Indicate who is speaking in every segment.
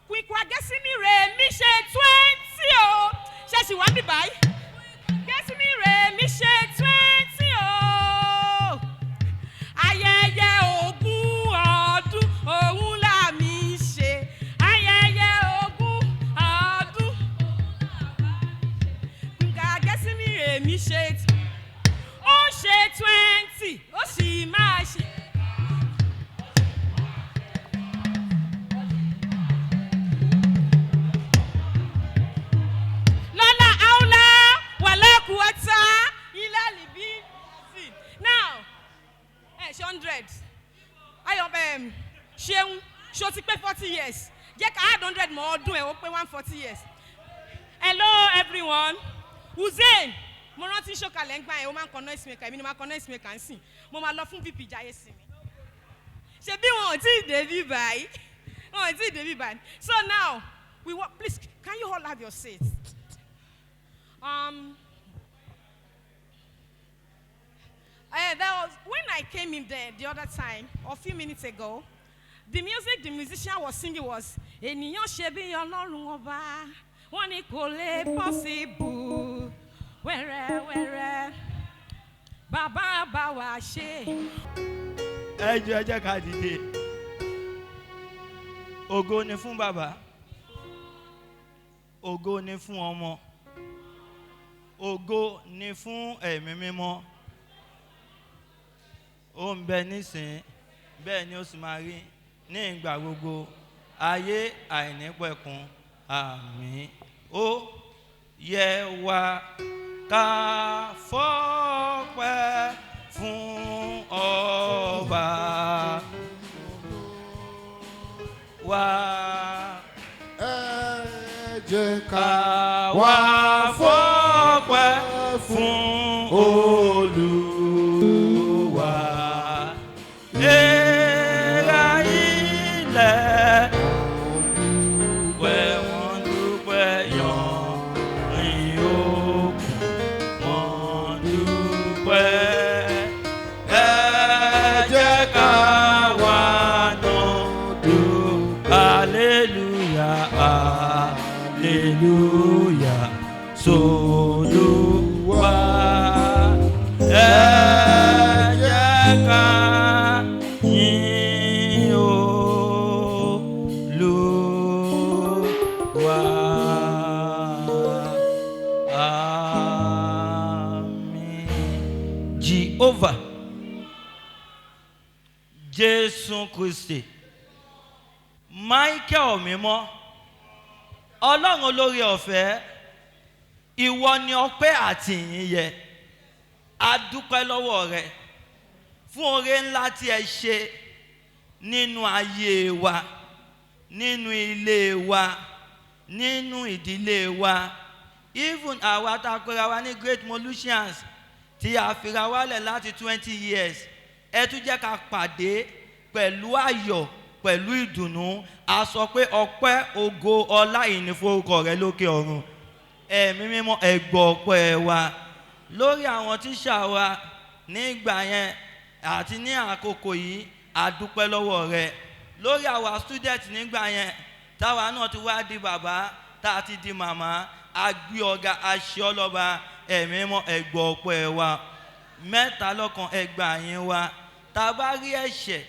Speaker 1: Quinquagesimi re mi ṣe 20 o. Ṣé ṣì wá bí báyìí? Gesimi re mi ṣe 20 o. Ayẹyẹ ogún ọdún òun là mi ṣe. Ayẹyẹ ogún ọdún. Quinquagesimi re mi ṣe. Ó ṣe 20, ó sì máa ṣe. Now, 100. Ṣeun, ṣó ti pé 40 years. Jẹ́ ká add 100 more ọdún ẹ̀ ó pé 140 years. Hello everyone. Hussein, mo rántí ṣókàlẹ̀ ń gbà yẹn, ó máa ń kọ noise maker, èmi ni máa kọ noise maker ń sìn. Mo máa lọ fún VP Jayesimi. Ṣé bí wọn ò tí ì dé bí báyìí? Wọn ò tí ì dé bí báyìí. So now, please, can you all have your seats? When I came in there the other time, a few minutes ago, the music the musician was singing was Ènìyàn ṣe bí Ọlọ́run ọba, wọ́n ní kò lè possible, wẹ́rẹ́, bàbá bá wa ṣe.
Speaker 2: Ẹ jẹ́ ká dìde. Ògo ni fún bàbá, ògo ni fún ọmọ, ògo ni fún ẹ̀mí mímọ́. Ó ń bẹ nísìn, bẹ́ẹ̀ ni ó sì máa rí ní ìgbà gbogbo, ayé àìnípẹ̀kun. Àmín. Ó yẹ wá ká fọ́pẹ́ fún ọba wa.
Speaker 3: Ẹ jẹ́ ká
Speaker 2: wá fọ́pẹ́ fún Olúwa. Hallelujah, Olúwa, ẹ jẹ́ ká yìn Olúwa. Àmín. Jehovah, Jésù Kristi, Michael mímọ́, Ọlọ́run olórí ọ̀fẹ́, ìwọ ni ọpẹ́ àti ìyìn yẹ. A dúpẹ́ lọ́wọ́ rẹ fún oore ńlá tí ẹ ṣe nínú ayé wa, nínú ilé wa, nínú ìdílé wa. Even àwa tá a pera wa ní Great Molusians tí a fira wálẹ̀ láti 20 years, ẹ tún jẹ́ ká pàdé pẹ̀lú ayọ̀, pẹ̀lú ìdùnnú. A sọ pé ọpẹ́, ògo, ọlá, ìyìn forúkọ rẹ lókè ọ̀run. Ẹ̀mí mímọ́, ẹ gbọ́ ọpẹ́ wa lórí àwọn tíṣà wa nígbà yẹn àti ní àkókò yìí. A dúpẹ́ lọ́wọ́ rẹ lórí àwa student nígbà yẹn táwa náà ti wá di bàbá, tá a ti di màmá. A gbé ọ̀gá, a ṣe ọlọ́ba. Ẹ̀mí mímọ́, ẹ gbọ́ ọpẹ́ wa. Mẹ́ta lọ́kan, ẹ gbà yín wa. Tá a bá rí ẹ̀ṣẹ̀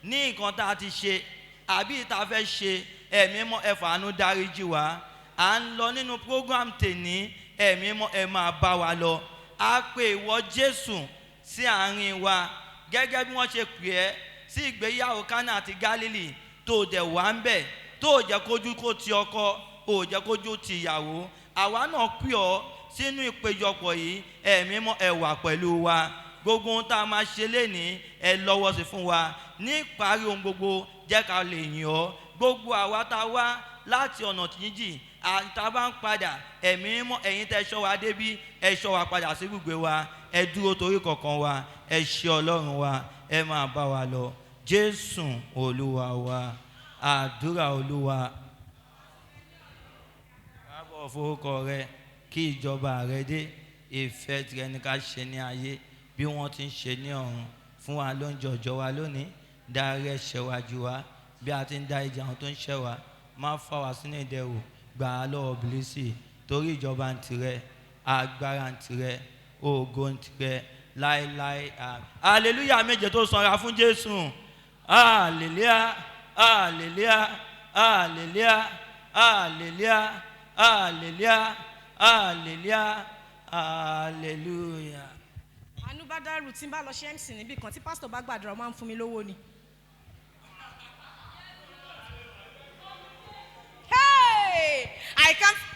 Speaker 2: ní nǹkan tá a ti ṣe àbí tá a fẹ́ ṣe, ẹ̀mí mímọ́, ẹ fàánú dáríjì wá. À ń lọ nínú program tèní, ẹ̀mí mímọ́, ẹ máa bá wa lọ. A pè ìwọ Jésù sí àárín wa gẹ́gẹ́ bí wọ́n ṣe pè ẹ́ sí ìgbéyàwó Kánà àti Gálílì tó dẹ̀ wá ń bẹ̀, tó jẹ́ kójú kó ti ọkọ, ó jẹ́ kójú ti ìyàwó. Àwa náà pè ọ́ sínú ìpéjọpọ̀ yìí. Ẹ̀mí mímọ́, ẹ wà pẹ̀lú wa. Gbogbo ohun tá a máa ṣe lénìí, ẹ lọ́wọ́ sí fún wa. Ní ìparí ohun gbogbo, jẹ́ ká lè yìn ọ́. Gbogbo àwa tá a wá láti ọ̀nà jíjìn, tá a bá ń padà, ẹ̀mí mímọ́, ẹ̀yin tẹ́ ṣọ́ wa débí, ẹ ṣọ́ wa padà sí ibùgbé wa. Ẹ dúró torí kọ̀ọ̀kan wa. Ẹ ṣe Ọlọ́run wa. Ẹ máa bá wa lọ. Jésù Olúwa wa. Àdúrà Olúwa. Kábọ̀ forúkọ rẹ, kí ìjọba rẹ dé. Ìfẹ́ tirẹ̀ ni ká ṣe ní ayé bí wọ́n ti ń ṣe ní ọ̀run. Fún wa lóúnjẹ ọjọ́ wa lónìí. Dárí ẹ̀ṣẹ̀ wa jì wá bí a ti ń dáríjì àwọn tó ń ṣẹ̀ wá. má fà wá sínú ìdẹ̀rù gbà á lọ́wọ́ bìlísì torí ìjọba ń tirẹ̀ agbára ń tirẹ̀ ògo ń tirẹ̀ láéláé hallelujah méje tó sanra fún Jésù hallelujah hallelujah hallelujah hallelujah hallelujah hallelujah hallelujah.
Speaker 1: àánú bá dárú tí n bá lọ ṣe MC níbì kan tí pásítọ̀ bá gbàdúrà máa ń fún mi lówó ni.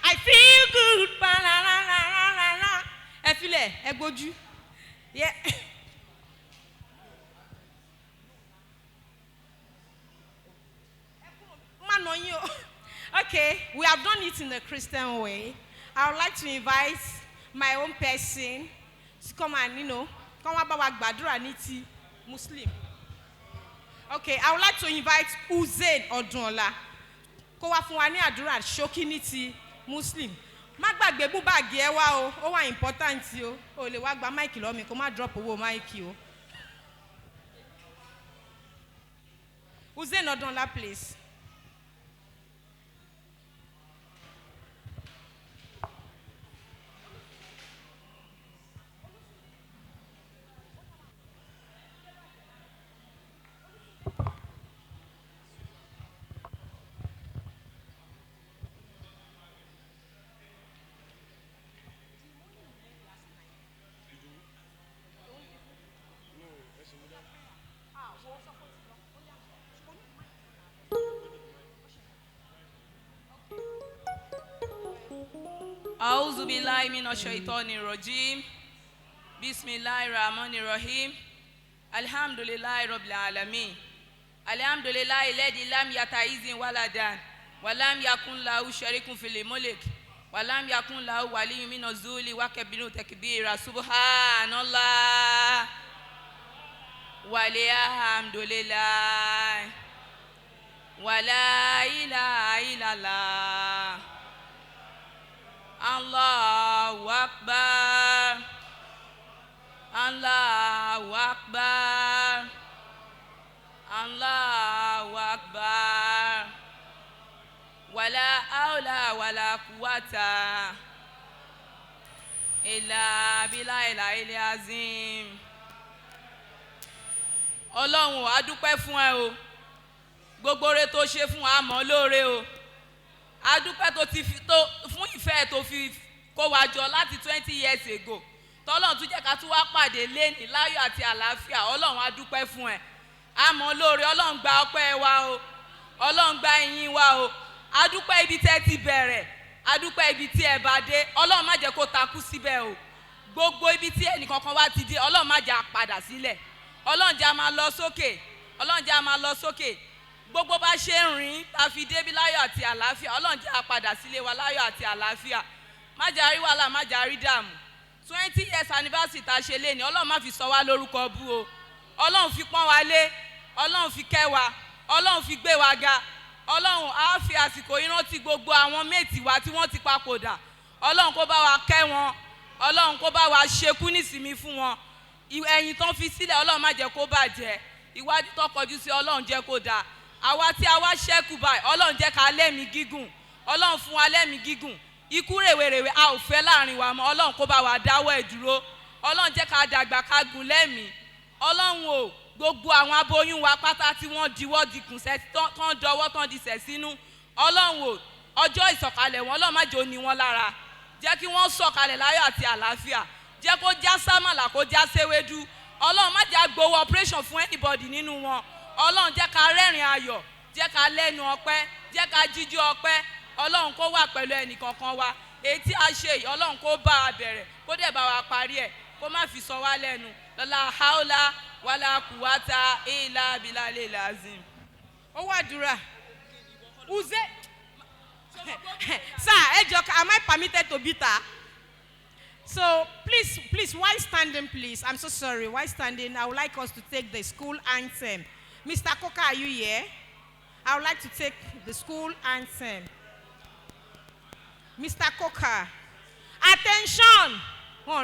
Speaker 1: I feel good. Ẹ filẹ̀, ẹ gbójú. Yeah. Okay, we have done it in the Christian way. I would like to invite my own person to come and, come about gbàdúrà ní ti Muslim. Okay, I would like to invite Uzain Odunola. Kó wá fún wa ní àdúrà ṣókí ní ti Muslim. Má gbàgbé bú báàgì ẹ wá o, ó wà important o. O lè wá gba máìkì lọ́wọ́ mi kó má drop owó máìkì o. Uzain Odunola, please.
Speaker 4: A'udhu billahi minash shaitani rajim. Bismillahir rahmanir rahim. Alhamdulillahi rabbil alamin. Alhamdulillahi alladhi lam yataizin waladan wa lam yakun lahu sharikun fil mulk wa lam yakun lahu waliyyun minaz zuli wa kabiru takbira. Subhanallah walhamdulillah wa la ilaha illallah. Allahu Akbar. Allahu Akbar. Allahu Akbar. Wala hawla wala quwwata illa billahil azim. Ọlọ́run a dúpẹ́ fún ẹ o. Gbogbo ore tó ṣe fún wa mọ́ lóore o. A dúpẹ́ tó ti fi tó fún ìfẹ́ tó fi kó wa jọ láti 20 years ago. Tọ́lọ́run tún jẹ́ ká tún wá pàdé lénìí láyọ̀ àti àlàáfíà. Ọlọ́run a dúpẹ́ fún ẹ. A mọ̀ lóore, Ọlọ́run gba ọpẹ́ wa o. Ọlọ́run gba ìyìn wa o. A dúpẹ́ ibi tẹ́ ti bẹ̀rẹ̀. A dúpẹ́ ibi tí ẹ bá dé. Ọlọ́run má jẹ́ kó takú síbẹ̀ o. Gbogbo ibi tí ẹnìkankan wá ti dé, Ọlọ́run má jẹ́ á padà sílẹ̀. Ọlọ́run jẹ́ á máa lọ sókè. Ọlọ́run jẹ́ á máa lọ sókè. Gbogbo bá ṣe ń rìn ta fi débi láyọ̀ àti àlàáfíà. Ọlọ́run jẹ́ á padà sílé wa láyọ̀ àti àlàáfíà. Má jẹ́ á rí wàhálà, má jẹ́ á rí dààmú. 20 years anniversary ta ṣe léni. Ọlọ́run má fi sọ wá lórúkọ bú o. Ọlọ́run fi pọ́n wa lé. Ọlọ́run fi kẹ́ wa. Ọlọ́run fi gbé wa ga. Ọlọ́run á fi àsìkò ìrántí gbogbo àwọn méètì wa tí wọ́n ti papòdà. Ọlọ́run kó bá wa kẹ́ wọn. Ọlọ́run kó bá wa ṣekú nísìmí fún wọn. Ẹ̀yìn tán fi sílẹ̀ Ọlọ́run má jẹ́ kó bàjẹ́. Iwájú tó kọjú sí Ọlọ́run jẹ́ kó dáa. Àwa tí a wá ṣẹ́kù báyìí Ọlọ́run jẹ́ ká lẹ́mìí gígùn. Ọlọ́run fún wa lẹ́mìí gígùn. Ikú rèwerèwe a ò fẹ́ láàrin wa mọ́. Ọlọ́run kó bá wa dáwọ́ ẹ̀ dúró. Ọlọ́run jẹ́ ká dàgbà ká gùn lẹ́mìí. Ọlọ́run o gbogbo àwọn aboyún wa pátá tí wọ́n diwọ́ dikùn tán dọwọ́ tán disẹ̀ sínú. Ọlọ́run o ọjọ́ ìsọ̀kalẹ̀ wọn Ọlọ́run má jẹ́ ó ní wọn lára. Jẹ́ kí wọ́n sọ̀kalẹ̀ láyọ̀ àti àlàáfíà. Jẹ́ kó já sámàlà kó já séwédú. Ọlọ́run má jẹ́ á gbowó operation fún anybody nínú wọn. Ọlọ́run jẹ́ ká rẹ́rìn ayọ̀. Jẹ́ ká lẹ́nu ọpẹ́. Jẹ́ ká jíjú ọpẹ́. Ọlọ́run kó wà pẹ̀lú ẹnìkankan wa. Èyí tí a ṣe yìí Ọlọ́run kó bá wa bẹ̀rẹ̀ kó dẹ̀ bá wa parí ẹ̀ kó má fi sọ wá lẹ́nu. La haula wala quwwata illa billahil azim.
Speaker 1: Ó wá àdúrà. Uze. Sir, am I permitted to beat her? So please, why standing, please? I'm so sorry. Why standing? I would like us to take the school anthem. Mr. Koka, are you here? I would like to take the school anthem. Mr. Koka, attention! Oh,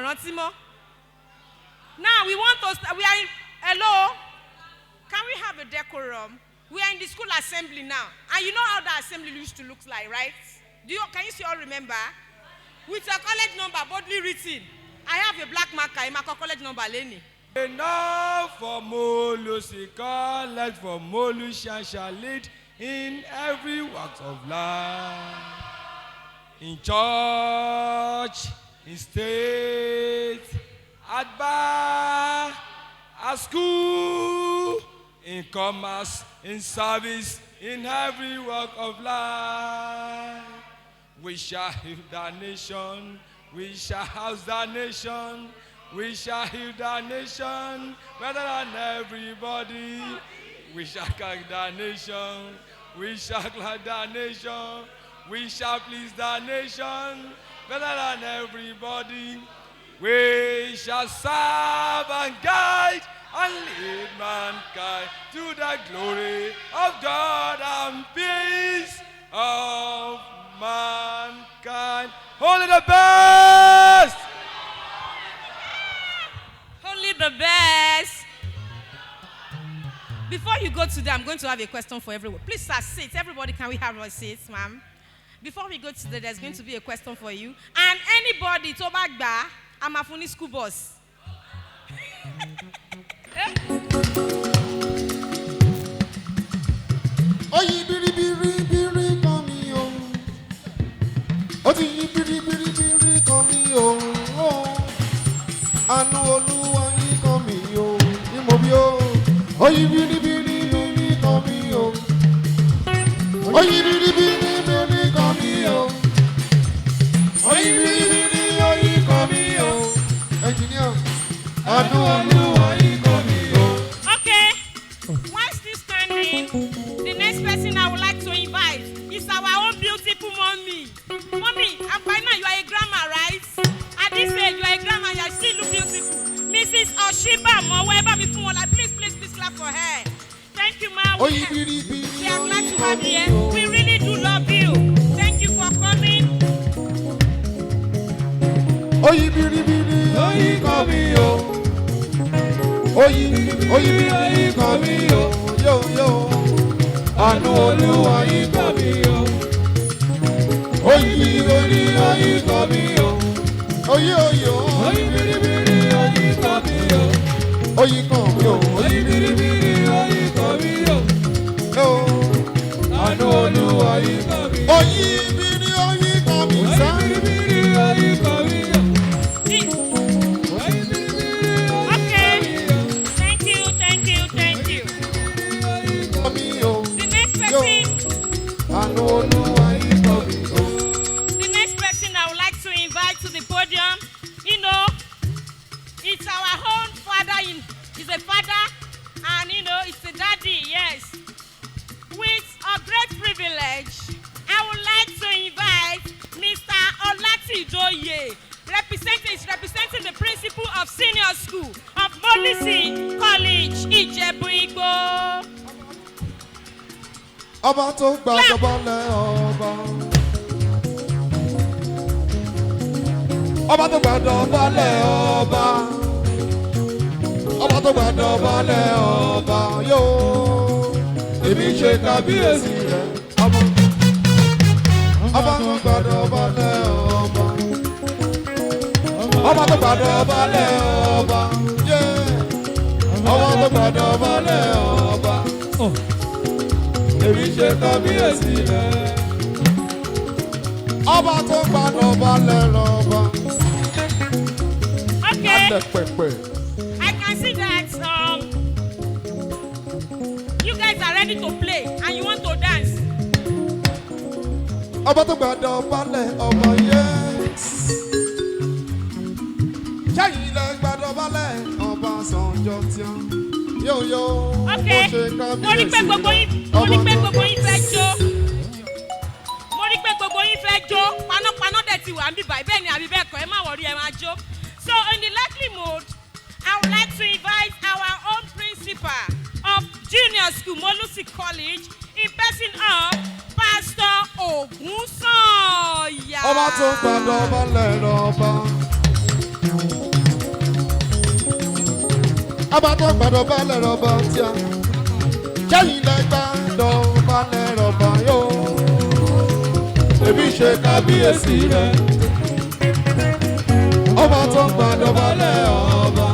Speaker 1: now we want us. We are in. Hello? Can we have a decorum? We are in the school assembly now. And you know how the assembly used to look like, right? Can you still all remember? With your college number boldly written. I have a black marker in my college number, Lenny.
Speaker 5: Enough for Molusi, college for Molusiani shall lead in every walk of life. In church, in state, at bar, at school, in commerce, in service, in every walk of life. We shall heal the nation, we shall house the nation, we shall heal the nation better than everybody. We shall carry the nation, we shall glad the nation, we shall please the nation better than everybody. We shall serve and guide and lead mankind to the glory of God and peace of mankind. Only the best!
Speaker 1: Only the best. Before you go today, I'm going to have a question for everyone. Please, sir, sit. Everybody, can we have our seats, ma'am? Before we go today, there's going to be a question for you. And anybody, to bagba, I'm a funny school bus.
Speaker 3: Oyi biri biri biri kan mi o. Ó ti yí biri biri biri kan mi o. Àánú Olúwa yí kan mi o. Ní mo bí o. Oyi biri biri biri kan mi o. Oyi biri biri biri kan mi o. Oyi biri biri oyi kan mi o. Engineer. Àánú Olúwa yí kan mi o.
Speaker 1: Okay. While still standing, the next person I would like to invite is our own beautiful mommy. Mommy, by now you are a grandma, right? At this age, you are a grandma, you still look beautiful. Mrs. Oshiba Moweba Mifumola, please clap for her. Thank you, ma. We are glad to have you here. We really do love you. Thank you for coming.
Speaker 3: Oyi biri biri oyi kan mi o. Oyi biri oyi kan mi o. Yo yo. Àánú Olúwa yí kan mi o. Oyi biri oyi kan mi o. Oyi oyi o. Oyi biri biri oyi kan mi o. Oyi kan mi o. Oyi biri biri oyi kan mi o. Yo. Àánú Olúwa yí kan mi o. Oyi biri oyi kan mi o. Oyi biri oyi kan mi o.
Speaker 1: Okay. Thank you. The next person. The next person I would like to invite to the podium, it's our own father. He's a father, and it's a daddy. Yes. With a great privilege, I would like to invite Mr. Olatidoye, representing the principal of senior school of Molusi College, Ijebu, Igbo.
Speaker 3: Ọba tó gbàdọ̀bálẹ̀ ọba. Ọba tó gbàdọ̀bálẹ̀ ọba. Ọba tó gbàdọ̀bálẹ̀ ọba yóò. Èmi ṣe kábíyèsí rẹ̀. Ọba tó gbàdọ̀bálẹ̀ ọba. Ọba tó gbàdọ̀bálẹ̀ ọba. Ọba tó gbàdọ̀bálẹ̀ ọba. Èmi ṣe kábíyèsí rẹ̀. Ọba tó gbàdọ̀bálẹ̀ lọ́ba.
Speaker 1: Okay.
Speaker 3: Adẹ́pẹ̀pẹ̀.
Speaker 1: I can see that you guys are ready to play and you want to dance.
Speaker 3: Ọba tó gbàdọ̀bálẹ̀ ọba yẹn. Ṣẹ́yìn ilẹ̀ gbàdọ̀bálẹ̀ ọba Ṣànjọ́ tíá. Yóò.
Speaker 1: Okay. Mo rí pé gbogbo yín fẹ́ jó. Panápaná dẹ̀ ti wà níbí báyìí. Bẹ́ẹ̀ ni àbí bẹ́ẹ̀ kọ́ ẹ má wọrí ẹ máa jó. So in the likely mood, I would like to invite our own principal of junior school, Molusi College, in person of Pastor Ogunsanya.
Speaker 3: Ọba tó gbàdọ̀bálẹ̀ lọ́ba. Ọba tó gbàdọ̀bálẹ̀ lọ́ba tíá. Ṣẹ́yìn ilẹ̀ gbà dọ̀bálẹ̀ rọ̀bà yóò. Èmi ṣe kábíyèsí rẹ̀. Ọba tó ń gba dọ̀bálẹ̀ ọba.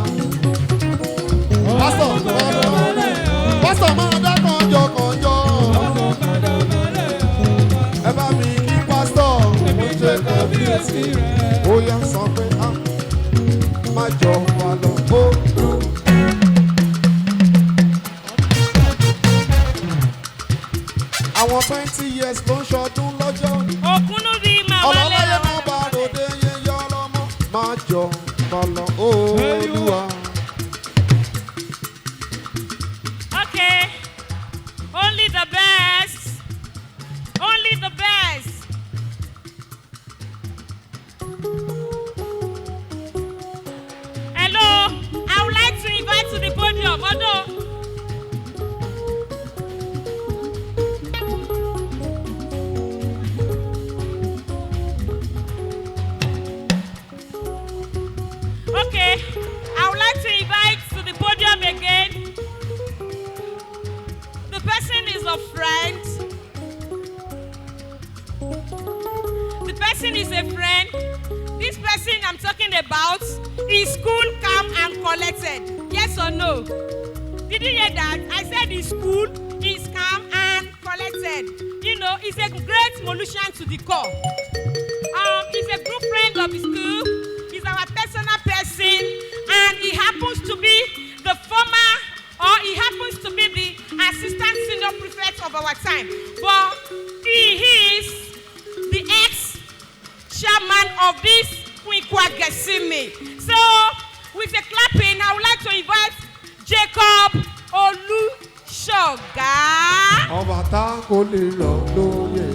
Speaker 3: Pásítọ̀ máa dá kànjọ. Ẹ bá mi kí pásítọ̀. Èmi ṣe kábíyèsí rẹ̀. Ó yá sọ pé má jọ wà lọ. Àwọn 20 years ló ń ṣọdún lọ́jọ́.
Speaker 1: Òkúnnú bí màá wọlé
Speaker 3: Ọlọ́láyé máa bá ròde yẹyẹ ọlọ́mọ. Má jọ bọ̀lọ̀ Olúwa.
Speaker 1: Okay, only the best. Only the best. Hello, I would like to invite to the podium. Although okay, I would like to invite to the podium again. The person is a friend. The person is a friend. This person I'm talking about is cool, calm, and collected. Yes or no? Did you hear that? I said he's cool, he's calm, and collected. You know, he's a great Molusian to the core. He's a good friend of the school. He's our personal person, and he happens to be the former, or he happens to be the assistant senior prefect of our time. But he is the ex-chairman of this Quinquagesimi. So, with a clapping, I would like to invite Jacob Olusoga.
Speaker 3: Ọba tá kò lè rọ̀ lóye.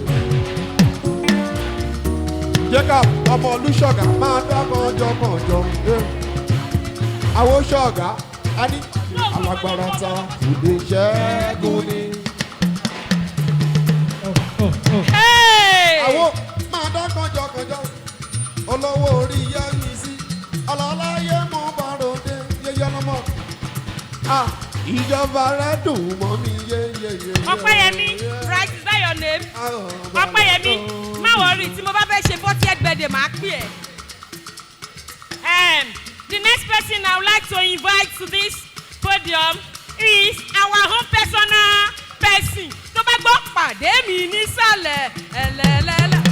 Speaker 3: Jacob ọmọ Olúṣọ̀gá máa dá kànjọ. Àwọn ṣọ̀gá á ní alágbára ta ìdè ṣẹ́gun ni. Àwọn máa dá kànjọ. Olówó orí yẹ́yìn sí. Ọlọ́láyé mú bàròdé yẹ́yẹ́ lọ́mọ. Ìjọba rẹ̀ dùn mọ́ mi yéyéyé.
Speaker 1: Ọpẹ́yẹmí, right, is that your name? Ọpẹ́yẹmí, má worry, tí mo bá fẹ́ ṣe 40th birthday, màá pè ẹ́. The next person I would like to invite to this podium is our own personal person. Tó bá gbọ́ pàdé mi nísàlẹ̀ ẹ̀lẹ́lẹ́lẹ́.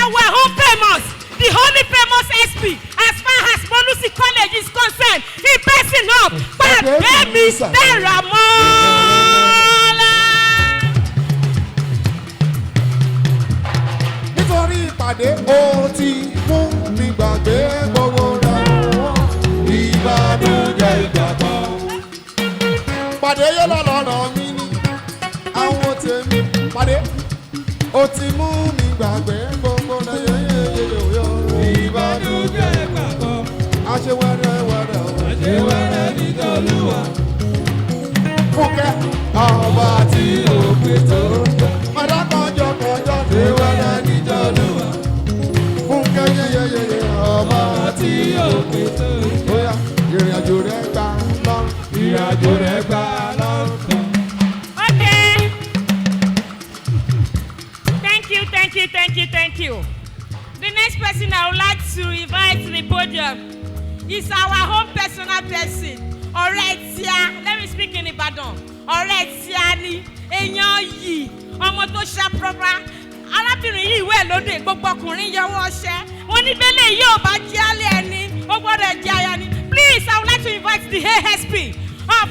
Speaker 1: Our own famous, the only famous SP as far as Molusi College is concerned, in person of pàdé mi Dẹ́ramọ́lá.
Speaker 3: Nítorí ìpàdé ó ti mú mi gbàgbé gbogbo rẹ̀ ìbànújẹ́ ìgbàgbọ́. Pàdé yóò lọ́lọ́rọ̀ mi ní àwọn tèmi. Pàdé ó ti mú mi gbàgbé gbogbo rẹ̀ yóò ìbànújẹ́ ìgbàgbọ́. Àṣewẹ́rẹ́ nítòlúwa. Fúnkẹ́ ọba tí ó pè tó. Mọ̀dá kànjọ ṣe wẹ́rẹ́ nítòlúwa. Fúnkẹ́ yeyeyeye ọba tí ó pè tó. Bóyá ìrìnàjò rẹ̀ gbà lọ́rùn. Ìrìnàjò rẹ̀ gbà lọ́rùn.
Speaker 1: Okay. Thank you. The next person I would like to invite to the podium is our own personal person. Ọ̀rẹ́ tíá, let me speak in Ibadan. Ọ̀rẹ́ tíá ni, èèyàn yìí, ọmọ tó ṣá proper. Arábìnrin yìí ìwé lóde, gbogbo ọkùnrin yọwọ́ ọṣẹ́. Wọ́n ní bẹ́lẹ̀ yóò bá jẹ́ alẹ́ ẹni, ó gbọ́dọ̀ jẹ́ aya ni. Please, I would like to invite the ASP of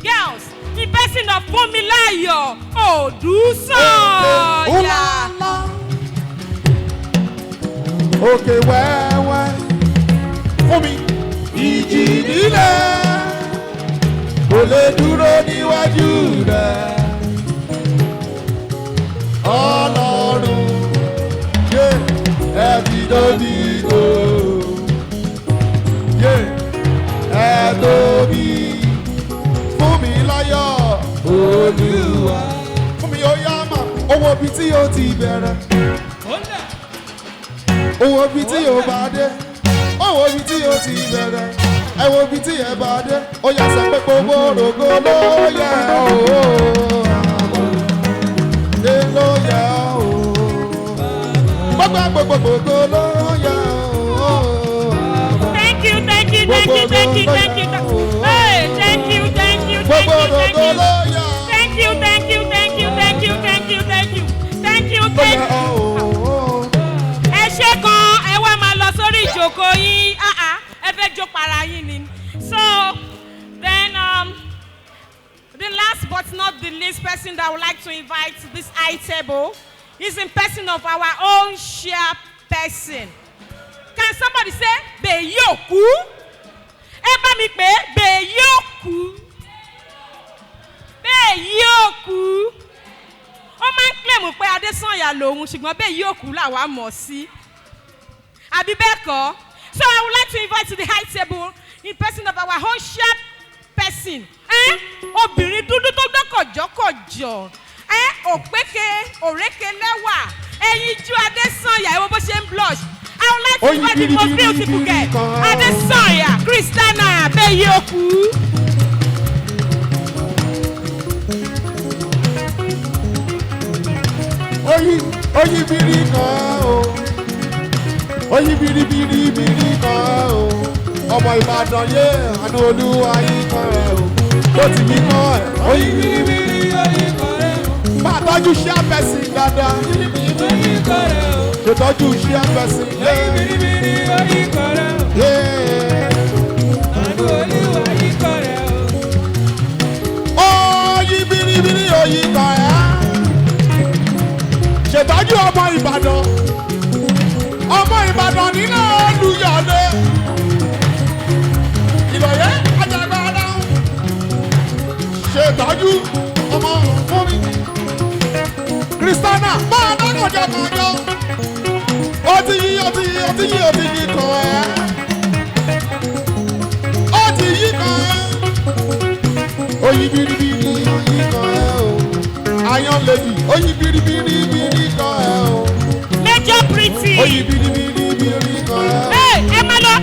Speaker 1: girls, the person of Funmilayo Odùsọ̀yà.
Speaker 3: Òkè wẹ́wẹ́ fún mi. Ìjì nílẹ̀ kò lè dúró níwájú rẹ̀. Ọlọ́run yé ẹbí lóbi o. Yé ẹ tóbi fún mi láyọ̀ Olúwa. Fún mi ó yá mà owó bíi tí ó ti bẹ̀rẹ̀. Owó bíi tí ó bá dé. Owó bíi tí ó ti bẹ̀rẹ̀. ẹ wo ibi tí ẹ bá dé ó yà sọ pé gbogbo òrògo ló yẹ ooo lé ló yẹ ooo gbogbo ló yẹ ooo.
Speaker 1: Thank you. Hey, thank you.
Speaker 3: Gbogbo òrògo ló yẹ.
Speaker 1: Thank you. Ẹ ṣé gan, ẹ wá máa lọ sórí ìjókòó yín. Ẹ fẹ́ jó para yín ni. So, then the last but not the least person that I would like to invite to this high table is in person of our own chairperson. Can somebody say Beyoku? Ẹ bá mi pè Beyoku. Beyoku. Ó máa ń claim pé Adésànyà lòun ṣùgbọ́n Beyoku làwa mọ̀ sí. Àbí bẹ́ẹ̀ kọ́? So I would like to invite to the high table in person of our own chairperson. Obìnrin dúdú tó gbé kọ̀jọ́kọ̀jọ́. Òpéke òrékè lẹ́wà. Ẹyin ju Adésànyà ìwọ bó ṣe ń blush. I would like to invite the most beautiful girl. Adésànyà Christiana Beyoku.
Speaker 3: Oyin biri kan o. Oyin biri kan o. Ọmọ Ìbàdàn yé àánú Olúwa yìí kan rẹ̀ o. Ó ti yí kan ẹ̀. Oyin biri oyin kan rẹ̀ o. Máa tọ́jú chairperson dáadáa. Oyin kan rẹ̀ o. Ṣètọ́jú chairperson. Oyin biri oyin kan rẹ̀ o. Àánú Olúwa yìí kan rẹ̀ o. Oyin biri oyin kan rẹ̀ o. Ṣètọ́jú ọmọ Ìbàdàn. Ọmọ Ìbàdàn nínú Olúyọ̀lé. Ìlọ̀yẹ́ Ajagbada. Ṣètọ́jú ọmọ Fúnmi. Christiana máa dákọ̀jọ̀kọ̀jọ̀. Ó ti yí kan ẹ́. Ó ti yí kan ẹ́. Oyin biribiri oyin kan ẹ́ o. Ayan lady oyin biribiri kan ẹ́ o.
Speaker 1: Major pretty.
Speaker 3: Oyin biribiri kan ẹ́ o.
Speaker 1: Ẹ má lọ.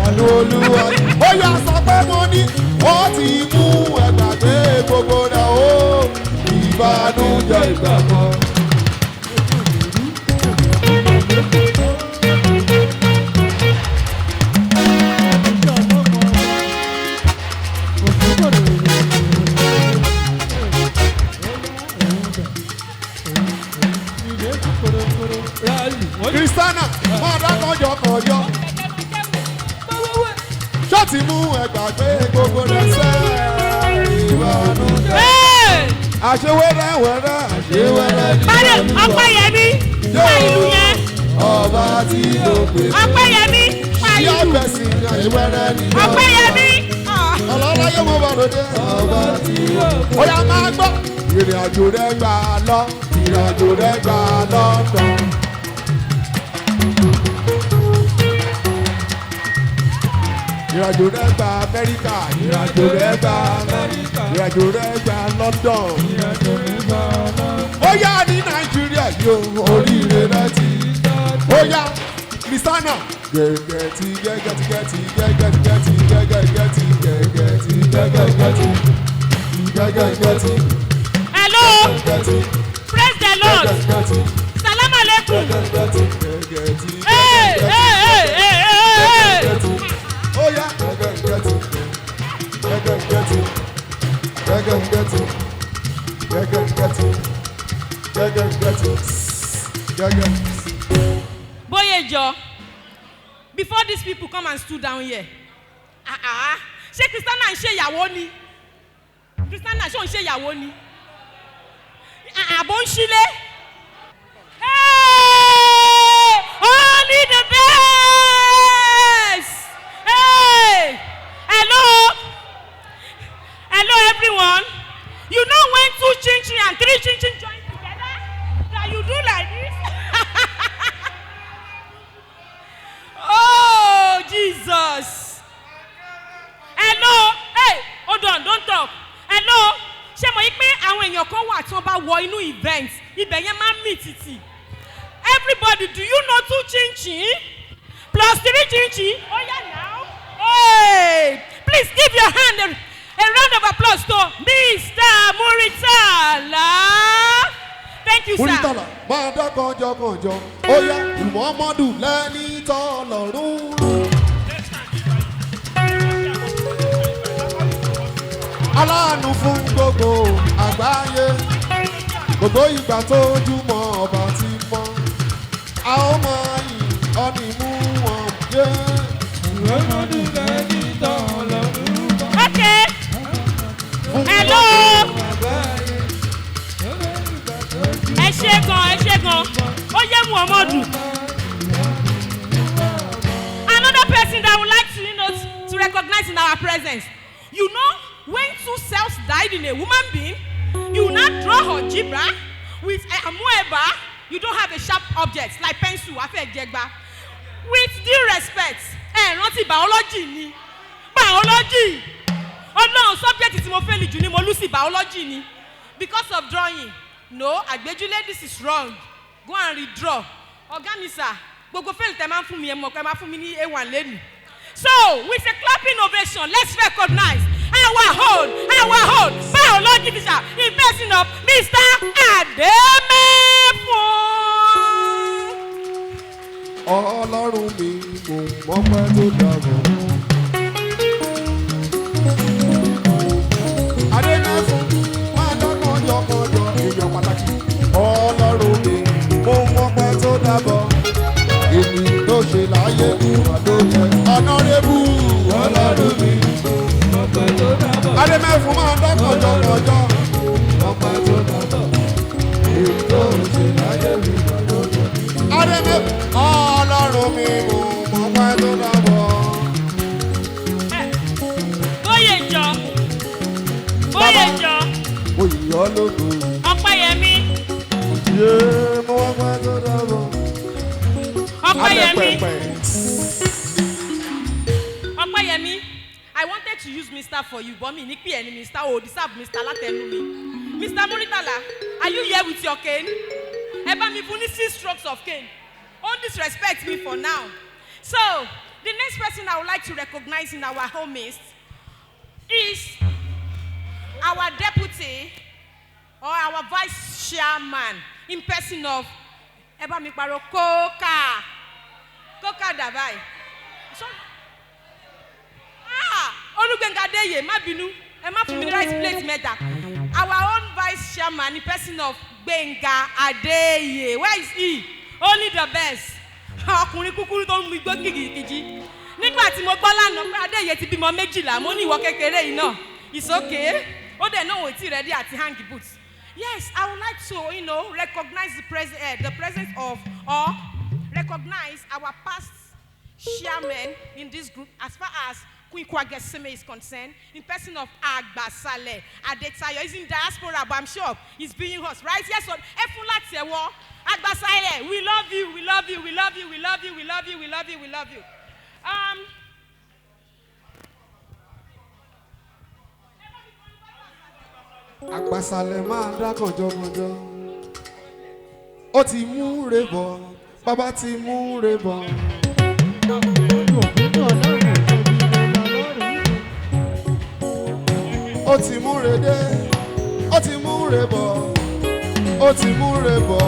Speaker 3: Àánú Olúwa ó yà sọ pé mo ní wọ́n ti mú ẹgbàgbé gbogbo rẹ̀ o. Ìbànújẹ́ ìgbà kan. Christiana máa dá kọjọkọjọ. Ṣọ́ọ̀tì mú ẹgbàgbé gbogbo rẹ̀ sẹ́ ìbànújẹ́. Àṣewẹ́rẹ́wẹ́rẹ́ àṣewẹ́rẹ́ ní
Speaker 1: Báyọ̀ Ọpẹ́yẹmí pa ìlú yẹn.
Speaker 3: Ọba tí ó pè é.
Speaker 1: Ọpẹ́yẹmí pa ìlú.
Speaker 3: Ṣíàbẹ̀sì àṣewẹ́rẹ́ ní
Speaker 1: Ọpẹ́yẹmí.
Speaker 3: Ọlọ́láyé mo bá lóde. Ọba tí ó pè é. Ó yá máa gbọ́. Ìrìn àjò rẹ̀ gbà lọ. Ìrìn àjò rẹ̀ gbà lọ́dọ̀. Ìrìnàjò rẹ̀ gba Amẹ́ríkà, ìrìnàjò rẹ̀ gba Amẹ́ríkà, ìrìnàjò rẹ̀ gba London, ìrìnàjò rẹ̀ gba London. Ó yá ní Nàìjíríà yóò oríire rẹ̀ ti dá. Ó yá Christiana. Gẹ̀gẹ̀tì gẹ̀gẹ̀tì gẹ̀gẹ̀tì gẹ̀gẹ̀tì gẹ̀gẹ̀tì gẹ̀gẹ̀tì gẹ̀gẹ̀tì.
Speaker 1: Hello. Praise the Lord. Salam alaikum. Hey.
Speaker 3: Oh yeah,
Speaker 1: Boyejo, before these people come and stood down here, ṣé Christiana ń ṣe ìyàwó ni? Christiana ṣé ò ń ṣe ìyàwó ni? Àbò ń ṣílé? Only the best! Hey! Hello everyone. You know when 2 chin-chin and 3 chin-chin join together? That you do like this? Oh, Jesus. Hello. Hey, hold on, don't talk. Hello. Ṣé mo yí pé àwọn èèyàn kan wà tí wọ́n bá wọ inú event, ibẹ̀ yẹn máa ń mì tìtì. Everybody, do you know 2 chin-chin plus 3 chin-chin? Oh yeah now. Hey, please give your hand a round of applause to Mr. Muritala. Thank you, sir.
Speaker 3: Muritala, máa dá kànjọ. Ó yá, Muhammadu lẹ́ni tọ́lọ́run. Aláàánú fún gbogbo àgbáyé. Gbogbo ìgbà tójúmọ́ ọba ti mọ́. A ó máa yìn ọ́ ní mú wọn yé.
Speaker 5: Muhammadu lẹ́ni tọ́lọ́run.
Speaker 1: Okay. Hello. Ẹ ṣé gan. Ó yẹ Muhammadu. Another person that I would like to recognize in our presence. You know, when two cells died in a woman being, you now draw algebra with a amoeba. You don't have a sharp object like pencil, afẹ́jẹgba. With due respect, rántí biology ni. Biology. No, subject tí mo fail jù ní Molusi biology ni. Because of drawing. No, Agbejule, this is wrong. Go and redraw. Ọ̀gá mi sir, gbogbo fail tẹ́ máa ń fún mi ẹ mọ̀ pé máa fún mi ní A1 lẹ́nu. So, with a clapping ovation, let's recognize our own biology teacher in person of Mr. Ademefun.
Speaker 3: Ọlọ́run mi mo mọ́pẹ́ tó dàbọ̀. Ademefun máa dá kànjọ èèyàn pàtàkì. Ọlọ́run mi mo mọ́pẹ́ tó dàbọ̀. Èmi tó ṣe láyé ìwà ló yẹ. Ọ̀nàrẹ́bù Ọlọ́run mi mọ́pẹ́ tó dàbọ̀. Ademefun máa dá kànjọ mọ́pẹ́ tó dàbọ̀. Èmi tó ṣe láyé ìwà ló yẹ. Ọlọ́run mi mo mọ́pẹ́ tó dàbọ̀.
Speaker 1: Bóyè jọ.
Speaker 3: Oyè ológo.
Speaker 1: Ọpẹ́yẹmí.
Speaker 3: Yé mo mọ́pẹ́ tó dàbọ̀.
Speaker 1: Ọpẹ́yẹmí. Ọpẹ́yẹmí. I wanted to use Mr. for you, but me ní pè ní Mr. O deserve Mr. látẹnu mi. Mr. Muritala, are you here with your cane? Ẹ bá mi fún ní 6 strokes of cane. Don't disrespect me for now. So, the next person I would like to recognize in our home midst is our deputy or our vice chairman in person of Eba Mikparo Koka Dabai. So, Olugbenga Adeye, ma binu, e ma fún mi right place meta. Our own vice chairman in person of Gbenga Adeye. Where is he? Only the best. Ọkùnrin kúkúrú tó ń mú igbó kìkìkìjì. Nígbà tí mo gbọ́ lánàá pé Adéyẹ ti bímọ 12, mo ní ìwọ kékeré yìí náà. It's okay. Ó dẹ̀ náà wò tí ready àti hang boots. Yes, I would like to, recognize the presence of or recognize our past chairman in this group as far as Quinquagesimi is concerned, in person of Agbasale Adetayo. He's in diaspora, but I'm sure he's being host, right? Yes, so Efunlatiewo Agbasale, we love you, we love you, we love you, we love you, we love you, we love you, we love you.
Speaker 3: Agbasale máa dá kànjọ. Ó ti mú re bọ̀, bàbá ti mú re bọ̀. Ó ti mú re dé, ó ti mú re bọ̀, ó ti mú re bọ̀,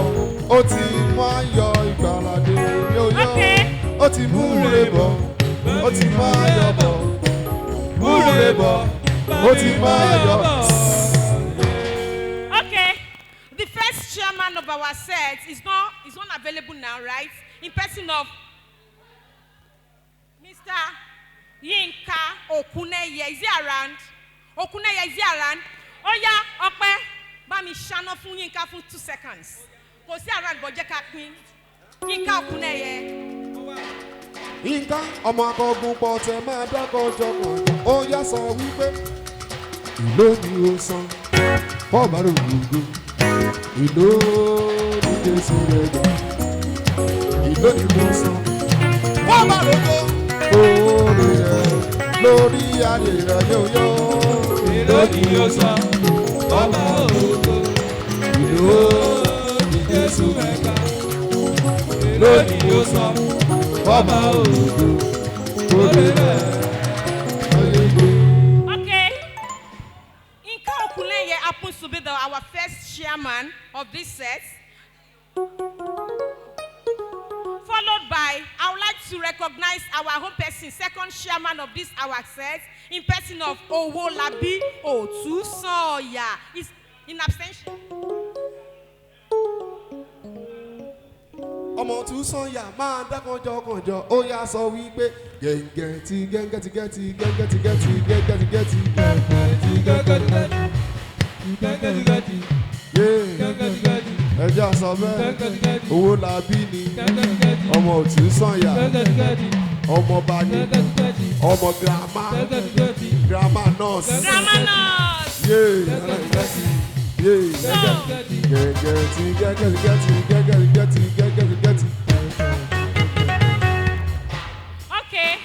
Speaker 3: ó ti mú ayọ̀ ìgbàlódé yóyó. Ó ti mú re bọ̀, ó ti mú ayọ̀ bọ̀, mú re bọ̀, ó ti mú ayọ̀ bọ̀.
Speaker 1: The first chairman of our set is not available now, right? In person of Mr. Yinka Okuneye. Is he around? Okuneye, is he around? Oh yeah, Ope, bá mi ṣáná fún Yinka fún 2 seconds. Kò sí around, but jẹ́ ká pín. Yinka Okuneye.
Speaker 3: Yinka, ọmọ akọgun pọ̀ tẹ máa dákọ̀ jọkọ̀. Ó yá sọ wípé ìlú ni ó san, bọ́ọ̀bá rò gbogbo. Ìlú ní Jésù rẹ̀ gbà. Ìlú ni mo san, bọ́ọ̀bá rò gbogbo. Oore rẹ̀ lórí ayé rẹ̀ yóyó.
Speaker 5: Ìlú ni ó san, bọ́ọ̀bá rò gbogbo.
Speaker 3: Ìlú
Speaker 5: ní Jésù rẹ̀ gbà.
Speaker 3: ìlú ni ó san, bọ́ọ̀bá rò gbogbo. Oore rẹ̀
Speaker 1: chairman of this set. Followed by, I would like to recognize our own person, second chairman of this our set, in person of Owolabi Otusoya. Is in abstention.
Speaker 3: ọmọ tún sanya máa dákanjọ ó yá sọ wípé gẹ̀ǹgẹ̀tì gẹ̀ǹgẹ̀tì gẹ̀ǹgẹ̀tì gẹ̀ǹgẹ̀tì gẹ̀ǹgẹ̀tì gẹ̀ǹgẹ̀tì ẹjọ́ sọ bẹ́ẹ̀ owó làbí ni ọmọ tún sanya ọmọ bá ní ọmọ grandma nurse.
Speaker 1: Grandma nurse. Okay,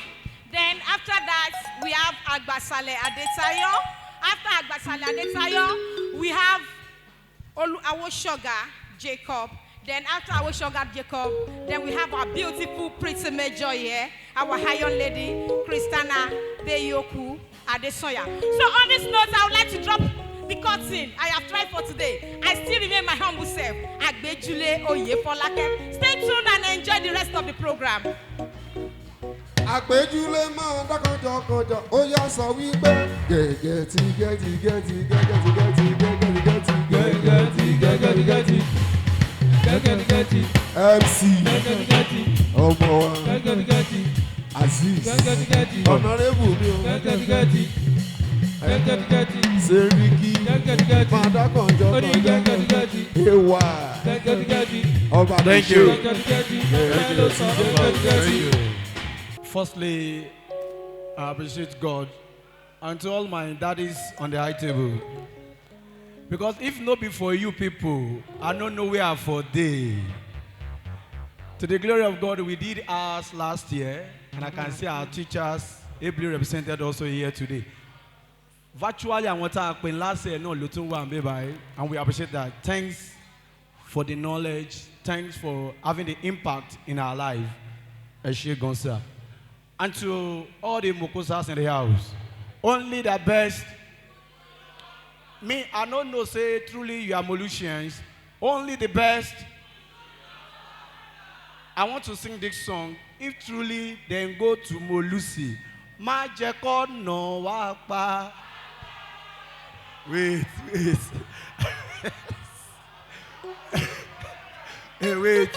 Speaker 1: then after that we have Agbasale Adetayo. After Agbasale Adetayo, we have Awoshoga Jacob. Then after Awoshoga Jacob, then we have our beautiful pretty major here, our Iron Lady, Christiana Beyoku Adesoya. So on this note, I would like to drop the curtain I have tried for today. I still remain my humble self, Agbejule Oyefolake. Stay tuned and enjoy the rest of the program.
Speaker 3: Àpèjúlé máa dákanjọ ó yá sọ wípé gẹ̀gẹ̀tì gẹ̀tì gẹ̀tì gẹ̀gẹ̀tì gẹ̀tì gẹ̀gẹ̀tì gẹ̀tì gẹ̀gẹ̀tì MC ọmọ wa Aziz Honorable mi o Seriki máa dákanjọ Ewa ọba
Speaker 5: Thank you.
Speaker 6: Firstly, I appreciate God and to all my daddies on the high table. Because if not be for you people, I don't know where for day. To the glory of God, we did ours last year, and I can see our teachers ably represented also here today. Virtually, I want to happen last year, no, and we appreciate that. Thanks for the knowledge. Thanks for having the impact in our life. Eshe Gonsa. And to all the Mokosas in the house, only the best. Me, I don't know, say truly you are Molusians. Only the best. I want to sing this song. If truly, then go to Molusi. Majeko no wapa. Wait. Hey, wait.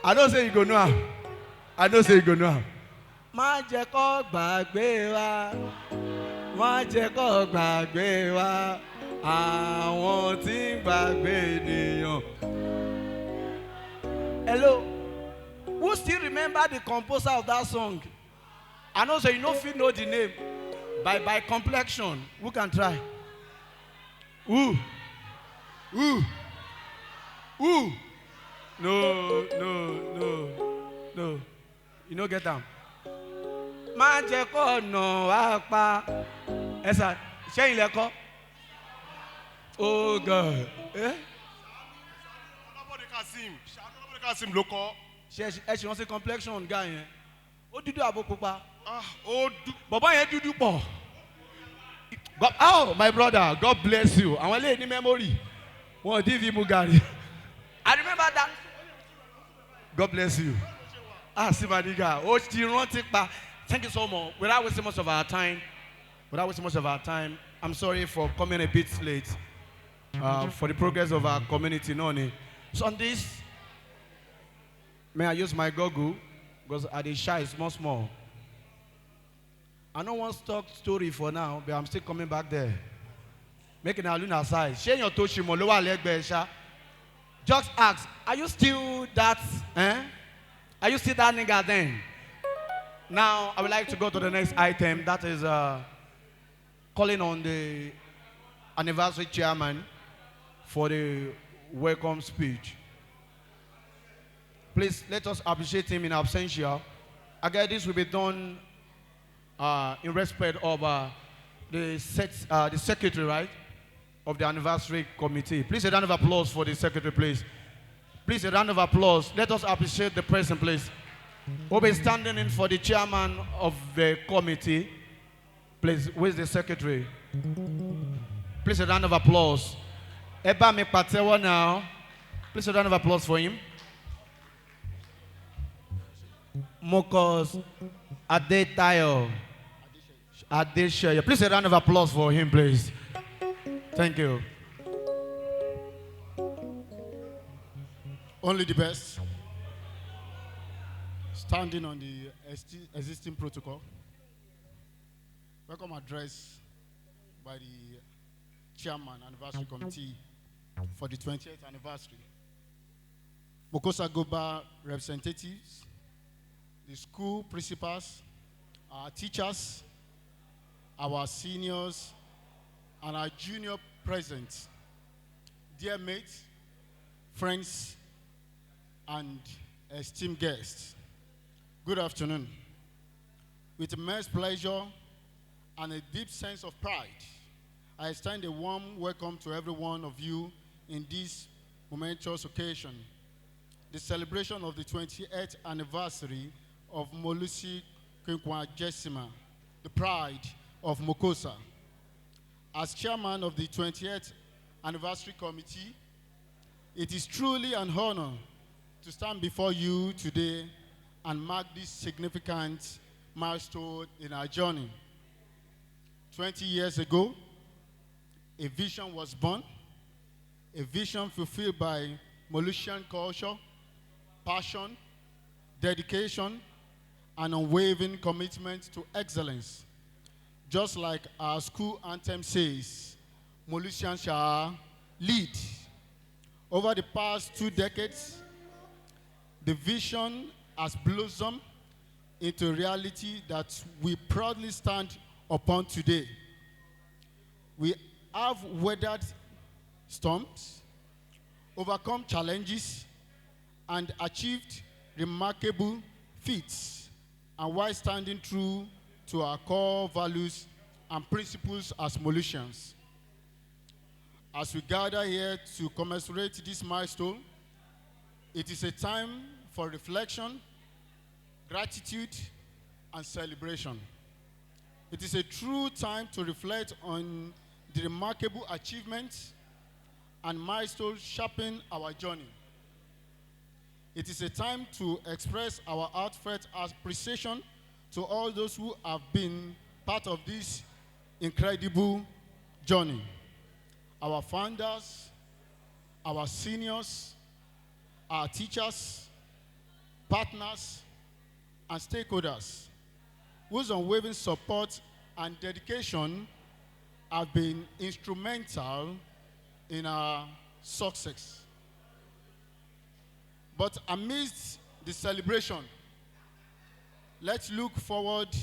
Speaker 6: I don't say you go know. Má jẹ́ kó gbàgbé wa. Má jẹ́ kó gbàgbé wa. Àwọn tí ń gbàgbé ènìyàn. Hello. Who still remember the composer of that song? I know, so you know if you know the name. By complexion. Who can try? Who? No. You don't get them. Má jẹ́ kó nà wá pa. Esa, ṣé ilẹ̀ kọ́? Oh God. Eh?
Speaker 7: Kasim ló kọ.
Speaker 6: Ṣé wọ́n ṣe complexion guy yẹn? Ó dúdú àbò pupa.
Speaker 7: Ó
Speaker 6: Bàbá yẹn dúdú pọ̀. Oh, my brother, God bless you. Àwọn eléyìí ní memory. Wọ́n dí fi mu gàrí. I remember that. God bless you. Simadiga. Oh, thank you so much. Without wasting much of our time, I'm sorry for coming a bit late for the progress of our community. So on this, may I use my Google because I did shy small. I don't want to talk story for now, but I'm still coming back there. Making a luna aside. Share your toshimo lower leg besha. Just ask, are you still that? Are you still that nigga then? Now, I would like to go to the next item. That is calling on the anniversary chairman for the welcome speech. Please, let us appreciate him in absentia. Again, this will be done in respect of the secretary, right, of the anniversary committee. Please, a round of applause for the secretary, please. Please, a round of applause. Let us appreciate the president, please. We'll be standing in for the chairman of the committee. Please, where's the secretary? Please a round of applause. Eba mi patewo now. Please a round of applause for him. Mokos Adetayo. Adesheya. Please a round of applause for him, please. Thank you.
Speaker 3: Only the best. Standing on the existing protocol. Welcome address by the Chairman Anniversary Committee for the 20th anniversary. Bokosa Goba representatives, the school principals, our teachers, our seniors, and our junior present. Dear mates, friends, and esteemed guests, good afternoon. With immense pleasure and a deep sense of pride, I extend a warm welcome to every one of you in this momentous occasion, the celebration of the 28th anniversary of Molusi Quinquagesimi, the pride of Mokosa. As chairman of the 28th anniversary committee, it is truly an honor to stand before you today and mark this significant milestone in our journey. 20 years ago, a vision was born, a vision fulfilled by Molusian culture, passion, dedication, and unwavering commitment to excellence. Just like our school anthem says, Molusians shall lead. Over the past 2 decades, the vision has blossomed into a reality that we proudly stand upon today. We have weathered storms, overcome challenges, and achieved remarkable feats, and while standing true to our core values and principles as Molusians. As we gather here to commemorate this milestone, it is a time for reflection, gratitude, and celebration. It is a true time to reflect on the remarkable achievements and milestones shaping our journey. It is a time to express our heartfelt appreciation to all those who have been part of this incredible journey. Our founders, our seniors, our teachers, partners, and stakeholders, whose unwavering support and dedication have been instrumental in our success. But amidst the celebration, let's look forward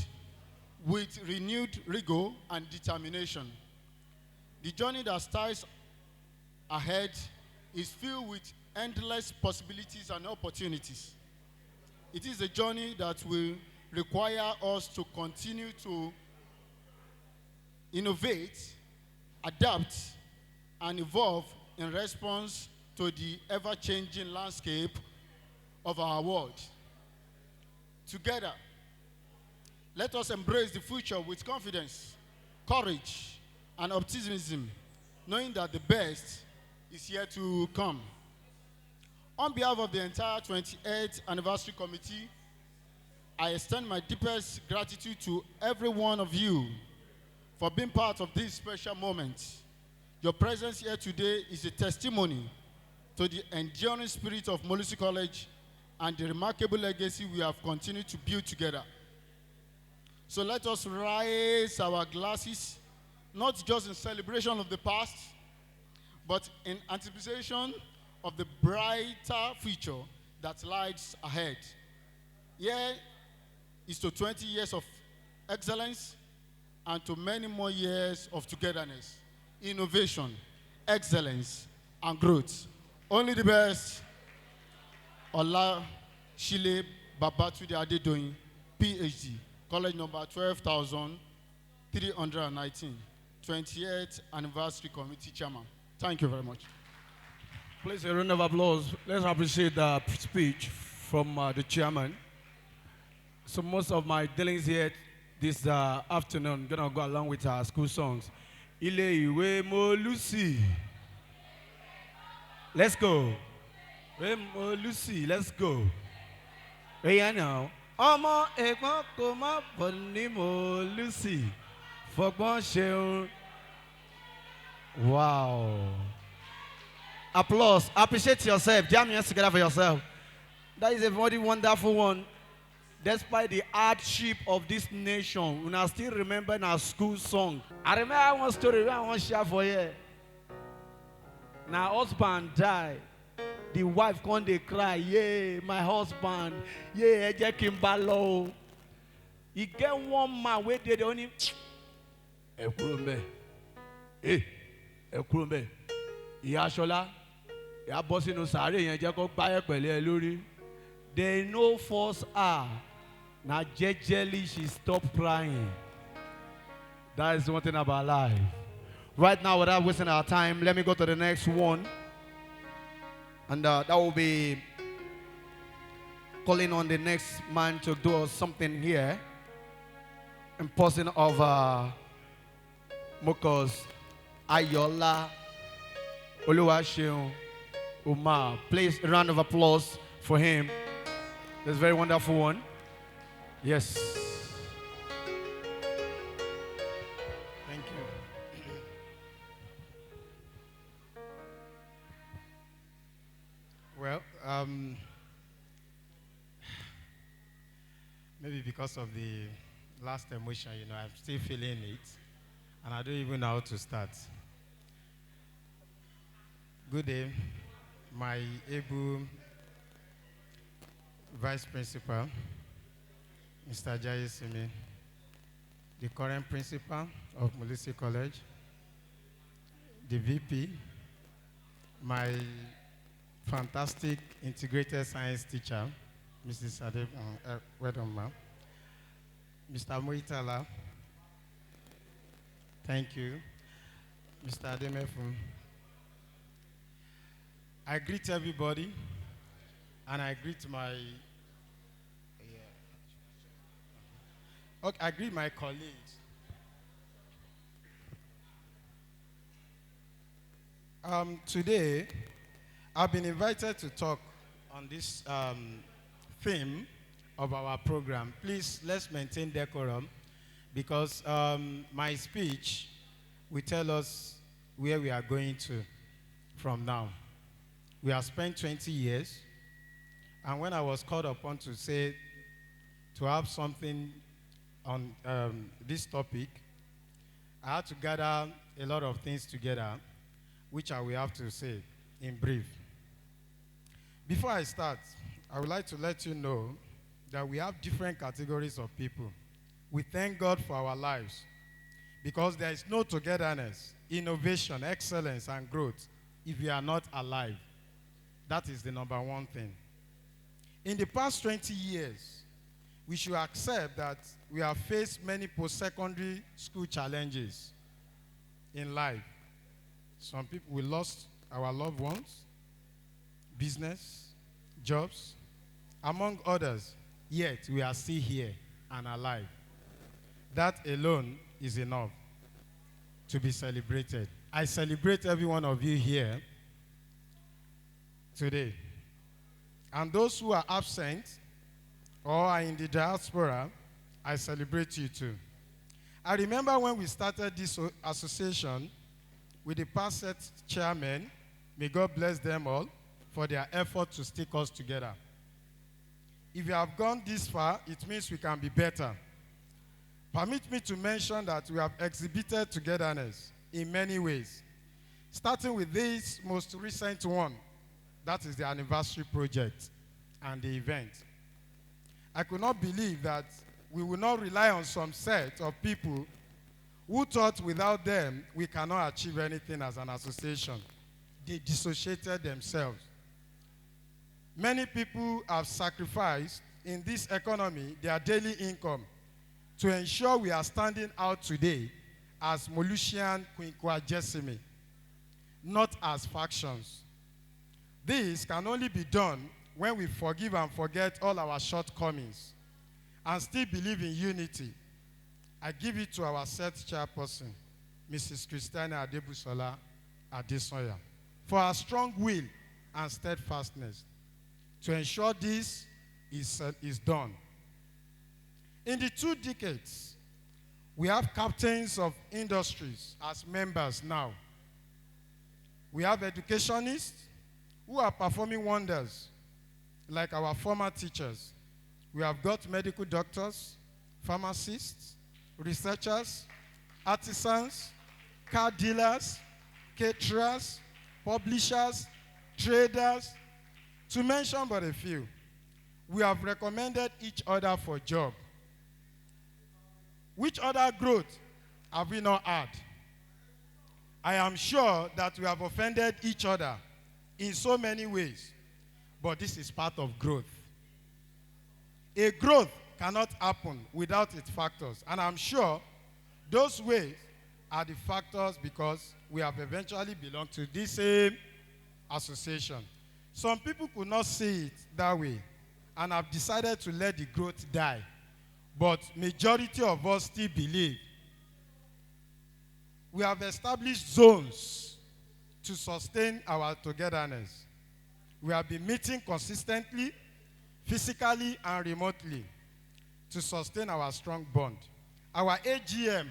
Speaker 3: with renewed rigor and determination. The journey that starts ahead is filled with endless possibilities and opportunities. It is a journey that will require us to continue to innovate, adapt, and evolve in response to the ever-changing landscape of our world. Together, let us embrace the future with confidence, courage, and optimism, knowing that the best is yet to come. On behalf of the entire 28th Anniversary Committee, I extend my deepest gratitude to every one of you for being part of this special moment. Your presence here today is a testimony to the enduring spirit of Molusi College and the remarkable legacy we have continued to build together. So let us raise our glasses, not just in celebration of the past, but in anticipation of the brighter future that lies ahead. Here is to 20 years of excellence and to many more years of togetherness, innovation, excellence, and growth. Only the best. Ola Shile Babatude Adedoyin, PhD, college number 12,319, 28th Anniversary Committee Chairman. Thank you very much.
Speaker 6: Please, a round of applause. Let's appreciate the speech from the chairman. So most of my dealings here this afternoon gonna go along with our school songs. Ilé ìwé Molusi. Let's go. Molusi, let's go. Right now. Ọmọ ẹ̀gbọ́n kò má bọ̀ ní Molusi. Fọgbọ́n ṣeun. Wow. Applause. Appreciate yourself. Jam your hands together for yourself. That is a very wonderful one. Despite the hardship of this nation, we now still remember our school song. I remember one story I want to share for you. Now, husband died. The wife come dey cry, yeah, my husband, yeah, Eje Kimbalo. He get one man where they only. Ekurumbe, Ekurumbe, Iyashola, ya bossy no sare yen je ko gba pẹ̀lẹ́ lórí. They no force her. Now jejely she stopped crying. That is one thing about life. Right now, without wasting our time, let me go to the next one. And that will be calling on the next man to do something here. In person of Mokos Ayola Oluwaseun Umar. Please, a round of applause for him. This very wonderful one. Yes. Thank you.
Speaker 8: Well, maybe because of the last emotion, I'm still feeling it, and I don't even know how to start. Good day, my Igbo Vice Principal, Mr. Quinquagesimi, the current principal of Molusi College, the VP, my fantastic integrated science teacher, Mrs. Wedoma, Mr. Moitala, thank you, Mr. Ademefun. I greet everybody, and I greet I greet my colleagues. Today, I've been invited to talk on this theme of our program. Please, let's maintain decorum, because my speech will tell us where we are going to from now. We have spent 20 years, and when I was called upon to have something on this topic, I had to gather a lot of things together, which I will have to say in brief. Before I start, I would like to let you know that we have different categories of people. We thank God for our lives, because there is no togetherness, innovation, excellence, and growth if we are not alive. That is the number one thing. In the past 20 years, we should accept that we have faced many post-secondary school challenges in life. Some people, we lost our loved ones, business, jobs, among others, yet we are still here and alive. That alone is enough to be celebrated. I celebrate every one of you here today. And those who are absent or are in the diaspora, I celebrate you too. I remember when we started this association with the past set chairmen, may God bless them all for their effort to stick us together. If you have gone this far, it means we can be better. Permit me to mention that we have exhibited togetherness in many ways, starting with this most recent one. That is the anniversary project and the event. I could not believe that we will not rely on some set of people who thought without them we cannot achieve anything as an association. They dissociated themselves. Many people have sacrificed in this economy their daily income to ensure we are standing out today as Molusian Quinquagesimi, not as factions. This can only be done when we forgive and forget all our shortcomings and still believe in unity. I give it to our set chairperson, Mrs. Christiana Adebusola Adesoya, for her strong will and steadfastness to ensure this is done. In the 2 decades, we have captains of industries as members now. We have educationists who are performing wonders, like our former teachers. We have got medical doctors, pharmacists, researchers, artisans, car dealers, caterers, publishers, traders, to mention but a few. We have recommended each other for job. Which other growth have we not had? I am sure that we have offended each other in so many ways, but this is part of growth. A growth cannot happen without its factors, and I'm sure those ways are the factors because we have eventually belonged to this same association. Some people could not see it that way and have decided to let the growth die. But majority of us still believe. We have established zones to sustain our togetherness. We have been meeting consistently, physically and remotely to sustain our strong bond. Our AGM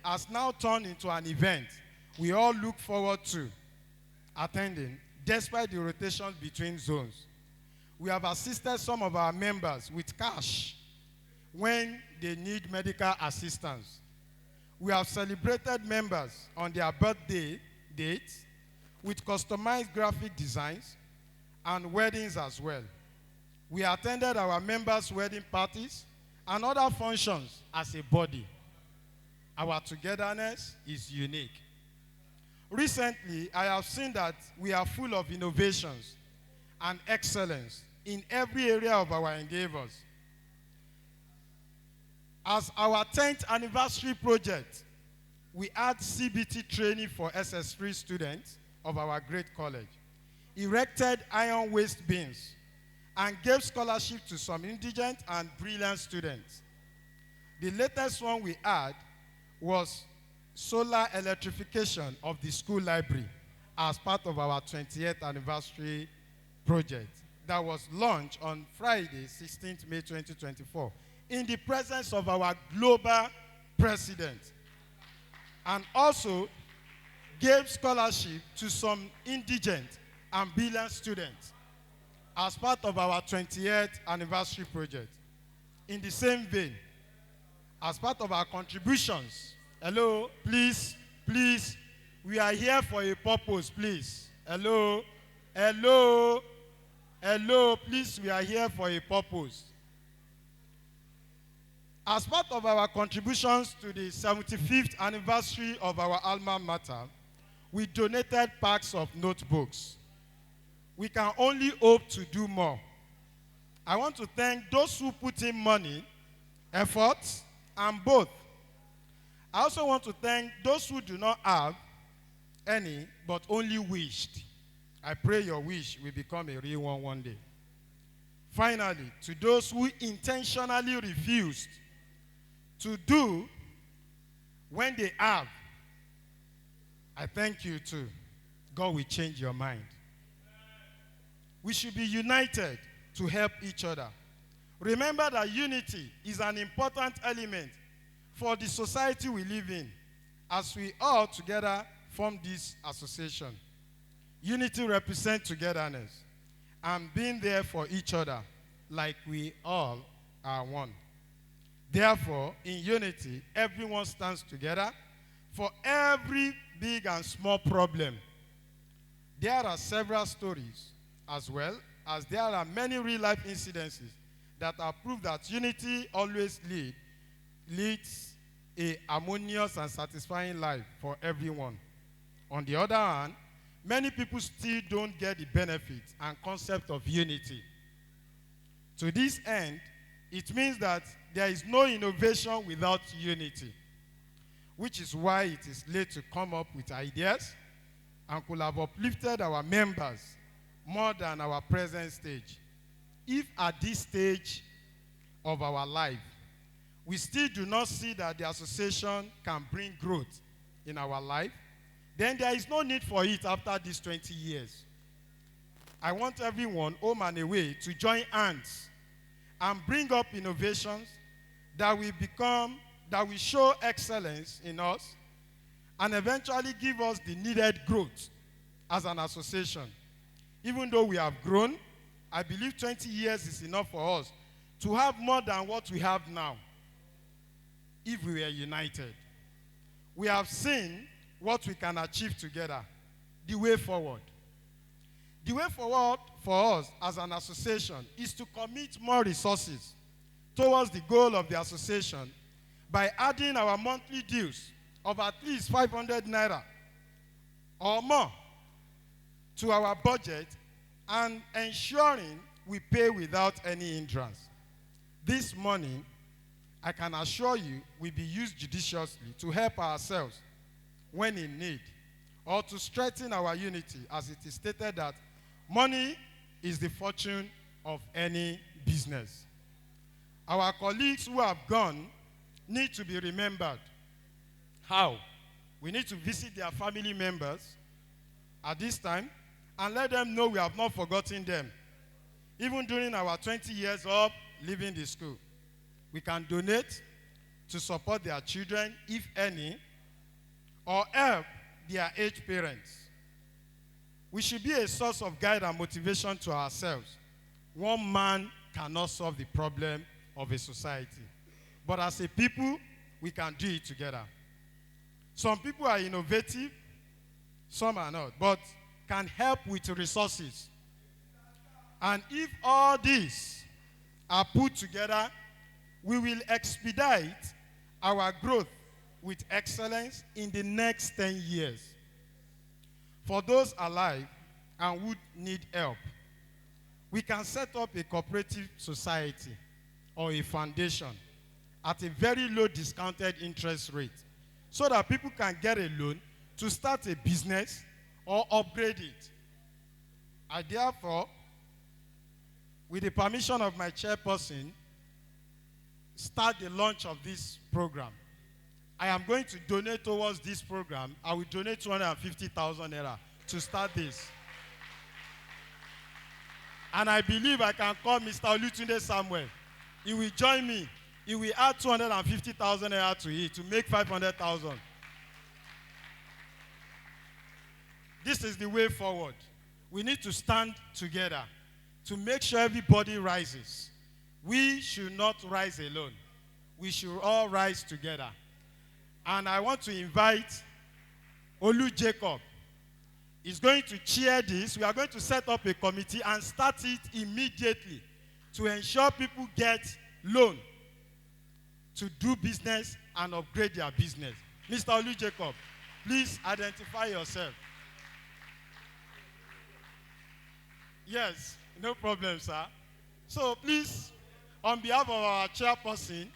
Speaker 8: has now turned into an event we all look forward to attending despite the rotation between zones. We have assisted some of our members with cash when they need medical assistance. We have celebrated members on their birthday dates with customized graphic designs and weddings as well. We attended our members' wedding parties and other functions as a body. Our togetherness is unique. Recently, I have seen that we are full of innovations and excellence in every area of our endeavors. As our 10th anniversary project, we had CBT training for SS3 students of our great college, erected iron waste bins, and gave scholarship to some indigent and brilliant students. The latest one we had was solar electrification of the school library as part of our 20th anniversary project that was launched on Friday, 16th May 2024, in the presence of our global president, and also gave scholarship to some indigent and brilliant students as part of our 20th anniversary project. In the same vein, as part of our contributions, hello, please, we are here for a purpose, please. Hello, please, we are here for a purpose. As part of our contributions to the 75th anniversary of our alma mater, we donated packs of notebooks. We can only hope to do more. I want to thank those who put in money, effort, and both. I also want to thank those who do not have any, but only wished. I pray your wish will become a real one day. Finally, to those who intentionally refused to do when they have, I thank you too. God will change your mind. We should be united to help each other. Remember that unity is an important element for the society we live in as we all together form this association. Unity represents togetherness and being there for each other like we all are one. Therefore, in unity, everyone stands together for every big and small problem. There are several stories as well as there are many real-life incidences that are proof that unity always leads a harmonious and satisfying life for everyone. On the other hand, many people still don't get the benefit and concept of unity. To this end, it means that there is no innovation without unity, which is why it is late to come up with ideas and could have uplifted our members more than our present stage. If at this stage of our life, we still do not see that the association can bring growth in our life, then there is no need for it after these 20 years. I want everyone, home and away, to join hands and bring up innovations that will show excellence in us and eventually give us the needed growth as an association. Even though we have grown, I believe 20 years is enough for us to have more than what we have now if we were united. We have seen what we can achieve together, the way forward. The way forward for us as an association is to commit more resources towards the goal of the association by adding our monthly dues of at least 500 naira or more to our budget and ensuring we pay without any hindrance. This money, I can assure you, will be used judiciously to help ourselves when in need or to strengthen our unity, as it is stated that money is the fortune of any business. Our colleagues who have gone need to be remembered. How? We need to visit their family members at this time and let them know we have not forgotten them. Even during our 20 years of leaving the school, we can donate to support their children, if any, or help their aged parents. We should be a source of guide and motivation to ourselves. One man cannot solve the problem of a society. But as a people, we can do it together. Some people are innovative, some are not, but can help with resources. And if all these are put together, we will expedite our growth with excellence in the next 10 years. For those alive and would need help, we can set up a cooperative society or a foundation at a very low discounted interest rate so that people can get a loan to start a business or upgrade it. I therefore, with the permission of my chairperson, start the launch of this program. I am going to donate towards this program. I will donate 250,000 naira to start this. And I believe I can call Mr. Olutunde Samuel. He will join me. He will add 250,000 naira to it to make 500,000. This is the way forward. We need to stand together to make sure everybody rises. We should not rise alone. We should all rise together. And I want to invite Olu Jacob. He's going to chair this. We are going to set up a committee and start it immediately to ensure people get loan to do business and upgrade their business. Mr. Olu Jacob, please identify yourself. Yes, no problem, sir. So please, on behalf of our chairperson,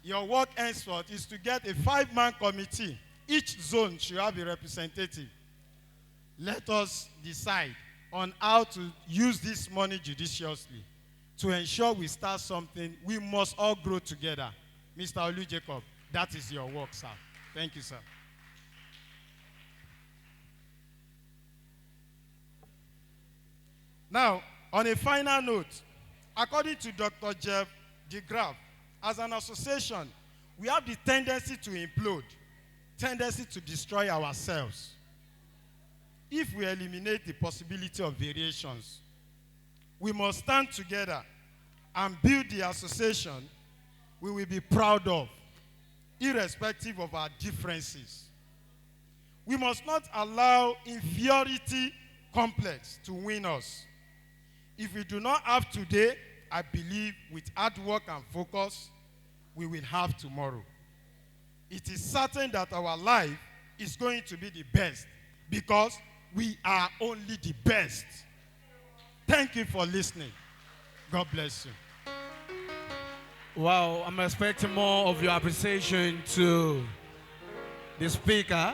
Speaker 8: your work henceforth is to get a 5-man committee. Each zone should have a representative. Let us decide on how to use this money judiciously to ensure we start something. We must all grow together. Mr. Olu Jacob, that is your work, sir. Thank you, sir. Now, on a final note, according to Dr. Jeff DeGraff, as an association, we have the tendency to implode, tendency to destroy ourselves. If we eliminate the possibility of variations, we must stand together and build the association we will be proud of, irrespective of our differences. We must not allow inferiority complex to win us. If we do not have today, I believe with hard work and focus, we will have tomorrow. It is certain that our life is going to be the best because we are only the best. Thank you for listening. God bless you.
Speaker 6: Wow, I'm expecting more of your appreciation to the speaker.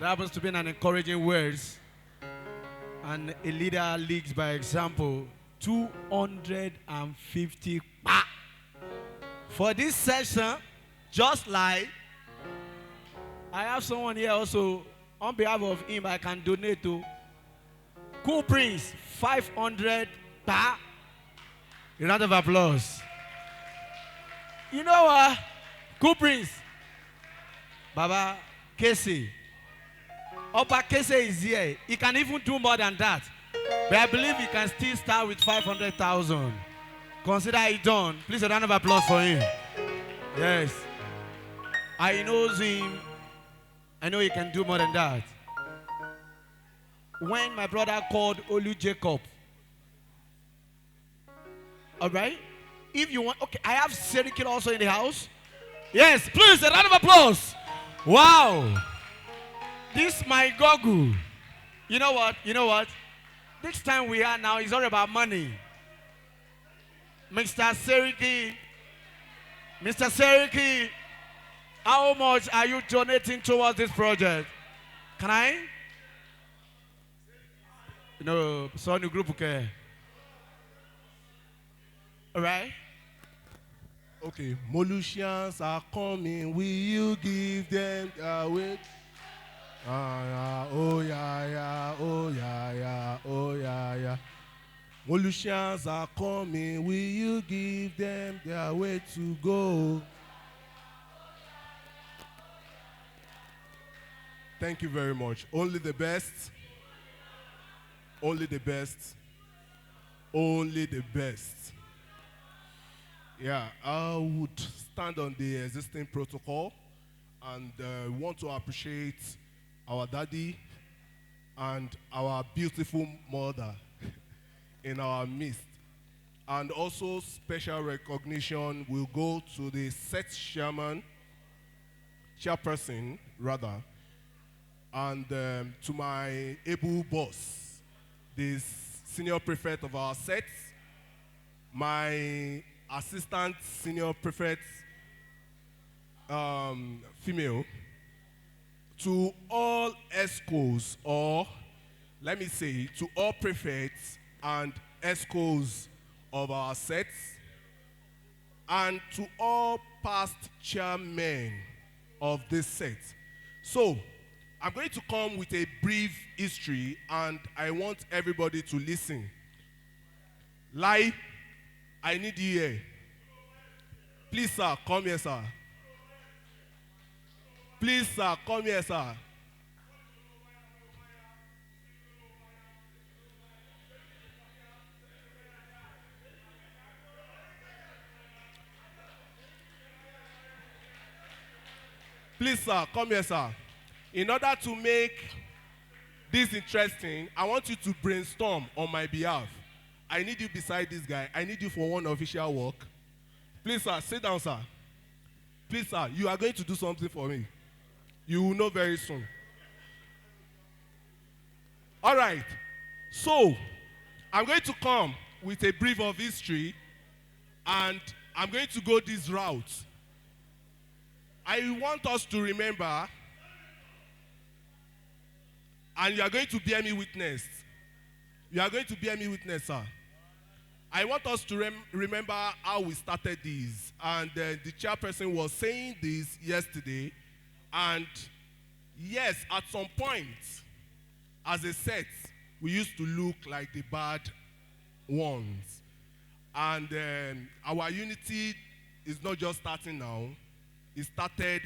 Speaker 6: That happens to be an encouraging words. And a leader leads by example. 250. For this session, just like I have someone here also, on behalf of him, I can donate to Cool Prince 500 per. A round of applause. You know what? Cool Prince. Baba Casey. Opa Casey is here. He can even do more than that. But I believe he can still start with 500,000. Consider it done. Please a round of applause for him. Yes. I knows him. I know he can do more than that. When my brother called Olu Jacob. All right? If you want, okay, I have Serikil also in the house. Yes, please, a round of applause. Wow. This my goggle. You know what? You know what? This time we are now is all about money. Mr. Seriki, how much are you donating towards this project? Can I? No, so new group, okay. All right.
Speaker 3: Okay, Molusians are coming. Will you give them weight? Oh yeah, yeah, oh yeah, yeah, oh yeah, yeah. Molusians are coming. Will you give them their way to go? Thank you very much. Only the best. Only the best. Only the best. Yeah, I would stand on the existing protocol and want to appreciate our daddy and our beautiful mother in our midst. And also special recognition will go to the set chairperson rather, and to my able boss, the senior prefect of our set, my assistant senior prefect, female, to all ESCOs, or let me say, to all prefects and ESCOs of our sets, and to all past chairmen of this set. So, I'm going to come with a brief history, and I want everybody to listen. Lai, I need you here. Please, sir, come here, sir. Please, sir, come here, sir. Please, sir, come here, sir. In order to make this interesting, I want you to brainstorm on my behalf. I need you beside this guy. I need you for one official work. Please, sir, sit down, sir. Please, sir, you are going to do something for me. You will know very soon. All right. So, I'm going to come with a brief of history, and I'm going to go this route. I want us to remember, and you are going to bear me witness. You are going to bear me witness, sir. I want us to remember how we started this. And the chairperson was saying this yesterday. And yes, at some point, as a set, we used to look like the bad ones. And our unity is not just starting now. It started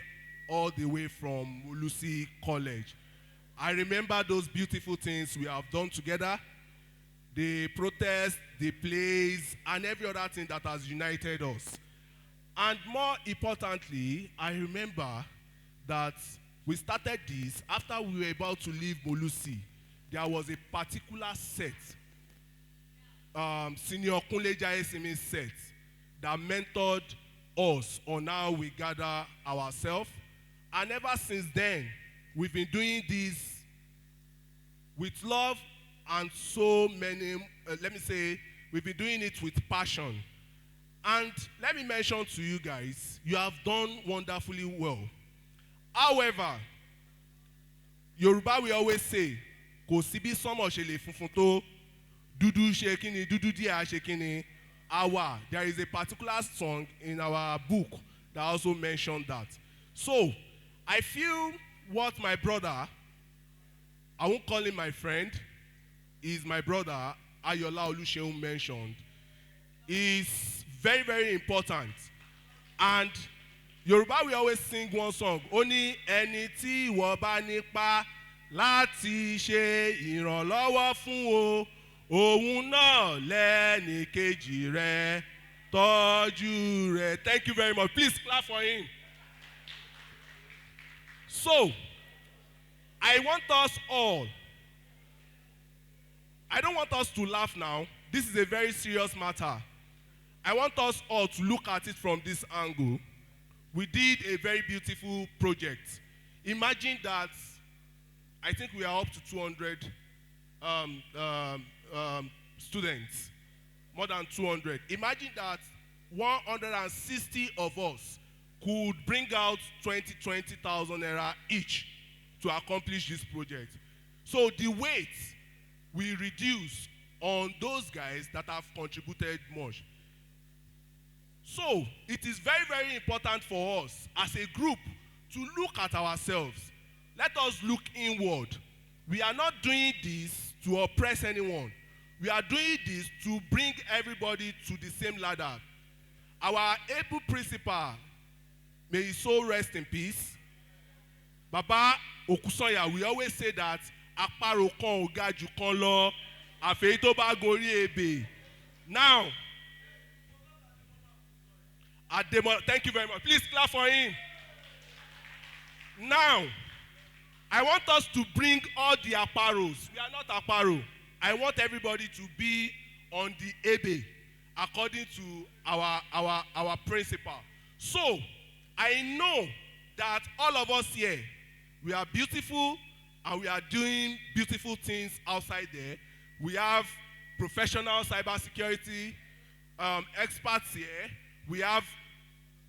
Speaker 3: all the way from Molusi College. I remember those beautiful things we have done together. The protests, the plays, and every other thing that has united us. And more importantly, I remember that we started this after we were about to leave Molusi. There was a particular set, Senior Quinquagesimi set, that mentored us on how we gather ourselves. And ever since then, we've been doing this with love and so many, let me say, we've been doing it with passion. And let me mention to you guys, you have done wonderfully well. However, Yoruba will always say, kò sí bí sánmọ̀ ṣe lè funfun tó, dúdú ṣe kíni, dúdú díẹ̀ á ṣe kíni,
Speaker 7: there is a particular song in our book that also mentioned that. So, I feel what my brother, I won't call him my friend, is my brother, Ayola Oluseun, mentioned, is very, very important. And Yoruba, we always sing one song, Oni ẹni tí ìwọ bá nípa láti ṣe ìrànlọ́wọ́ fún o, òun náà lẹ́ni kejì rẹ̀ tọ́jú rẹ̀. Thank you very much. Please clap for him. So, I want us all, I don't want us to laugh now. This is a very serious matter. I want us all to look at it from this angle. We did a very beautiful project. Imagine that, I think we are up to 200 students, more than 200. Imagine that 160 of us could bring out 20,000 naira each to accomplish this project. So the weight we reduce on those guys that have contributed much. So it is very, very important for us as a group to look at ourselves. Let us look inward. We are not doing this to oppress anyone. We are doing this to bring everybody to the same ladder. Our able principal, may his soul rest in peace, Baba Okusoya, we always say that àparò kan ò ga jù kan lọ, àfẹ́yí tó bá gorí ebè. Now, thank you very much. Please clap for him. Now, I want us to bring all the àparòs. We are not àparò. I want everybody to be on the ebe according to our principle. So, I know that all of us here, we are beautiful and we are doing beautiful things outside there. We have professional cybersecurity experts here. We have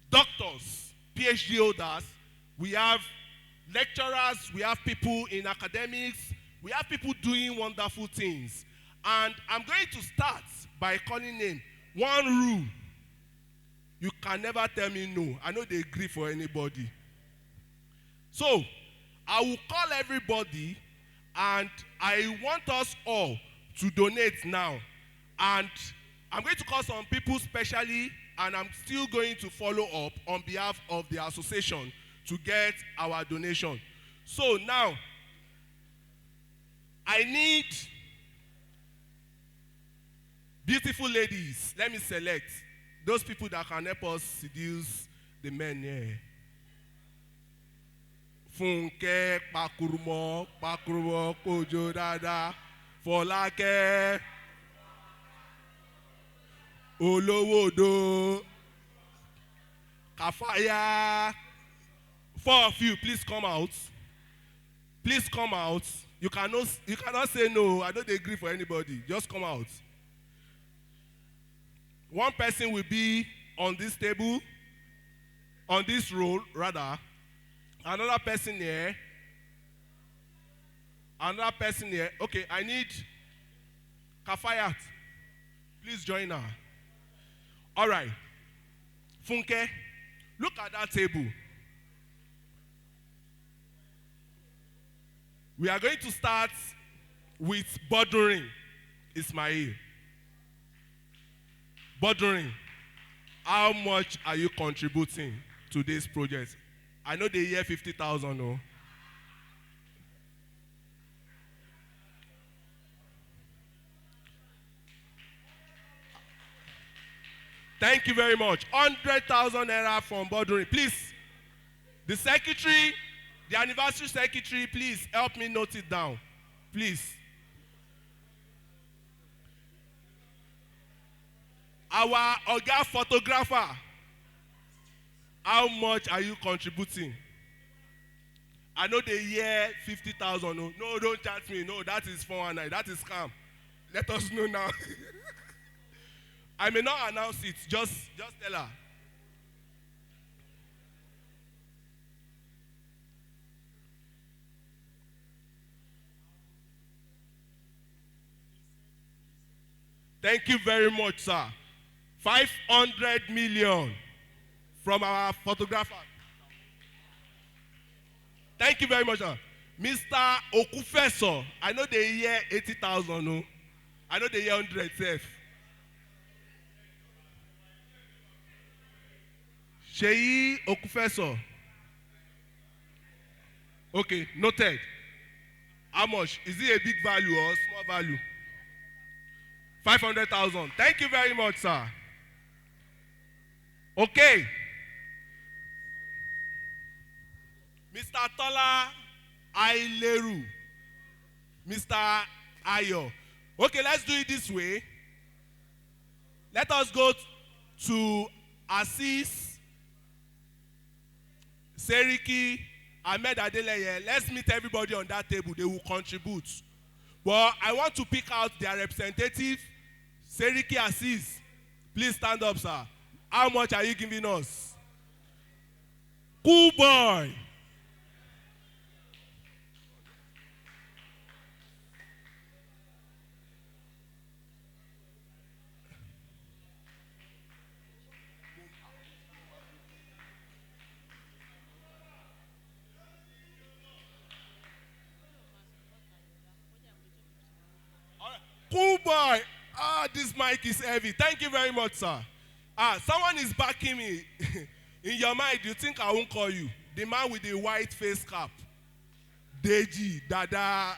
Speaker 7: doctors, PhD holders. We have lecturers. We have people in academics. We have people doing wonderful things. And I'm going to start by calling in one rule. You can never tell me no. I know they agree for anybody. So, I will call everybody and I want us all to donate now. And I'm going to call some people specially, and I'm still going to follow up on behalf of the association to get our donation. So now, I need beautiful ladies. Let me select those people that can help us seduce the men here. Funke, Pakurumo, Kojo Dada, Folake, Olowodo, Kafaya. 4 of you, please come out. Please come out. You cannot say no. I don't agree for anybody. Just come out. One person will be on this table, on this row, rather. Another person here. Another person here. Okay, I need Kafayat. Please join her. All right. Funke, look at that table. We are going to start with bordering Ismail. Bordering, how much are you contributing to this project? I know they hear 50,000, no? Thank you very much. 100,000 naira from bordering. Please, the secretary, the anniversary secretary, please help me note it down. Please. Our Oga photographer, how much are you contributing? I know they hear 50,000. No, no, don't chat me. No, that is 419. That is scam. Let us know now. I may not announce it. Just tell her. Thank you very much, sir. 500 million from our photographer. Thank you very much, sir. Mr. Okufeso, I know they hear 80,000, no? I know they hear 100, sef. Sheyi Okufeso. Okay, noted. How much? Is it a big value or small value? 500,000. Thank you very much, sir. Okay. Mr. Tola Aileru. Mr. Ayo. Okay, let's do it this way. Let us go to Assis, Seriki, Ahmed Adeleye. Let's meet everybody on that table. They will contribute. But I want to pick out their representative, Seriki Assis. Please stand up, sir. How much are you giving us? Cool boy. Cool boy. This mic is heavy. Thank you very much, sir. Someone is backing me. In your mind, you think I won't call you? The man with the white face cap. Deji, Dada.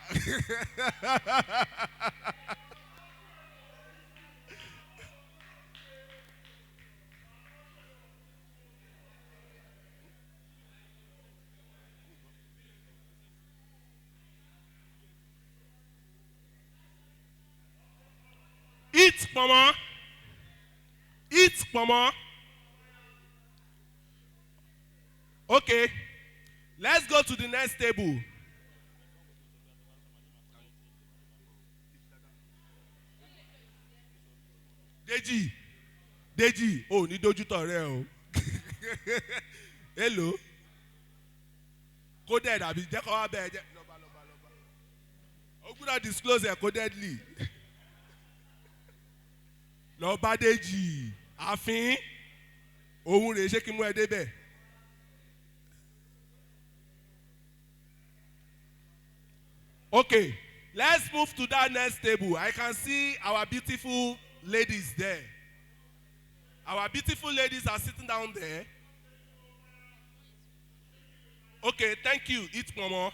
Speaker 7: Eat, mama. Eat, mama. Okay. Let's go to the next table. Deji. Oh, ní dójútọ̀ rẹ o. Hello. Coded àbí jẹ́ kó wá bẹ́ẹ̀ jẹ́. Lọ́ba. O gbọ́dọ̀ disclose ẹ̀ codedly. Lọ́ba Deji. Àfin. Òun rèé ṣé kí mú ẹ débẹ̀. Okay, let's move to that next table. I can see our beautiful ladies there. Our beautiful ladies are sitting down there. Okay, thank you. Eat mama.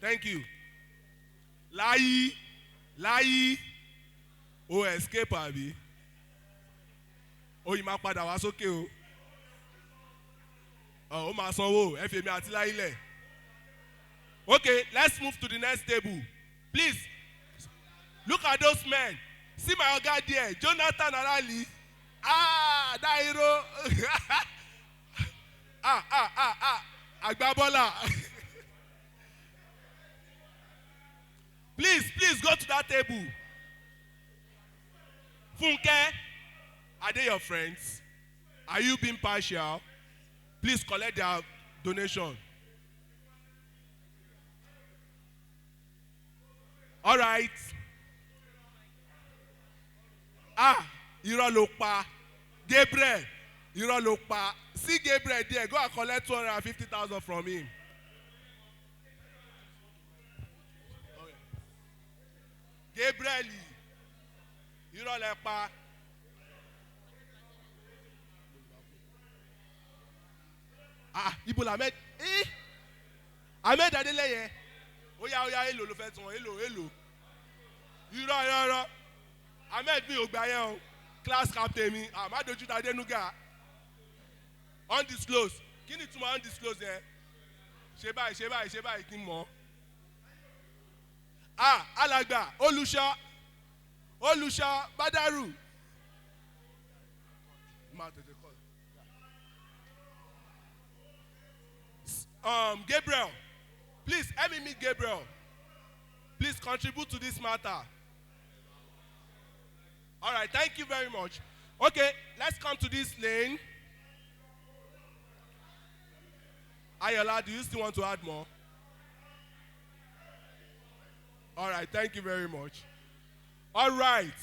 Speaker 7: Thank you. Láyí. O escape àbí. O yìí máa padà wá sókè o. O máa sanwó. Ẹ fi èmi àti Láyí lẹ̀. Okay, let's move to the next table. Please, look at those men. See my guy there, Jonathan Arali. Dairo. Agbabola. Please go to that table. Funke, are they your friends? Are you being partial? Please collect their donation. All right. Irọ́ ló pa. Gabriel, irọ́ ló pa. See Gabriel there, go and collect 250,000 from him. Okay. Gabriel, irọ́ ló pa. Ibo Ahmed. Ahmed Adeleye. Oya, èlò ló fẹ́ tún wọn, èlò. Irọ́. Ahmed mi ò gbà yẹn o. Class captain mi, má dojú ta Adenuga. Undisclosed. Kí ni túmọ̀ undisclosed yẹn? Ṣé báyìí kí n mọ̀. Alàgbà, Olùṣọ́, Badaru. Gabriel. Please, help me meet Gabriel. Please contribute to this matter. All right, thank you very much. Okay, let's come to this lane. Ayola, do you still want to add more? All right, thank you very much. All right.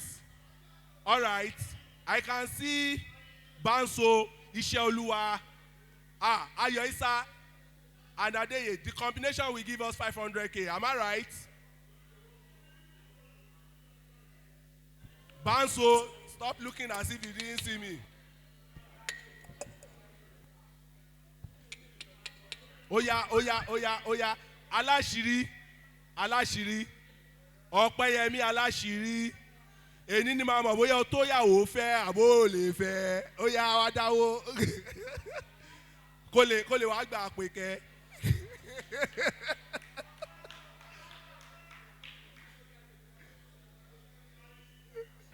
Speaker 7: I can see Banso, Isheoluwa, Ayo Isa, and Adeye. The combination will give us 500K. Am I right? Banso, stop looking as if you didn't see me. Oya, oya, oya, oya. Alashiri, Alashiri. Ọpẹ́yẹmí Aláṣìírí. Èní ni màá mọ̀ bóyá o tó yàwó fẹ́ àbó ò lè fẹ́. Ó yá wá dáwó. Kó lè wá gbà pé kẹ́.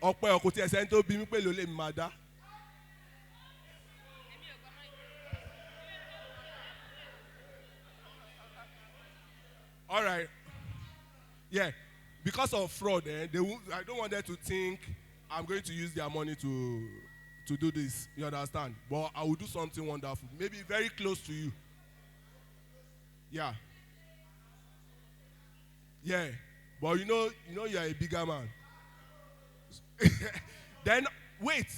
Speaker 7: Ọpẹ́ ọkùnrin tí ẹsẹ̀ ń tó bí mi pé ló lè máa dá. All right. Yeah. Because of fraud, I don't want them to think I'm going to use their money to do this. You understand? But I will do something wonderful. Maybe very close to you. Yeah. Yeah. But you know you are a bigger man. Then wait.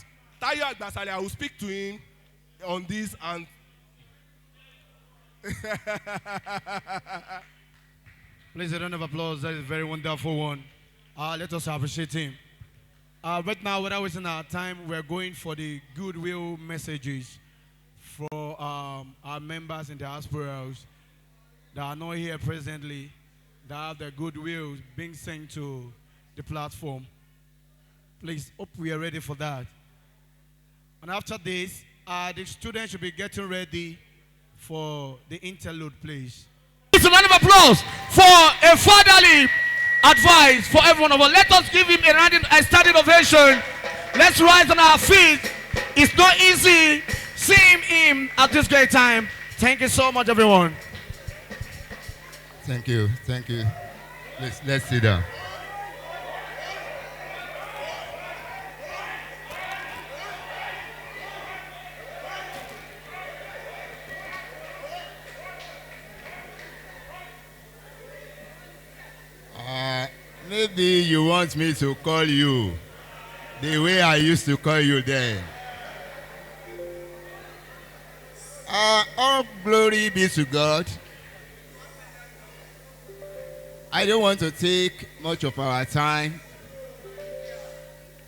Speaker 7: Tayo Agbasale, I will speak to him on this and
Speaker 6: Please, a round of applause. That is a very wonderful one. Let us appreciate him. Right now, without wasting our time, we're going for the goodwill messages for our members in the diasporas that are not here presently, that have their goodwill being sent to the platform. Please, hope we are ready for that. And after this, the students should be getting ready for the interlude, please.
Speaker 9: It's a round of applause for a fatherly advice for everyone of us. Let us give him a standing ovation. Let's rise on our feet. It's not easy seeing him at this great time. Thank you so much, everyone.
Speaker 3: Thank you. Thank you. Let's sit down. Maybe you want me to call you the way I used to call you then. All glory be to God. I don't want to take much of our time.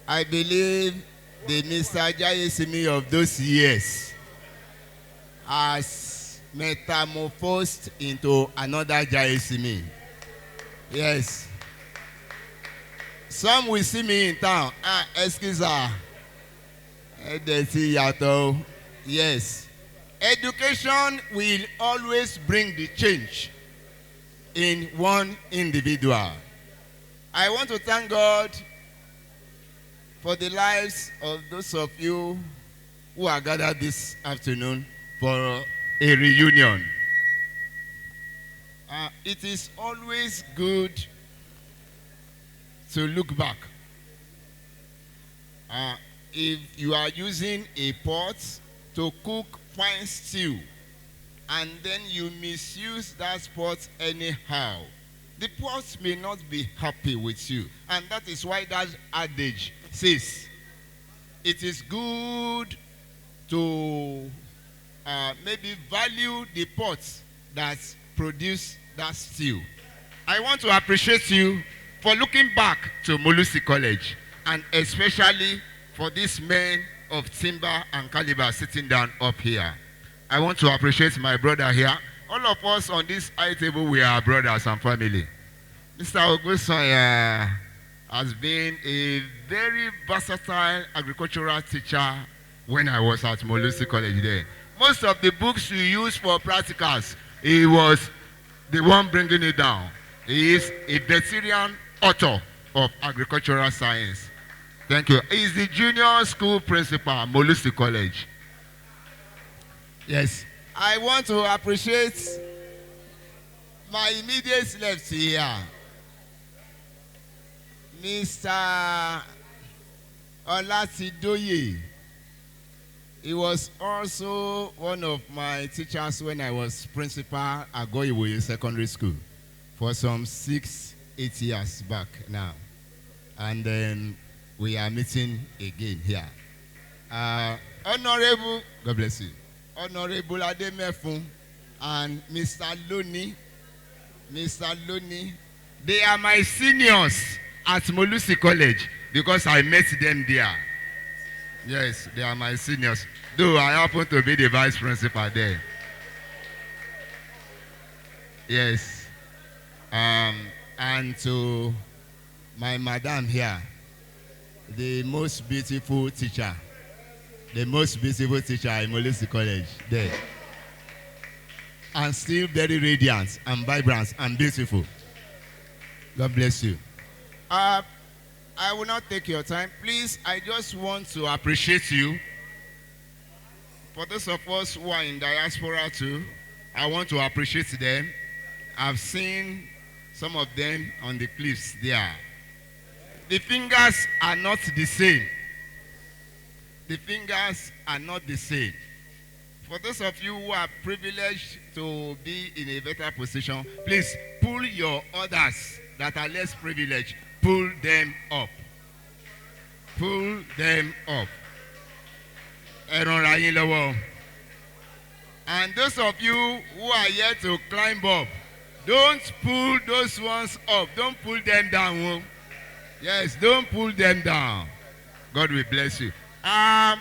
Speaker 3: I believe the Mr. Quinquagesimi of those years has metamorphosed into another Quinquagesimi. Yes. Some will see me in town. Excuse me. Yes. Education will always bring the change in one individual. I want to thank God for the lives of those of you who are gathered this afternoon for a reunion. It is always good to look back. If you are using a pot to cook fine stew and then you misuse that pot anyhow, the pot may not be happy with you. And that is why that adage says it is good to maybe value the pots that produce that stew. I want to appreciate you for looking back to Molusi College, and especially for these men of timber and caliber sitting down up here. I want to appreciate my brother here. All of us on this high table, we are brothers and family. Mr. Ogusoya has been a very versatile agricultural teacher when I was at Molusi College there. Most of the books we use for practicals, he was the one bringing it down. He is a veteran author of agricultural science. Thank you. He is the junior school principal at Molusi College. Yes. I want to appreciate my immediate left here, Mr. Olatidoye. He was also one of my teachers when I was principal at Goodwill Secondary School for some 6-8 years back now. And then we are meeting again here.
Speaker 10: Honorable, God bless you. Honorable Ademefun and Mr. Loni. Mr. Loni. They are my seniors at Molusi College because I met them there. Yes, they are my seniors. Though I happen to be the vice principal there. Yes. And to my madam here, the most beautiful teacher. The most beautiful teacher in Molusi College there. And still very radiant and vibrant and beautiful. God bless you. I will not take your time. Please, I just want to appreciate you. For those of us who are in diaspora too, I want to appreciate them. I've seen some of them on the cliffs there. The fingers are not the same. The fingers are not the same. For those of you who are privileged to be in a better position, please pull your others that are less privileged. Pull them up. Pull them up. And those of you who are yet to climb up, don't pull those ones up. Don't pull them down. Yes, don't pull them down. God will bless you. Let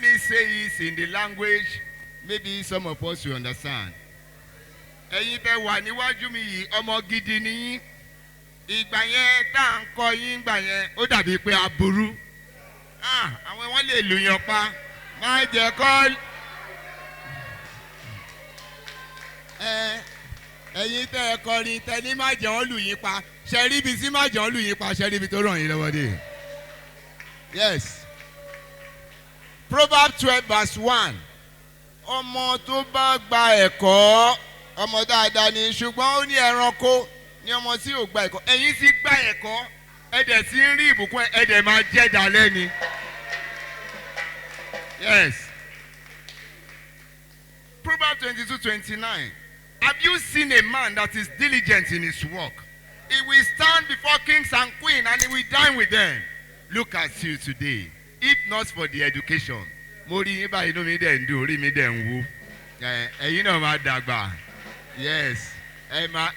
Speaker 10: me say it in the language maybe some of us will understand. Ẹ̀yin tẹ́ wà níwájú mi yìí ọmọ gidi ni yín. Ìgbà yẹn tá à ń kọ́ yín gbà yẹn ó dàbí pé aburú. Àwọn wọn lè lù yàn pa. Má jẹ́ kọ́. Ẹ̀yin tẹ́ ẹ kọrin tẹ́ ní má jẹ́ wọ́n lù yín pa. Ṣé rí ibi tí má jẹ́ wọ́n lù yín pa? Ṣé rí ibi tó ràn yín lọ́wọ́ dé? Yes. Proverbs 12 verse 1. Ọmọ tó bá gba ẹ̀kọ́, ọmọ dáadáa ni, ṣùgbọ́n ó ní ẹranko ní ọmọ tí ò gba ẹ̀kọ́. Ẹ̀yin ti gba ẹ̀kọ́, ẹ̀dẹ̀ tí ń rí ìbùkún ẹ̀dẹ̀ máa jẹ́ dalẹ́ ni. Yes. Proverbs 22:29. Have you seen a man that is diligent in his work? He will stand before kings and queens and he will dine with them. Look at you today. If not for the education, Mori iba inu mi de ndu, ori mi de nwu. Ẹ̀yin náà máa dàgbà. Yes.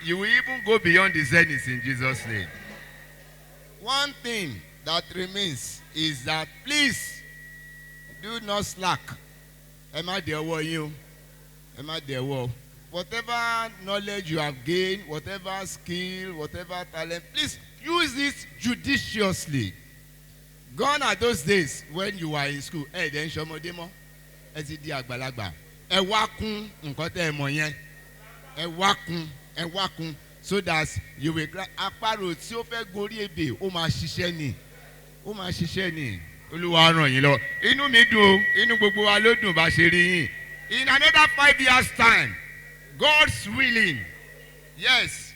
Speaker 10: You will even go beyond the zenith in Jesus' name. One thing that remains is that please do not slack. Ẹ má dẹ̀ wọ́ yín o. Ẹ má dẹ̀ wọ́. Whatever knowledge you have gained, whatever skill, whatever talent, please use it judiciously. Gone are those days when you were in school. Ẹ dẹ̀ ń ṣọmọdé mọ́. Ẹ ti di àgbàlagbà. Ẹ wá kún nǹkan tẹ́ ẹ mọ̀ yẹn. Ẹ wá kún so that you will apárò tí ó fẹ́ gorí ebè ó máa ṣiṣẹ́ ni. Ó máa ṣiṣẹ́ ni. Olúwa ràn yín lọ. Inú mi dùn o. Inú gbogbo wa ló dùn bá ṣe rí yín. In another 5 years time, God's willing. Yes.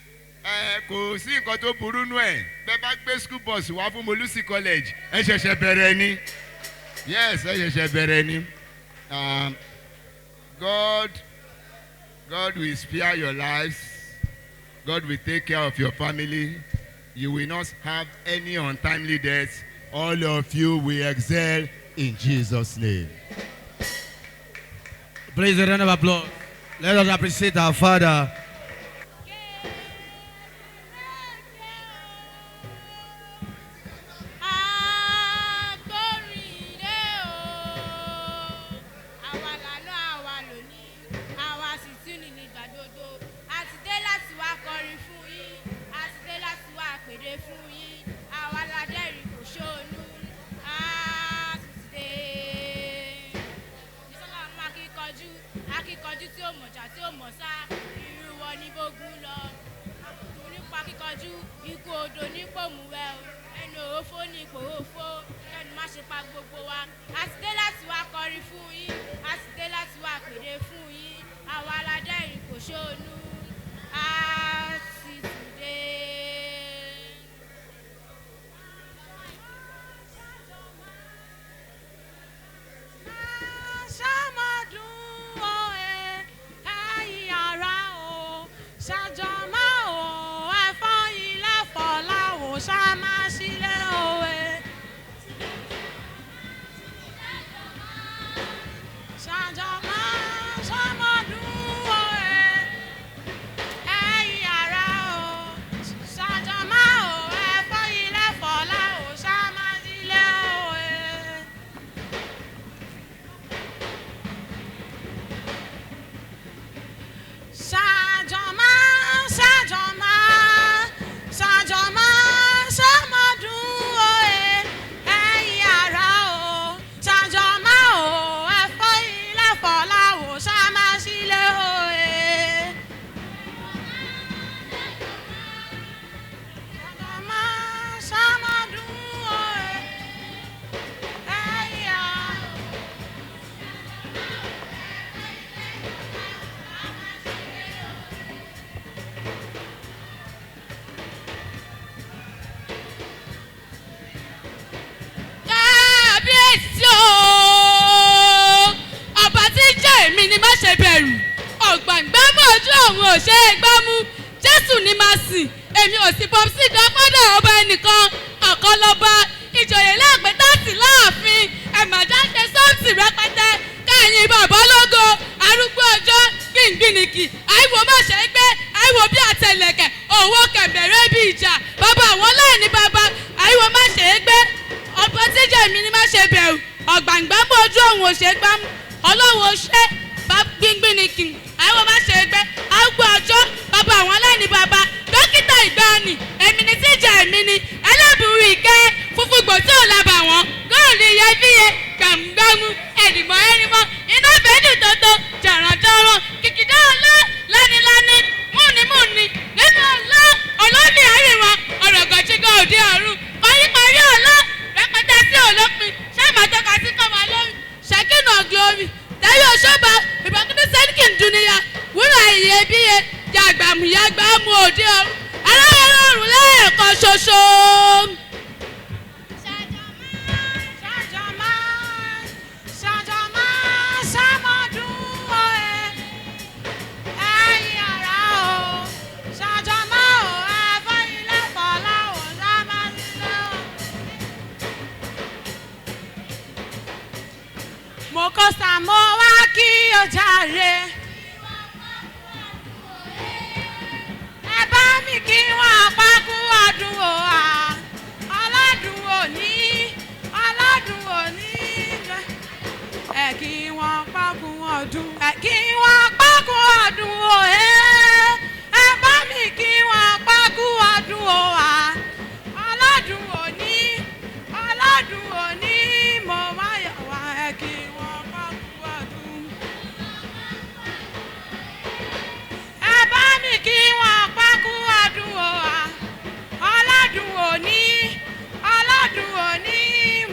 Speaker 10: Kò sí nǹkan tó burú nú ẹ̀. Bẹ́ẹ̀ bá gbé school bus wá fún Molusi College. Ẹ ṣẹ̀ṣẹ̀ bẹ̀rẹ̀ ni. Yes, ẹ ṣẹ̀ṣẹ̀ bẹ̀rẹ̀ ni. God will spare your lives. God will take care of your family. You will not have any untimely deaths. All of you will excel in Jesus' name.
Speaker 9: Please, a round of applause. Let us appreciate our Father.
Speaker 11: ojú òun ò ṣe é gbámú jésù ní máa sìn èmi ò sì pọ̀ sí ìdápọ́dọ̀ ọba ẹnìkan ọ̀kan lọ́ba ìjòyè láàpẹ́ táàtì láàfin ẹ̀mọ̀jáde sọ́ọ̀tì rẹpẹtẹ káyìn bàbá lógo arúgbó ọjọ́ gbìngbìnìkì àìwò má ṣe é gbé àìwò bí àtẹlẹ̀kẹ̀ òwò kẹ̀mẹ̀rẹ́ bí ìjà bàbá àwọn láìní bàbá àìwò má ṣe é gbé ọgbọ́n tíjà mi ni má ṣe bẹ̀rù ọ̀gbàǹgbà mú ojú òun ò ṣe é gbámú ọlọ́run ò ṣe gbìngbìnìkì àìwò má ṣe é gbé arúgbó ọjọ́ bàbá àwọn láìní bàbá dókítà ìgbàanì èmi ni tíjà èmi ni ẹlẹ́bùrú ìkẹ́ funfun gbò tí ò lábà wọ́n góòlù iyebíye gbàmùgbàmù ẹ̀dìmọ̀ ẹ̀rìmọ̀ iná fẹ́ẹ́dù tótó jọ̀rọ̀jọ̀rọ̀ kìkìdá ọlá lánilání múnimúni nínú ọlá olómi àríwọ̀n ọ̀rọ̀gọ̀jígọ̀ òde ọ̀run paríparí ọlá rẹpẹtẹ sí olópin sábàtọ́ka sí kọ́mọ lórí ṣẹ́kínà glory tẹ́lẹ̀ ọ̀ṣọ́ba ìbákúndé sẹ́ríkì dúníyà wúrà iyebíye yàgbàmù òde ọ̀run aláwọ̀ ọ̀run lẹ́ẹ̀kan ṣoṣo.
Speaker 1: mo kọ́ sàmó wá kí ọjà rẹ̀ ẹ bá mi kí wọ́n pákú ọdún o ọlọ́dún òní ẹ kí wọ́n pákú ọdún o ẹ bá mi kí wọ́n pákú ọdún o ọlọ́dún òní mo máa yọ̀ wá ẹ kí wọ́n pákú ọdún. ẹ bá mi kí wọ́n pákú ọdún o ọlọ́dún òní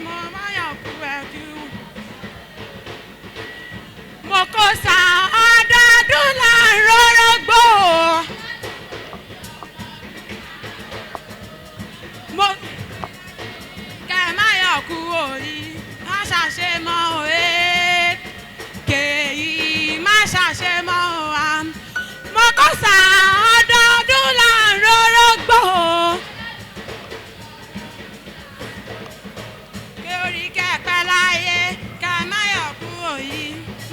Speaker 1: mo máa yọ̀ kú ẹ kí wọ́n. mo kó sa ọdọọdún láàárọ̀ rọgbò. mo kẹ́ ẹ má yọ̀ kú òní má ṣàṣe mọ́ òye kèyí má ṣàṣe mọ́ wa. mo kó sa ọdọọdún láàárọ̀ rọgbò. kí orí kẹ́pẹ́ láyé kẹ́ ẹ má yọ̀ kú òní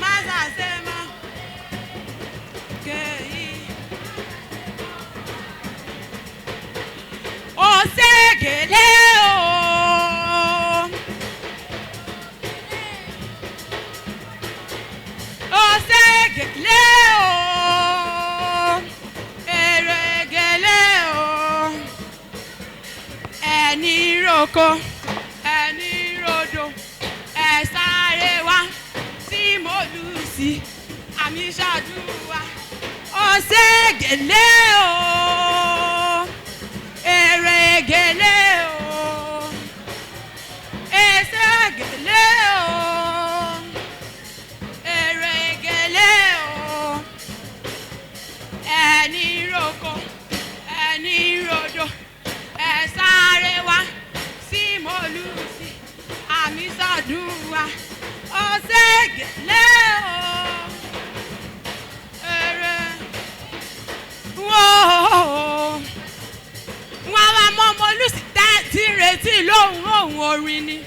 Speaker 1: má ṣàṣe mọ́ kèyí. ó ṣègèlè o. ó ṣègèlè o. èrègèlè o. ẹni roko ẹni rodo ẹ sáré wá sí Molusi àmì ṣàdúrà. ó ṣègèlè o. èrègèlè o. ẹsẹ̀gèlè o. èrègèlè o. ẹni roko ẹni rodo ẹ sáré wá sí Molusi àmì ṣàdúrà. ó ṣègèlè o. wọ́n wá mọ́ Molusi tí ń retí lóhùn òun orin ni.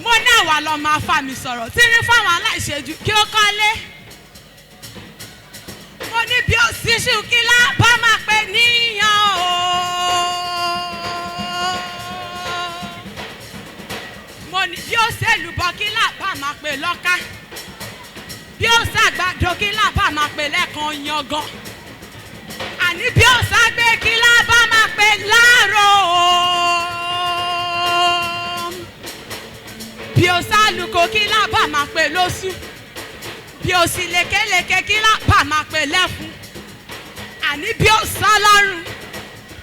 Speaker 1: mo ní àwa lọ máa fa mi sọ̀rọ̀ tí ní fáwọn aláìṣẹ́jú kí ó kọ́lé. mo ní bí ó sì ṣù kí lábá máa pè níyàn o. mo ní bí ó ṣèlúbọ kí lábá máa pè lọ́ká. bí ó ṣàgbàdo kí lábá máa pè lẹ́kan yangan. àní bí ó ṣàgbé kí lábá máa pè láàárọ̀ o. bí ó ṣàlùkò kí lábá máa pè lóṣù. bí ó sì lékelèké kí lábá máa pè lẹ́fun. àní bí ó ṣàlọ́run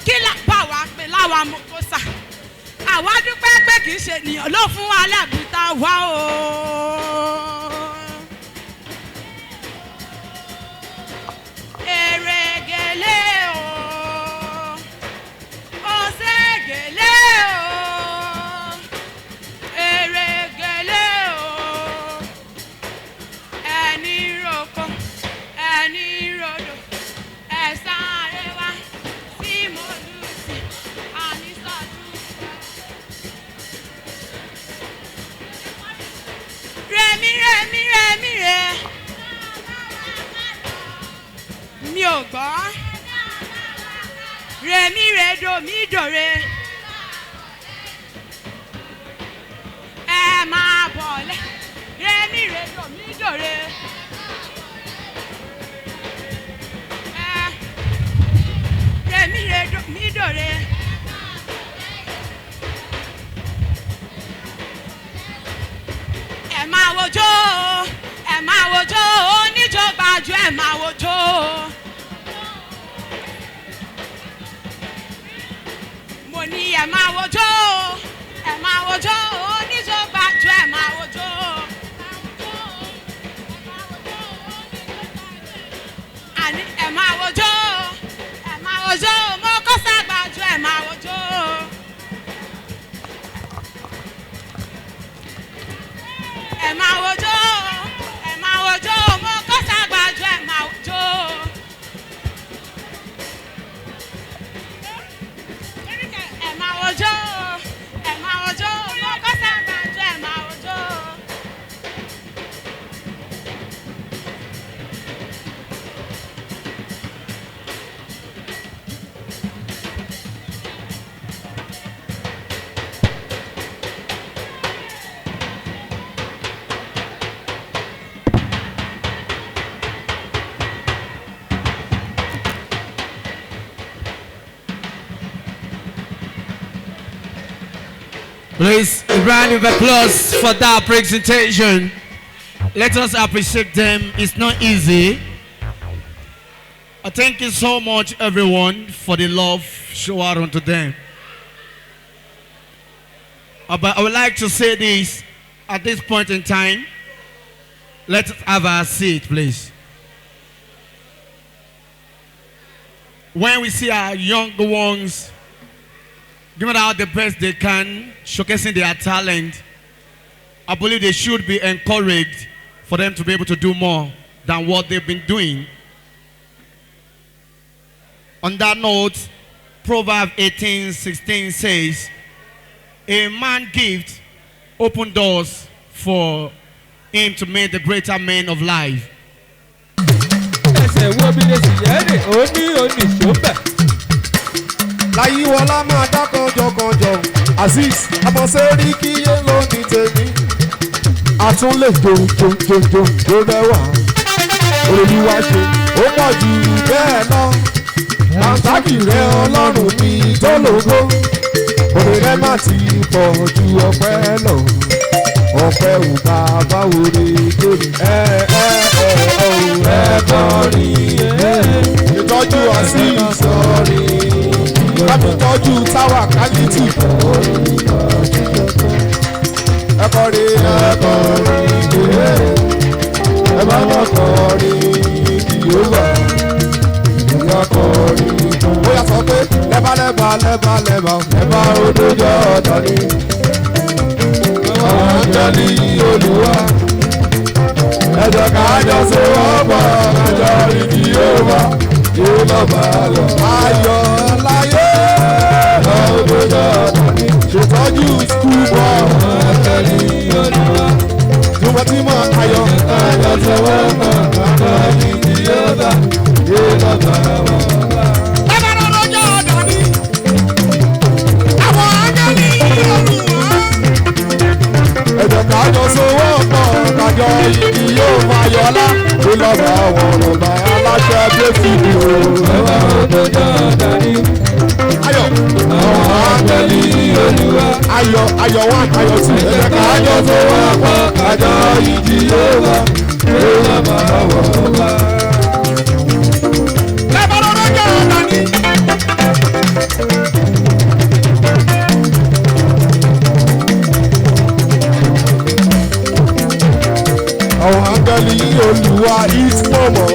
Speaker 1: kí lábá wa pè láwa mọ̀kọ́sà. àwa dúpẹ́ pé kì í ṣe ènìyàn ló fún wa lẹ́bùtà wa o. èrègèlè o. ó ṣègèlè o. èrègèlè o. ẹni roko mi ò gbọ́. Rèmi rèdò mi dòre. Ẹ máa bọ̀ lẹ́. Rèmi rèdò mi dòre. Rèmi rèdò mi dòre. Ẹ máa wojó, ẹ máa wojó, oníjọgbàjú ẹ máa wojó. Mo ní ẹ máa wojó, oníjọgbàjú ẹ máa wojó. Àní ẹ máa wojó, mo kọ́ sàgbàjú ẹ máa wojó. Ẹ máa wojó, mo kọ́ sàgbàjú ẹ máa wojó. Ẹ máa wojó, mo kọ́ sàgbàjú ẹ máa wojó.
Speaker 9: Please, a round of applause for that presentation. Let us appreciate them. It's not easy. I thank you so much, everyone, for the love showered onto them. But I would like to say this at this point in time. Let's have our seat, please. When we see our younger ones giving out the best they can, showcasing their talent, I believe they should be encouraged for them to be able to do more than what they've been doing. On that note, Proverbs 18:16 says, a man gift open doors for him to make the greater men of life.
Speaker 3: Láyíwọlá máa dá kànjọ̀kànjọ̀ Azeez ọmọ sẹ́ríkì yé ló ní tèmi. Àtúnlẹ̀ jòjòjòjò ló rẹwà. Olúwa ṣe ó pọ̀ jù bẹ́ẹ̀ lọ. Àǹtákì rẹ Ọlọ́run mi tó lógo. Òrè rẹ má ti pọ̀ ju ọpẹ́ lọ. Ọpẹ́ ò bá báwo lè tóbi. Ẹ kọrin ìtọ́jú Azeez sọrin. Láti tọ́jú táwà kálítì. Ẹ kọrin ẹ bá wà kọrin Jèhófà. Ìyá kọrin ó yà sọ pé lẹ́bàlẹ́bà odòjọ́ ọ̀tọ̀ ni. Àwọn áńgẹ́lì Olúwa. Ẹ jẹ́ ká jọ ṣe wọ́pọ̀ kájọ rí Jèhófà. Yóò bá lọ. Ayọ̀ láyé. Odòjọ́ ọ̀tọ̀ ni. Ṣètọ́jú skul bọ̀. Áńgẹ́lì Olúwa. Túmọ̀tìmọ̀ ayọ̀. Kájọ ṣe wọ́pọ̀ kájọ rí Jèhófà. Yóò bá lọ. Ẹ̀jẹ̀ kájọ sowó pọ̀ kájọ ìdí yóò máa yọlá. Ó lọ́ba àwọn ọ̀nà aláṣẹ Bẹ́sìdì o. Ẹ̀wà òdòdó dání. Ayọ̀ àwọn áńgẹ́lì Olúwa. Ayọ̀ wá ayọ̀ sí. Ẹ̀jẹ̀ kájọ sowó pọ̀ kájọ ìdí yóò wá. Ó lọ́ba àwọn ọ̀nà. Lẹ́bàá lọ́dọ̀ jẹ́ ọ̀dání. Àwọn áńgẹ́lì Olúwa ìtumọ̀.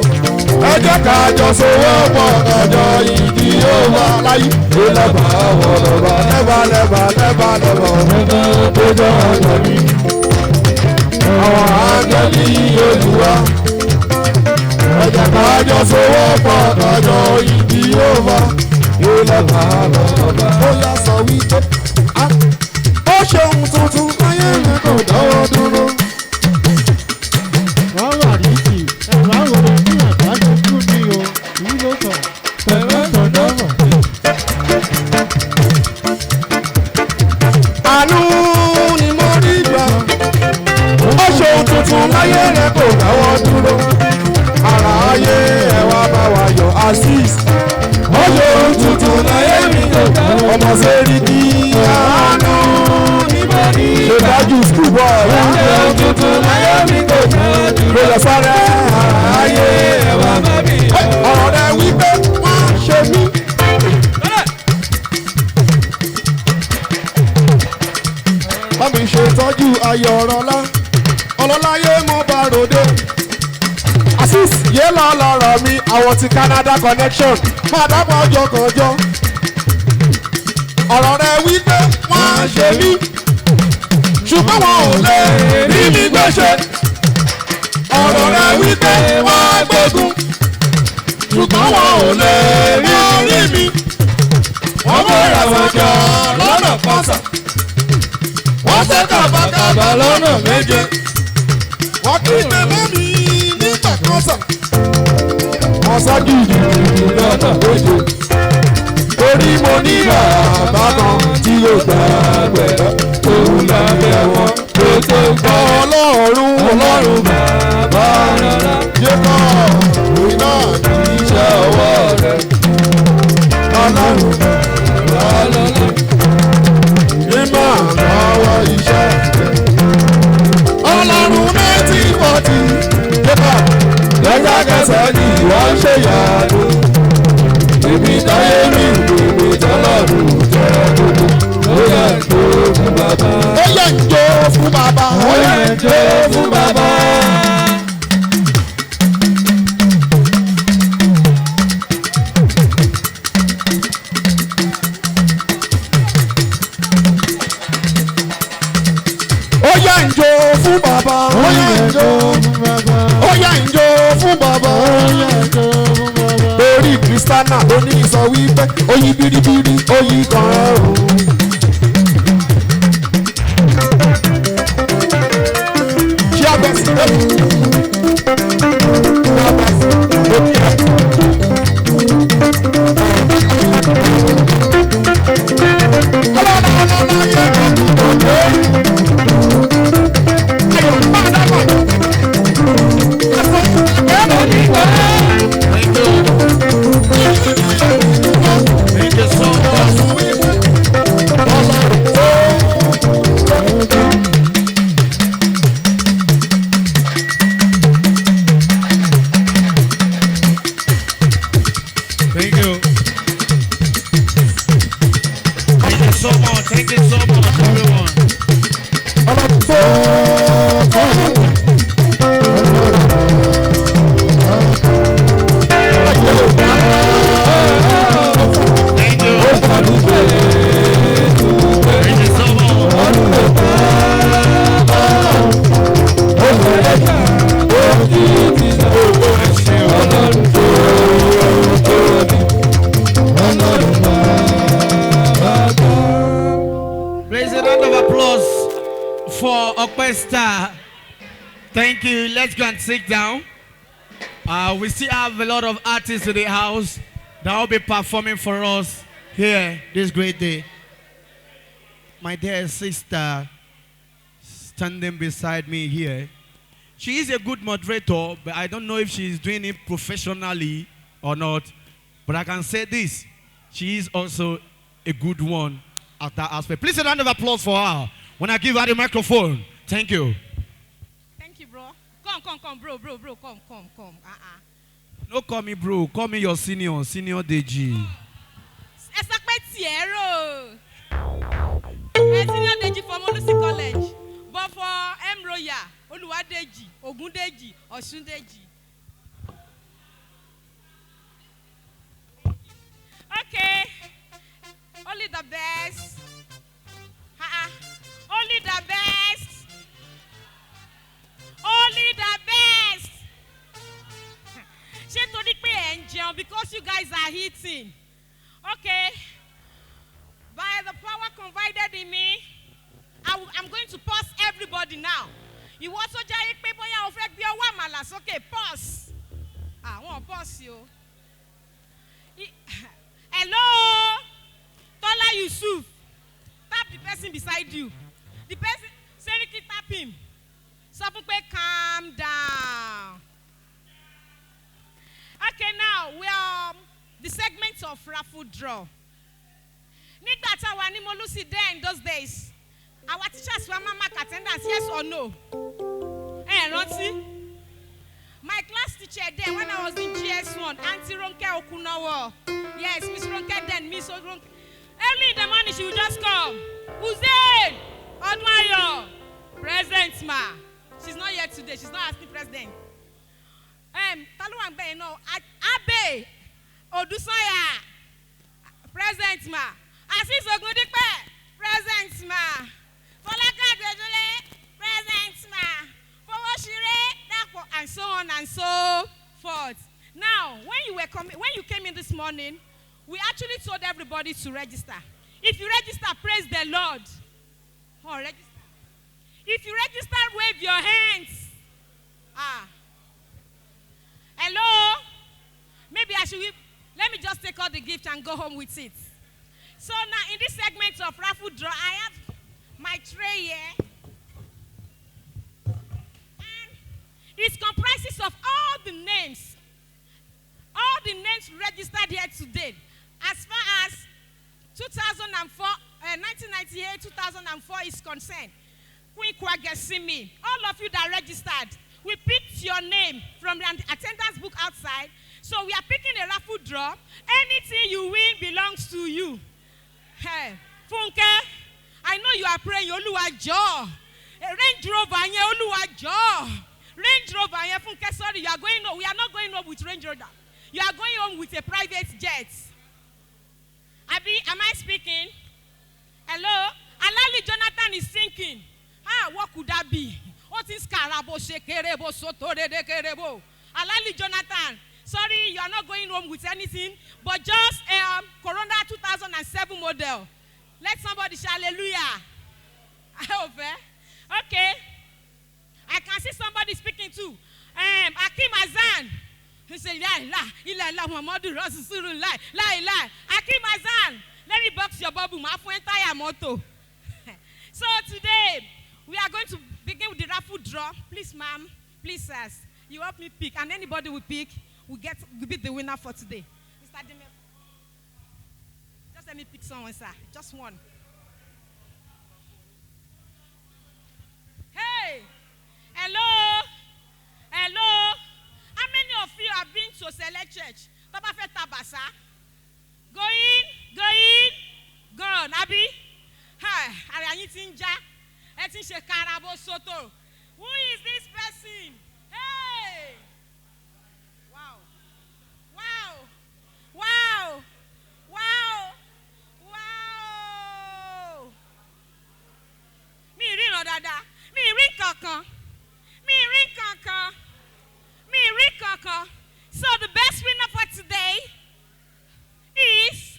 Speaker 3: Ẹ jẹ́ ká jọ sowó pọ̀ kájọ ìdí yóò wá láyé. Ó lẹ́bà àwọn lọ́ba lẹ́bà. Ó jọ ọ̀dọ̀ mi. Àwọn áńgẹ́lì Olúwa. Ẹ jẹ́ ká jọ sowó pọ̀ kájọ ìdí yóò wá. Ó lẹ́bà lọ́ba. Ó yá sọ wípé ó ṣe ohun tuntun láyé mi kò dáwọ́ dúró. Asis. Ọjọ́ tuntun láyé mi kò ọmọ sẹ́rí kí àánú níbo ní. Ṣèdájú school boy. Ọjọ́ tuntun láyé mi kò lọ sáré ayé ẹ̀wà bábí. Ọ̀rọ̀ rẹ̀ wípé wọ́n ṣe mí. Bámi ṣe tọ́jú ayọ̀ ọ̀rọ̀lá. Ọlọ́láyé mo bá ròde. Asis yé lọ lọ́rọ̀ mi àwọn ti Canada connection máa dábọ̀ ọjọ́ kanjọ́. Ọ̀rọ̀ rẹ̀ wípé wọ́n ṣe mí ṣùgbọ́n wọn ò lè rí mi gbèsè. Ọ̀rọ̀ rẹ̀ wípé wọ́n gbógun ṣùgbọ́n wọn ò lè rí mi. Wọ́n mú ìràwọ̀ jọ lọ́nà pọ́sà. Wọ́n ṣe kàbàkàbà lọ́nà méje. Wọ́n kí tẹ̀lé mi nígbà kan sàn. Wọ́n ṣáájú ìdìbò lọ́nà méje. Torí mo ní bàbá kan tí yóò gbà gbẹ̀rẹ̀. Òun lábẹ́ wọn tó tó gbọ́. Ọlọ́run bàbá rárá. Yé kọ́ òun náà kì í ṣe ọwọ́ rẹ̀. Ọlọ́run bàbá lọ́lá. Ìmọ̀ àwọn iṣẹ́ rẹ̀. Ọlọ́run 1940. Yé kọ́ lẹ́sàkẹsẹ̀ ni wọ́n ṣe yàtọ̀. Ibi táyé mi ìgbèmí tọ́lọ́run jẹ́ gbogbo. Ó yẹ ń jó fún bàbá. Ó yẹ ń jó fún bàbá. Ó yẹ ń jó fún bàbá. Ó yẹ ń jó fún bàbá. Ó yẹ ń jó fún bàbá. Ó yẹ ń jó fún bàbá. Ó yẹ ń jó fún bàbá. Lórí Kristana ló ní sọ wípé oyin biribiri oyin kan ọ̀run. Ṣé abẹ́sí lẹ́nu? Ṣé abẹ́sí lẹ́nu?
Speaker 9: Thank you. Let's go and sit down. We still have a lot of artists in the house that will be performing for us here this great day. My dear sister standing beside me here, she is a good moderator, but I don't know if she is doing it professionally or not. But I can say this, she is also a good one at that aspect. Please a round of applause for her when I give her the microphone. Thank you.
Speaker 1: Thank you, bro. Come, bro, come.
Speaker 9: No call me bro, call me your senior Deji.
Speaker 1: Senior Deji for Molusi College, but for Roya, Oluwadeji, Ogundeji, Osundeji. Okay, only the best. Only the best. Only the best. She told me because you guys are hitting. Okay. By the power confided in me, I'm going to pause everybody now. You also just people here affect your malas. Okay, pause. I want to pause you. Hello, Tola Yusuf. Tap the person beside you. The person, Seriki, tap him. Sapupe, calm down. Okay, now we are of raffle draw. Nígbà tá a wà ní Molusi there in those days, our teachers were mark attendance, yes or no? Rántí? My class teacher then, when I was in GS1, Auntie Ronke Okunawa. Yes, Miss Ronke then, Miss Ronke. Early in the morning, she would just come. Hussein! Odwayo! Present, ma. She's not here today. She's not asking president. Taluwangbe, you know, Abe! Odusanya! Present, ma. Asis Ogundikpe! Present, ma. Folaka Dejole! Present, ma. And so on and so forth. Now, when you came in this morning, we actually told everybody to register. If you register, praise the Lord. Oh, register. If you register, wave your hands. Hello? Maybe let me just take all the gift and go home with it. So now, in this segment of raffle draw, I have my tray here. It comprises of all the names registered here today. As far as 1998, 2004 is concerned, Quinquagesimi, all of you that registered, we picked your name from the attendance book outside. So we are picking a raffle draw. Anything you win belongs to you. Hey, Funke, I know you are praying, Oluwa Joe. Range Rover, Oluwa Joe. Range Rover, Funke, sorry, you are going home. We are not going home with Range Rover. You are going home with a private jet. Abi, am I speaking? Hello? Alali Jonathan is thinking. What could that be? What is Karabo Shekerebo Sotorede Kerebo? Alali Jonathan, sorry, you are not going home with anything, but just Corona 2007 model. Let somebody shout hallelujah. I hope, okay. I can see somebody speaking too. Akim Azan. He said, La Muhammadu Rasulullah, La. Akim Azan, let me box your bubble, my entire motto. So today, we are going to begin with the raffle draw. Please, ma'am, please, sirs, you help me pick, and anybody will pick, will be the winner for today. Mr. Demir, just let me pick someone, sir. Just one. Hey! Hello? Hello? How many of you have been to Select Church? Papa Fet Tabasa? Going? Gone. Abi? Hi. Arayitinja. Etin Karabo Soto. Who is this person? Hey! Wow. Me ring no dada. Me ring kankan. So the best winner for today is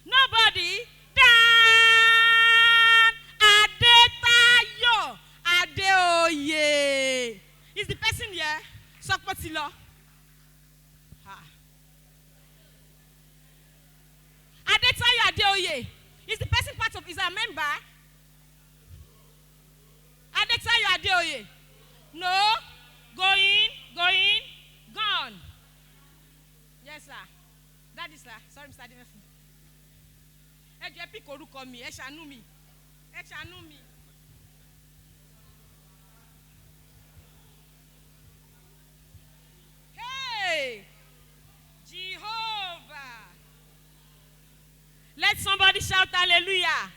Speaker 1: nobody than Adetayo Adeoye. Is the person here? Sokpotilo. Adetayo Adeoye. Is the person is a member? Adetayo Adeoye. No. Going. Gone. Yes, sir. That is, sir. Sorry, Mr. Dimefu. Ẹ pick orúkọ mi. Ẹ ṣàánú mi. Hey! Jehovah. Let somebody shout hallelujah.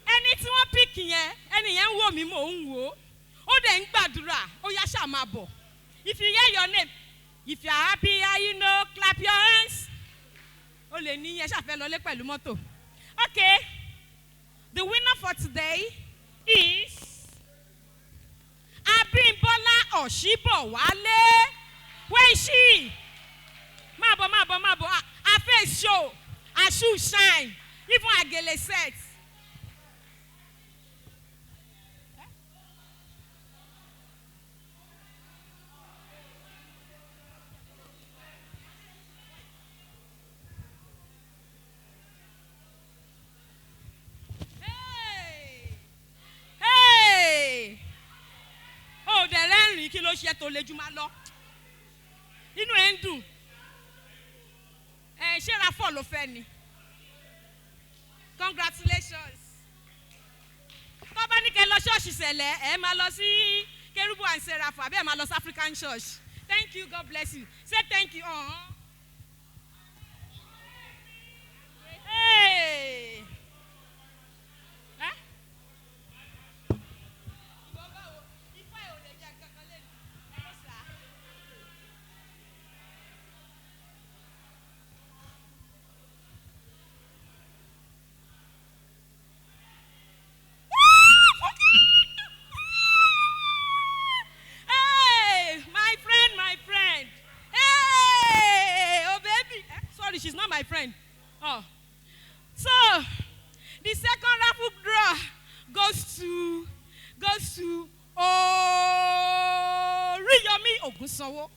Speaker 1: Ẹni tí wọ́n pick yẹn, ẹni yẹn ń wò mí mò ń wò. Ó dẹ̀ ń gbàdúrà, ó yá ṣá máa bọ̀. If you hear your name, if you are happy, clap your hands. Ó lè ní yẹn ṣàfẹ́ lọlé pẹ̀lú mọ́tò. Okay, the winner for today is Abimbola Oshibowale. Where is she? Mabo. Her face show, her shoe shine, even her gele set. Kí ló ṣe tó lejúmọ́ lọ inú ẹ̀ ń dùn ṣé Raffle ló fẹ́ ni? Congratulations. Tó bá ní kẹ́ lọ ṣọ́ọ̀ṣì ṣẹlẹ̀, ẹ máa lọ sí Kerubu and Seraphim, àbí ẹ máa lọ sí African Church. Thank you, God bless you. Say thank you. Hey. She's not my friend. Oh. So, the second raffle draw goes to Riyomi Ogunsanwo.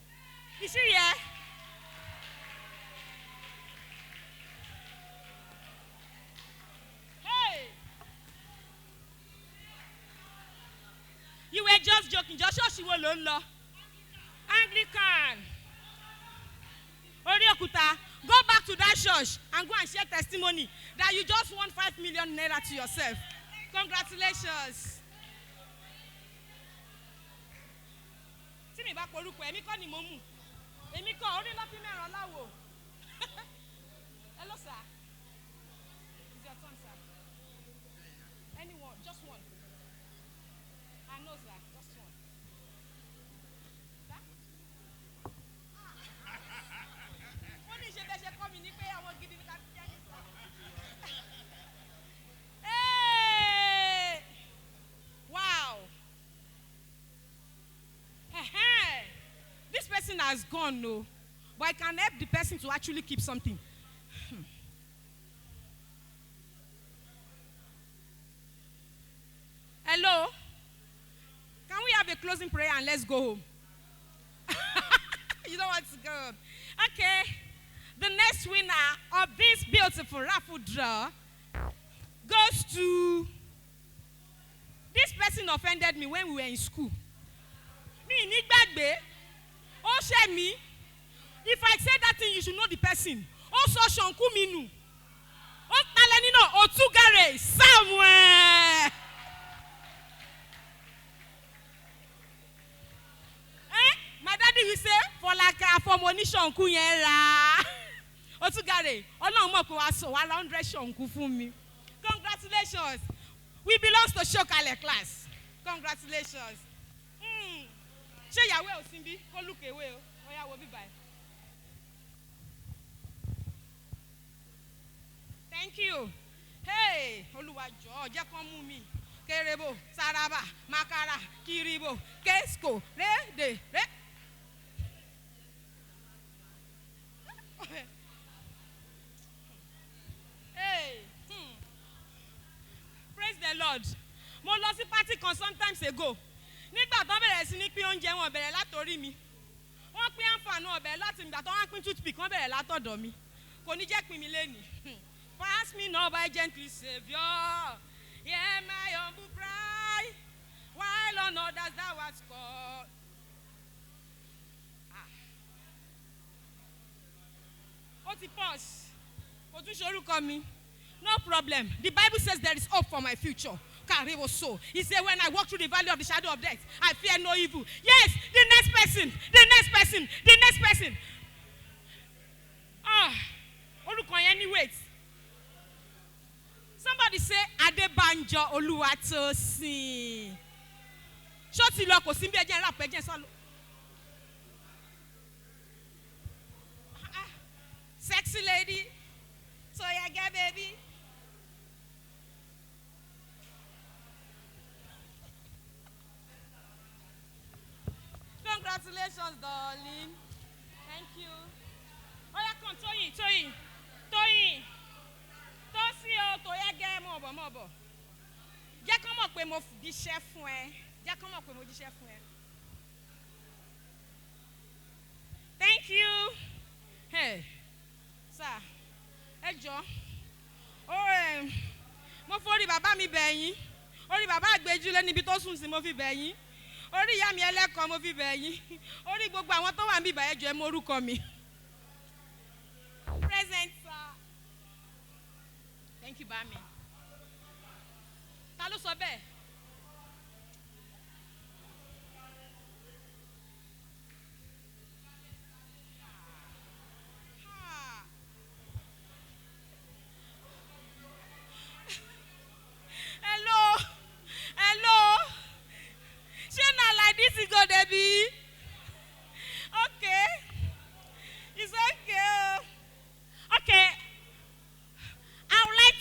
Speaker 1: Is she here? Hey! You were just joking. Joshua Shiwololo. Anglican. Oriokuta. Go back to that church and go and share testimony that you just won 5 million naira to yourself. Congratulations. See me back Oluko, emi ko ni mo mu. Emi ko ori lo fi meran lawo. Hello sir. It's your turn, sir. Anyone, just one. I know, sir, just one. Hey! Wow. This person has gone, no. But I can help the person to actually keep something. Hello? Can we have a closing prayer and let's go home? You don't want to go home. Okay. The next winner of this beautiful raffle draw goes to... This person offended me when we were in school. Me, Nigbagbe. Oh, share me. If I say that thing, you should know the person. Also, Shonku Minu. Oh, Talenino, Otugare, somewhere. My daddy will say, for like a money Shonku yera. Otugare, Ọlọ́run mọ̀ pé wá sọ wá 100 Shonku fún mi. Congratulations. We belong to Shokale class. Congratulations. Ṣé ìyàwó ò sí bí? Kó look away o. Ó yá wo bí báyìí. Thank you. Hey, Olúwa jọ̀ọ́ jẹ́ kán mú mi. Kerebo, Saraba, Makara, Kiribo, Kesko, Re. Hey. Praise the Lord. Mo lọ sí party kan sometimes ago. Nígbà tó bẹ̀rẹ̀ sí ní pín oúnjẹ wọn bẹ̀rẹ̀ látòrí mi. Wọ́n pín àǹfààní ọbẹ̀ láti ìgbà tó wọ́n pín toothpick wọ́n bẹ̀rẹ̀ látọ̀dọ̀ mi. Kò ní jẹ́ pín mi lénìí. Pass me now by gently Savior. Hear my humble cry. While on others thou art called. Ó ti pause. Kò tún ṣorúkọ mi. No problem. The Bible says there is hope for my future. So. He said, when I walk through the valley of the shadow of death, I fear no evil. Yes, the next person. Wait. Somebody say, Adebanjo Oluwatosin. Shoti loko simbi ejen rap ejen solo. Sexy lady. So yeah, get baby. Congratulations, darling. Thank you. Oh, yeah, come, Toyin. Tosi o, Toye ge mobo. Jẹ́ kán mọ̀ pé mo jíṣẹ́ fún ẹ. Thank you. Hey, sir. Ẹ jọ̀ọ́. Mo forí bàbá mi bẹ̀ yín. Orí bàbá àgbéjúlé níbi tó sùn sí mo fi bẹ̀ yín. Orí ìyá mi ẹlẹ́kọ̀ọ́ mo fi bẹ̀ yín. Orí gbogbo àwọn tó wà níbí ìbàyẹ̀jọ́ ẹ mọ orúkọ mi. Present. bá mi. Ta ló sọ bẹ́ẹ̀? Hello. Ṣé na like this e go dey be? Okay. It's okay. Okay. I would like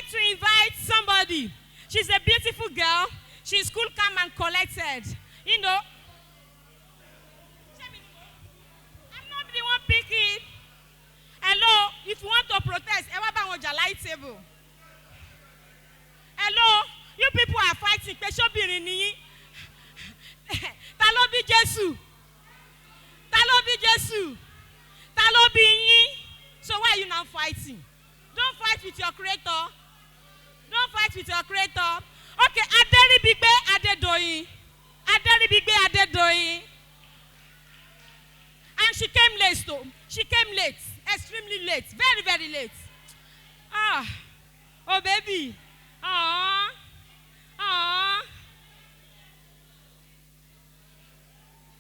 Speaker 1: to invite somebody. She's a beautiful girl. She's cool, calm, and collected. You know. I'm not the one picking. Hello, if you want to protest, table. Hello, you people are fighting. Talobi Jesu. Talobi yin. So why are you now fighting? Don't fight with your creator. Okay, Aderi Bigbe Adedoyin. And she came late though. Extremely late. Very, very late. Oh baby.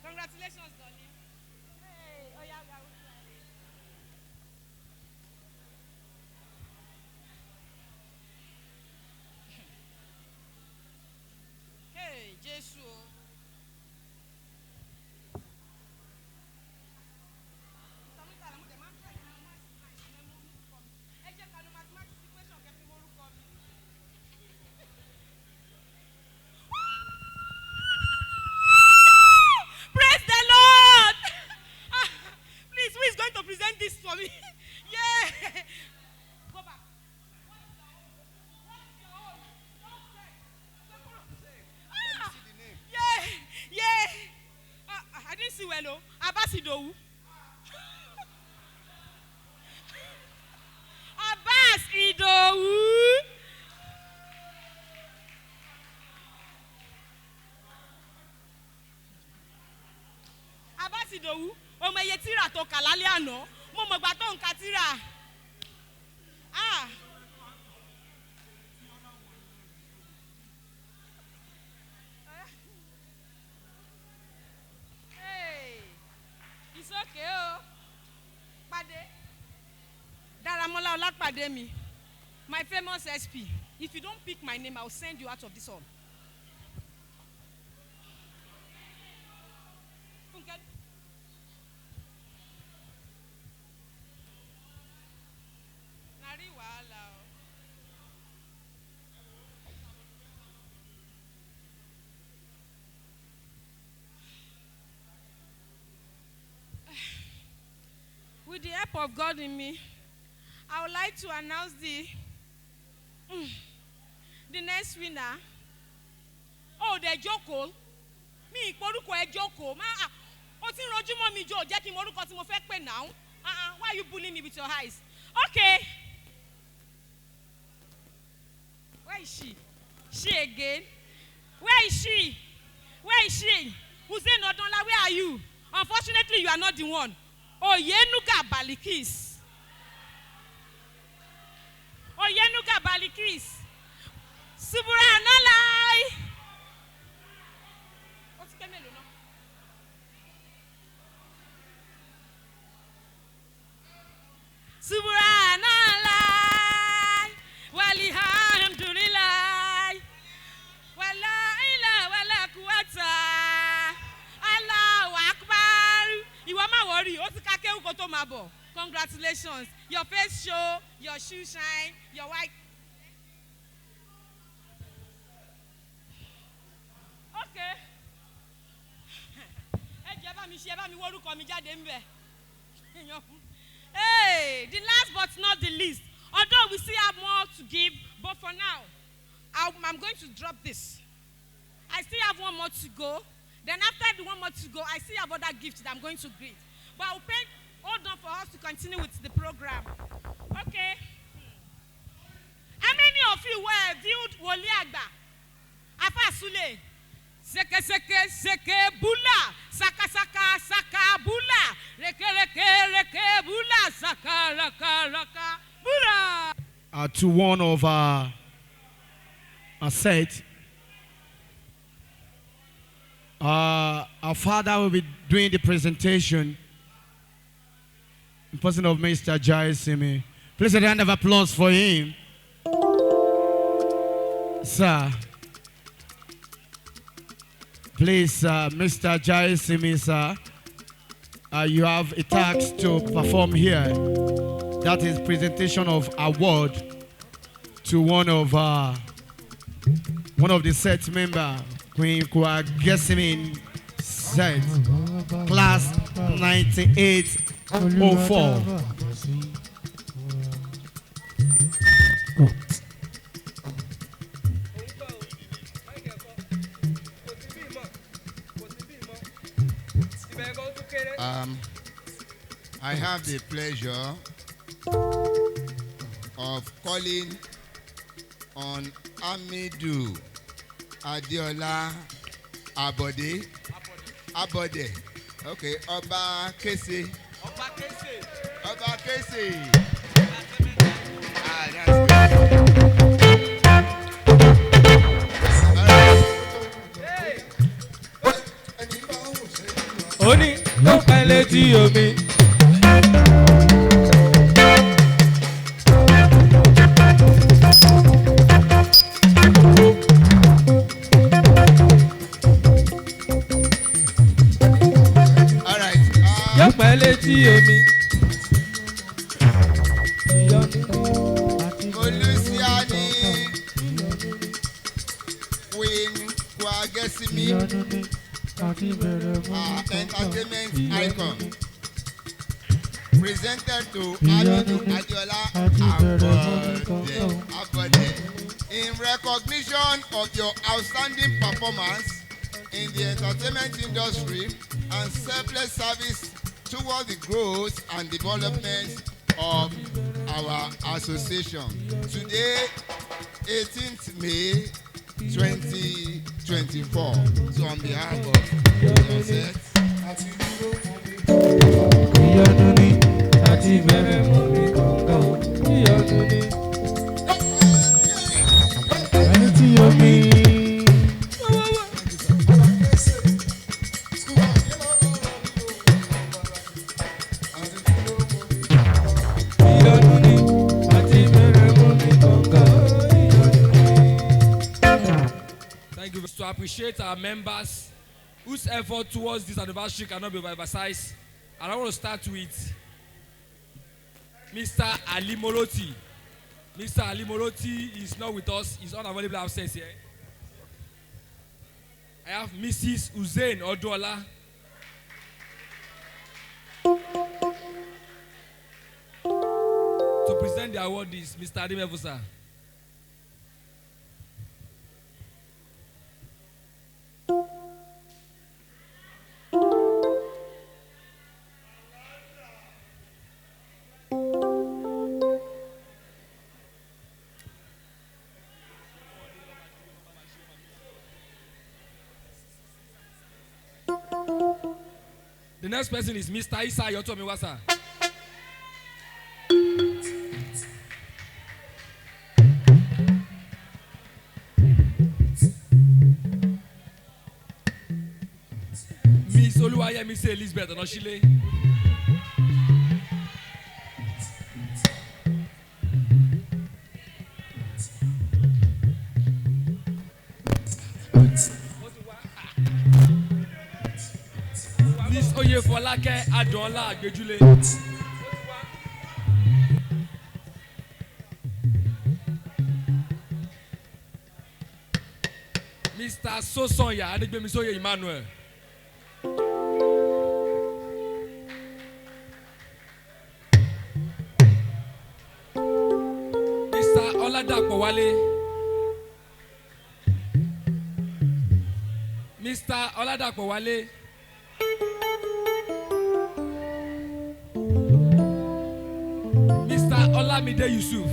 Speaker 1: Congratulations, darling. Hey, Hey, Jesus. Praise the Lord. Please, who is going to present this for me? Yeah. Go back. Yeah. I didn't see well, no. Abasidowu. Abbas Idowu. Abbas Idowu. Ọmọ iye tírà tó kà lálẹ́ àná. Mo mọ̀ gbà tó ń ka tírà. Hey, it's okay, oh. Pade. Daramola Olapade mi. My famous SP. If you don't pick my name, I'll send you out of this hall. With the help of God in me, I would like to announce the next winner. Oh, the Joko. Me, Poruko e Joko. O ti roju mo mi jo, jẹ́ kí mo orúkọ tí mo fẹ́ pè now. Why are you bullying me with your eyes? Okay. Where is she? She again. Where is she? Hussein Odonla, where are you? Unfortunately, you are not the one. Oyenuga Balikis. Subhanallah. What's the name? Subhanallah. Walhamdulillah. Wala ilaha wala quwwata. Allahu Akbar. Ìwọ má worry, ó ti ka kéwú kó tó máa bọ̀. Congratulations. Your face show, your shoe shine, your white. Okay. Ẹ jẹ́ bá mi ṣe bá mi wórúkọ mi jáde ńbẹ̀. Hey, the last but not the least. Although we still have more to give, but for now, I'm going to drop this. I still have one more to go. Then after the one more to go, I still have other gifts that I'm going to greet. But I'll hold on for us to continue with the program. Okay. How many of you were viewed Wole Agba? Afa Sule. Seke seke seke bula. Saka saka saka bula. Reke reke reke
Speaker 9: to one of our set. Our father will be doing the presentation in person of Mr. Quinquagesimi. Please a round of applause for him. Sir. Please, Mr. Quinquagesimi, sir, you have a task to perform here. That is presentation of award to one of the set member, Quinquagesimi set, class 9804.
Speaker 10: I have the pleasure of calling on Amidu Adiola Abode. Okay, Oba Kese. Oba Kese. Ah, that's good.
Speaker 5: Oni ló pẹ́ létí omi. Yó pẹ́ létí omi.
Speaker 10: Molusiani, Quinquagesimi, entertainment icon, presented to Amidu Adiola Abode in recognition of your outstanding performance in the entertainment industry and selfless service toward the growth and development of our association. Today, 18th May 2024. So on behalf of your set,
Speaker 5: Thank you. To appreciate our members whose effort towards this anniversary cannot be emphasized. And I want to start with Mr. Ali Moroti. Mr. Ali Moroti is not with us. He's unavailable absence here. I have Mrs. Uzain Oduola. To present the award is Mr. Adim Evusa. The next person is Mr. Isa Yotomiwasa. Miss Oluwaye, Miss Elizabeth Onoshile. Miss Oyefolake Adola Agbejule. Mr. Sosonya Adegbemisoye Emmanuel. Mr. Oladapo Wale. Mr. Oladapo Wale. Mr. Olamide Yusuf.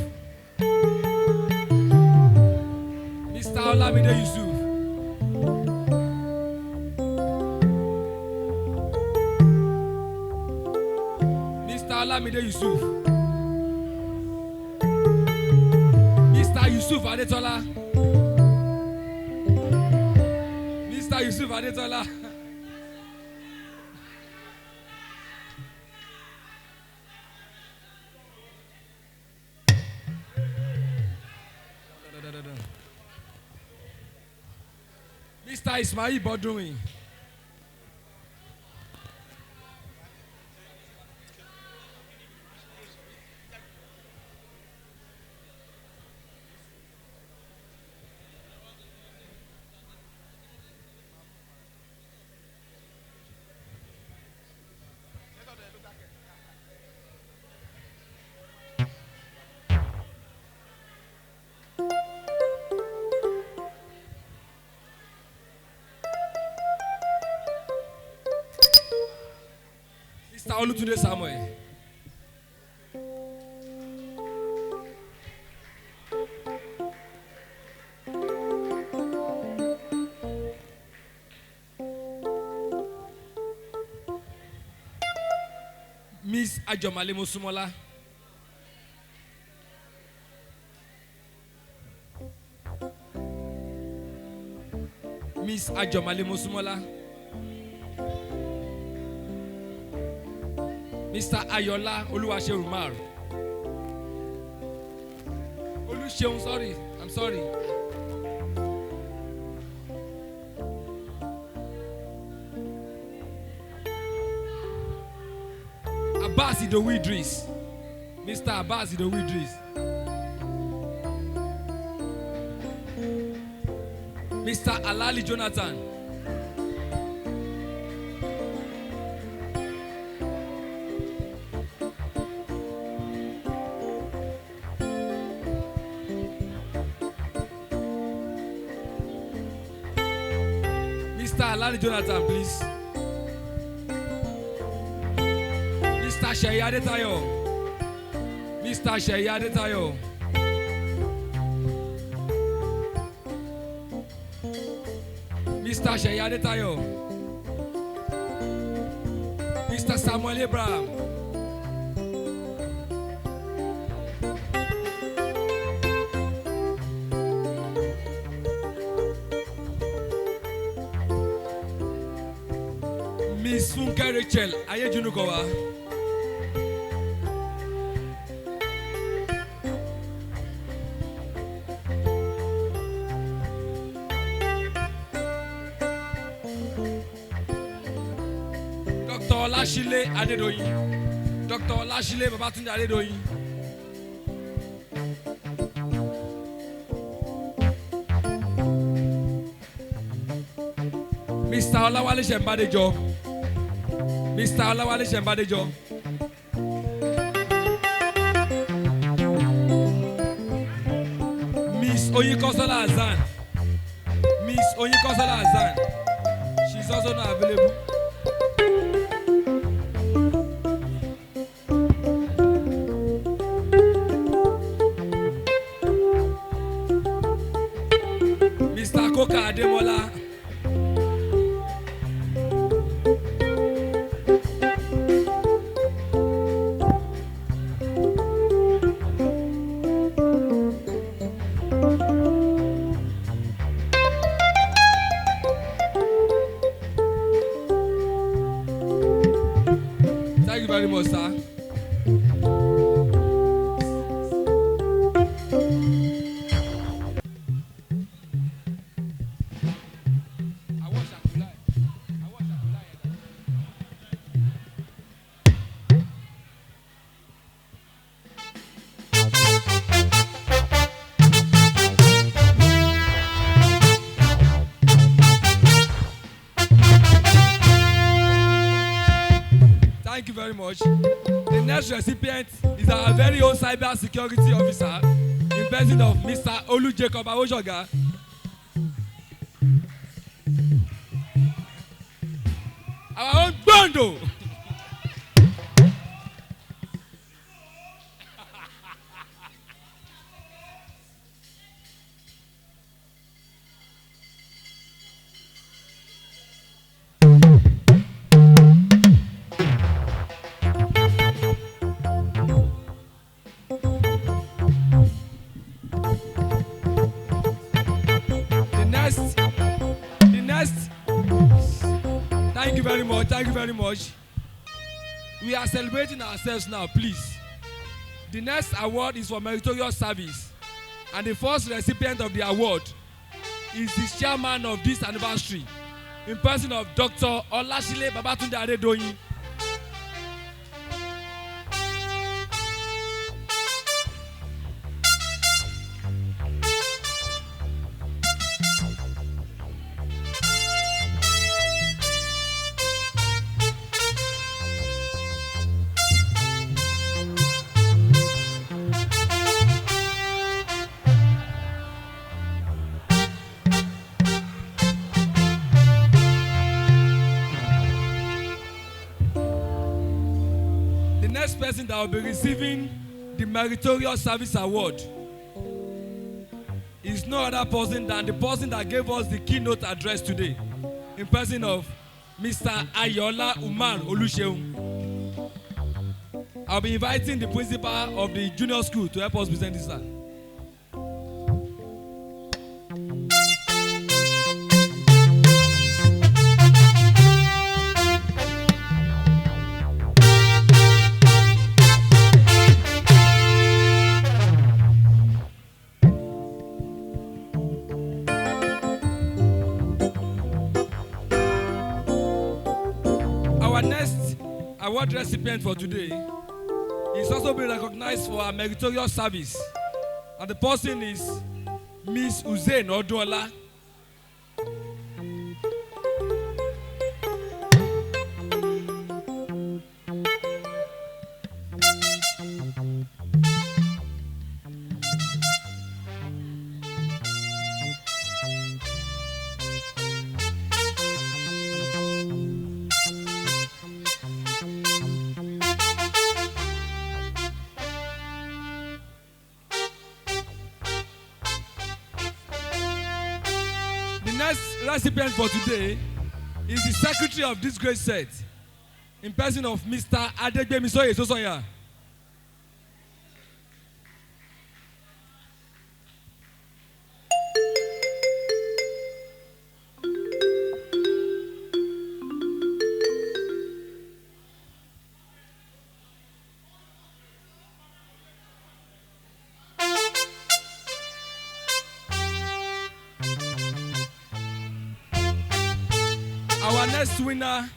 Speaker 5: Mr. Olamide Yusuf. Mr. Olamide Yusuf. Yusuf Adetola. Mr. Yusuf Adetola. Mr. Ismail Bodouin. Mr. Olutunde Samuel. Miss Ajomale Mosumola. Miss Ajomale Mosumola. Mr. Ayola Oluwaseun Umar. Oluseun, sorry. I'm sorry. Abbas Idowu Idris. Mr. Abbas Idowu Idris. Mr. Alali Jonathan. Mr. Alali Jonathan, please. Mr. Sheyi Adetayo. Mr. Sheyi Adetayo. Mr. Sheyi Adetayo. Mr. Samuel Abraham. Miss Funke Rachel Ayejunukowa. Dr. Olashile Adedoyin. Dr. Olashile Babatunde Adedoyin. Mr. Olawale Shembadejo. Mr. Olawale Shembadejo. Miss Oyinkosola Azan. Miss Oyinkosola Azan. She's also not available. Mr. Koka Ademola. Thank you very much, sir. Thank you very much. The next recipient is our very own cyber security officer, in person of Mr. Olu Jacob Awojoga. Our own Bondo. thank you very much. We are celebrating ourselves now, please. The next award is for meritorious service, and the first recipient of the award is the chairman of this anniversary, in person of Dr. Olasile Babatunde Adedoyin. Person that will be receiving the Meritorious Service Award is no other person than the person that gave us the keynote address today, in person of Mr. Ayola Umar Oluseun. I'll be inviting the principal of the junior school to help us present this, sir. Our next award recipient for today is also being recognized for her meritorious service, and the person is Miss Uzain Oduola. Next recipient for today is the secretary of this great set, in person of Mr. Adegbemisoye Sosonya. Our next winner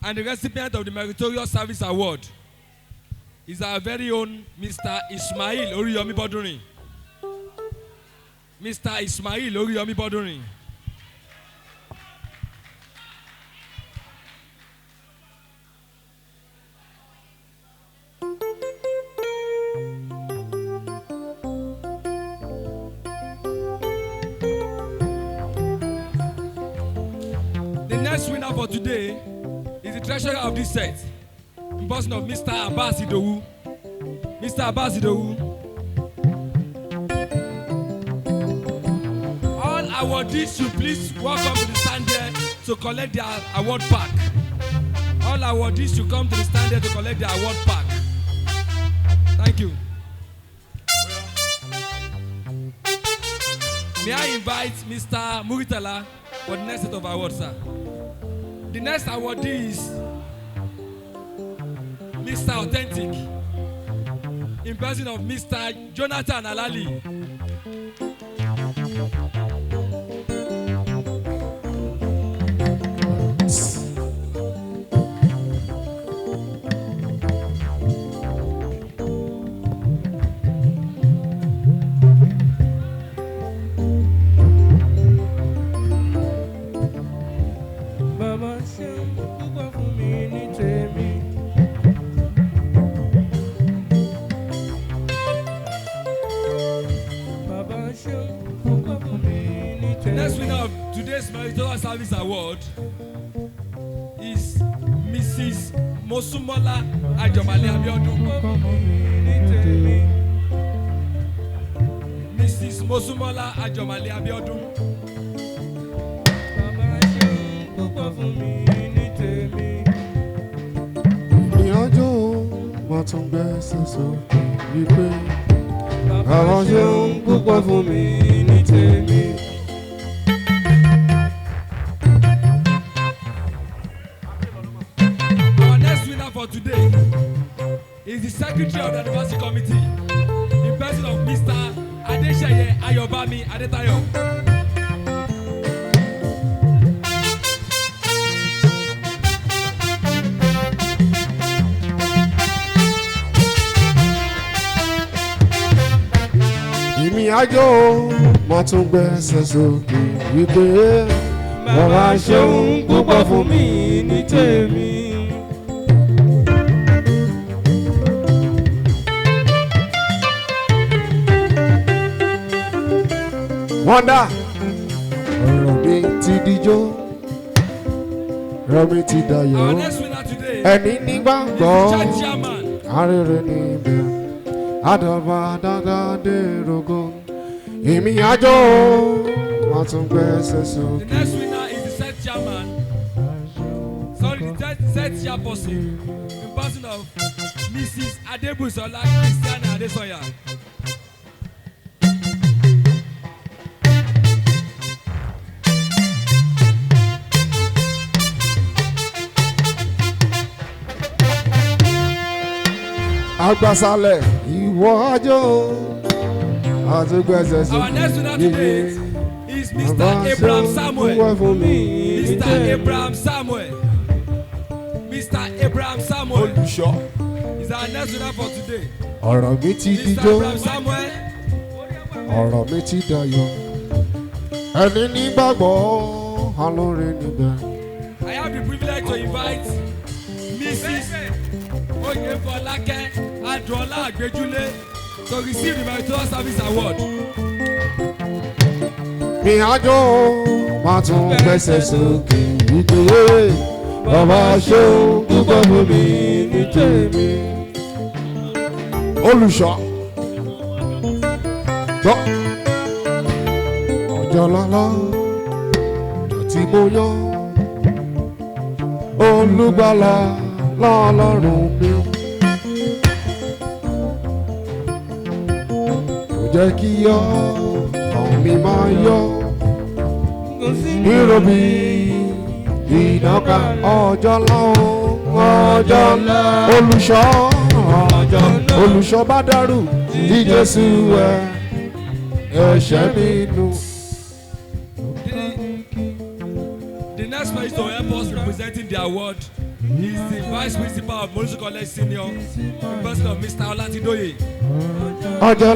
Speaker 5: and the recipient of the Meritorious Service Award is our very own Mr. Ismail Oriyomi Bodurin. Mr. Ismail Oriyomi Bodurin. The next winner for today is the treasurer of this set, in person of Mr. Abbas Idowu. Mr. Abbas Idowu. All awardees should please welcome to the stand here to collect their award pack. All awardees should come to the stand here to collect their award pack. Thank you. May I invite Mr. Muritala for the next set of awards, sir. The next awardee is Mr. Authentic, in person of Mr. Jonathan Alali. Next winner of today's Meritorious Service Award is Mrs. Mosumola Ajomale Abiodun. Mrs. Mosumola Ajomale Abiodun.
Speaker 3: Ìyànjú wọn tún gbẹ́sẹ̀ sókè wípé àwọn ṣeun púpọ̀ fún mi ní tèmi.
Speaker 5: winner for today is the secretary of the anniversary committee, in person of Mr. Adesheye Ayobami Adetayo.
Speaker 3: Ìmí àjò mo tún gbẹ́sẹ̀ sókè wípé bàbá ṣeun púpọ̀ fún mi ní tèmi. Wọ́n dá ọ̀rọ̀ mi ti dijó ọ̀rọ̀ mi ti dayọ̀
Speaker 5: Our next winner today
Speaker 3: ẹni nígbàgbọ́
Speaker 5: is the church chairman.
Speaker 3: arére níbẹ̀ àdàbà dáadáa dé rogo èmi àjò wọ́n tún gbẹ́sẹ̀
Speaker 5: The
Speaker 3: sókè.
Speaker 5: next winner is the set chairman. Sorry, the set chairperson, in person of Mrs. Adebusola Christiana Adesoya.
Speaker 3: Agbasalẹ̀ ìwọ àjò àti gbẹ́sẹ̀
Speaker 5: Our next winner today is Mr. Abraham Samuel. Mr. Abraham Samuel. Mr. Abraham Samuel is our next winner for today.
Speaker 3: ọ̀rọ̀ mi ti
Speaker 5: Mr.
Speaker 3: dijó
Speaker 5: Abraham Samuel.
Speaker 3: ọ̀rọ̀ mi ti dayọ̀ ẹni nígbàgbọ́ alóore níbẹ̀.
Speaker 5: I have the privilege to invite Mrs. Oyefolake Adrola Agbejule to receive the Meritorious Service Award.
Speaker 3: Mi àjò máa tún gbẹ́sẹ̀ sókè wípé bàbá ṣeun púpọ̀ fún mi ní tèmi. Olùṣọ́ gbọ́ ọjọ́ lọ́lọ́ tí mo yán olùgbàlà lọ́lọ́run mi. Kò jẹ́ kí yọ ọ̀hún mi máa yọ nírọ̀bì ìdánká ọjọ́ lọ́wọ́ olùṣọ́ bá dàrú tí Jésù ẹ̀ṣẹ̀ mi nù.
Speaker 5: The next person to help us representing the award is the Vice Principal of Molusi College Senior, in person of Mr. Olatidoye.
Speaker 3: Ọjọ́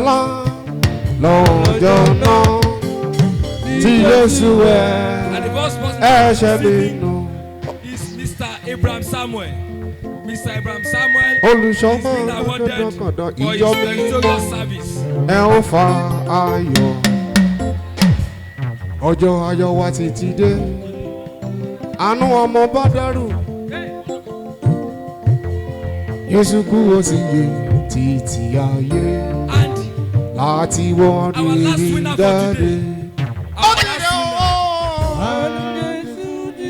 Speaker 3: lọ́jọ́ náà tí Jésù
Speaker 5: And the first person
Speaker 3: ẹ̀ṣẹ̀ mi
Speaker 5: receiving
Speaker 3: nù.
Speaker 5: is Mr. Abraham Samuel. Mr. Abraham Samuel
Speaker 3: Olùṣọ́
Speaker 5: is being
Speaker 3: máa
Speaker 5: awarded
Speaker 3: dọ́kọ̀dọ̀
Speaker 5: for his
Speaker 3: ìjọ mi
Speaker 5: meritorious service.
Speaker 3: ẹ ó fa ayọ̀ ọjọ́ ayọ̀ wa ti ti dé àánú ọmọ bá dárò Jésù kú ó sì yè títí ayé
Speaker 5: And
Speaker 3: láti wọ́n
Speaker 5: our last
Speaker 3: rí
Speaker 5: winner for
Speaker 3: jáde.
Speaker 5: today.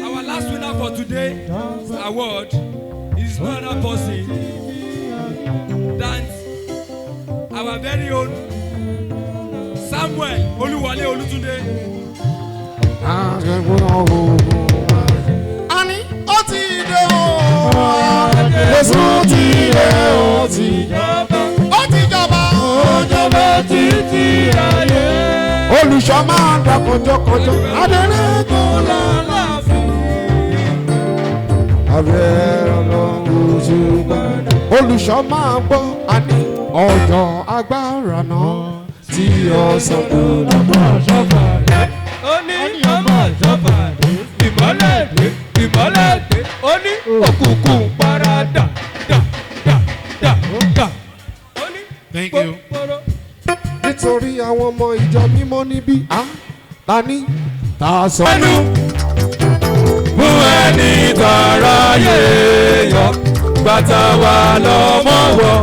Speaker 5: Our last winner for today's award is no other person than our very own Samuel Oluwale Olutunde.
Speaker 3: Àní ó ti dé o, Jésù ti dé o, ó ti jọba, ó jọba títí ayé. Olùṣọ́ máa ń dá kọjọ́kọjọ́, adẹ́rẹ́ kò lálàáfíà. Abẹ́rẹ́ ọlọ́run ṣùgbọ́n olùṣọ́ máa gbọ́ àní ọjọ́ agbára náà tí ọ̀sán tó lọ́gbọ́n ṣọ́fà rẹ̀.
Speaker 5: Ó ní ọmọ ìjọba ìmọ́lẹ̀ dé, ó ní òkùnkùn paradà dà.
Speaker 6: Thank you.
Speaker 3: Nítorí àwọn ọmọ ìjọ mímọ́ níbí ta ní ta sọ.
Speaker 5: Ẹnu fún ẹni tààrà yéèyọ bàtà wà lọ́mọ wọ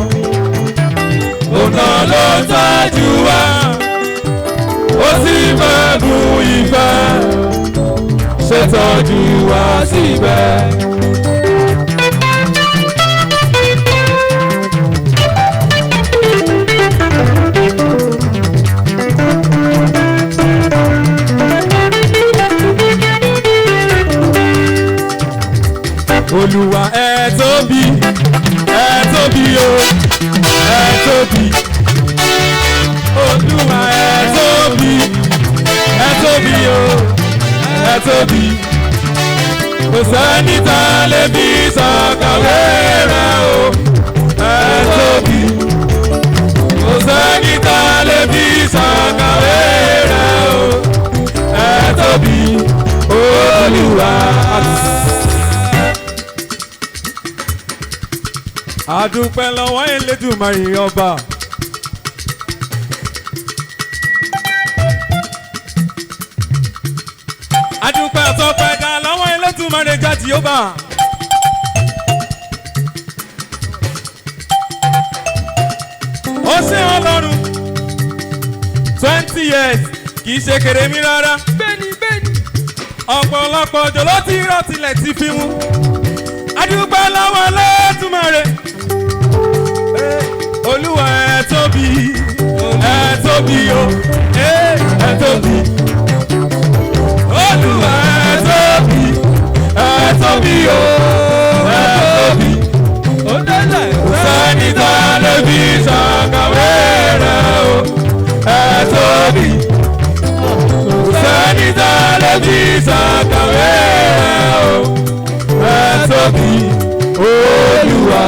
Speaker 5: ọ̀nà ló ṣáájú wa ó sì fẹ́ mú ìfẹ́ ṣètọ́jú wa síbẹ̀. Olúwa ẹ tó
Speaker 12: tóbi, ẹ tóbi o, ẹ tóbi. Olúwa ẹ tóbi, ẹ tóbi o, ẹ tóbi. Kò sẹ́ni tá a lè fi ṣàkàwé rẹ̀ o, ẹ tóbi. Kò sẹ́ni tá a lè fi ṣàkàwé rẹ̀ o, ẹ tóbi. Olúwa. Adúpẹ́ lọ́wọ́ Elédùmarè ọba. Adúpẹ́ ọ̀tọ́pẹ́ dá lọ́wọ́ Elédùmarè já Jèhófà. Ó ṣe Ọlọ́run 20 years kì í ṣe kèrèmí rárá. Bẹ́ẹ̀ni bẹ́ẹ̀ni. Ọ̀pọ̀lọpọ̀ òjò ló ti rọ̀ tilẹ̀ ti fi mú. Adúpẹ́ lọ́wọ́ Elédùmarè. Olúwa ẹ tóbi, ẹ tóbi o, ẹ tóbi. Olúwa ẹ tóbi, ẹ tóbi o, ẹ tóbi. Sẹ́ni tá a lè fi ṣàkàwé rẹ̀ o, ẹ tóbi. Sẹ́ni tá a lè fi ṣàkàwé rẹ̀ o, ẹ tóbi. Olúwa.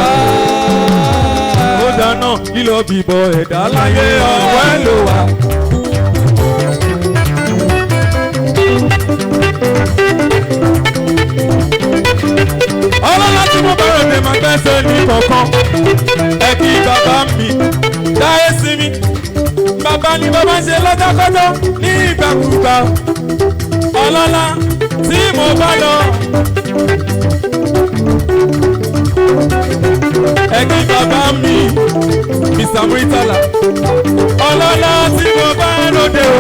Speaker 12: Ó dáná lílọ bíbọ ẹ̀dá láyé ọwọ́ ẹ̀ ló wà. Ọlọ́lá tí mo bá ròde máa gbẹ́sẹ̀ ní kọ̀ọ̀kan. Ẹ kí bàbá mi dáyé sí mi. Bàbá ni bàbá ń ṣe lọ́jọ́kọ́jọ́ ní ìgbàkúgbà. Ọlọ́lá tí mo bá lọ. Ẹ kí bàbá mi Mr. Muritala. Ọlọ́lá tí mo bá ròde o.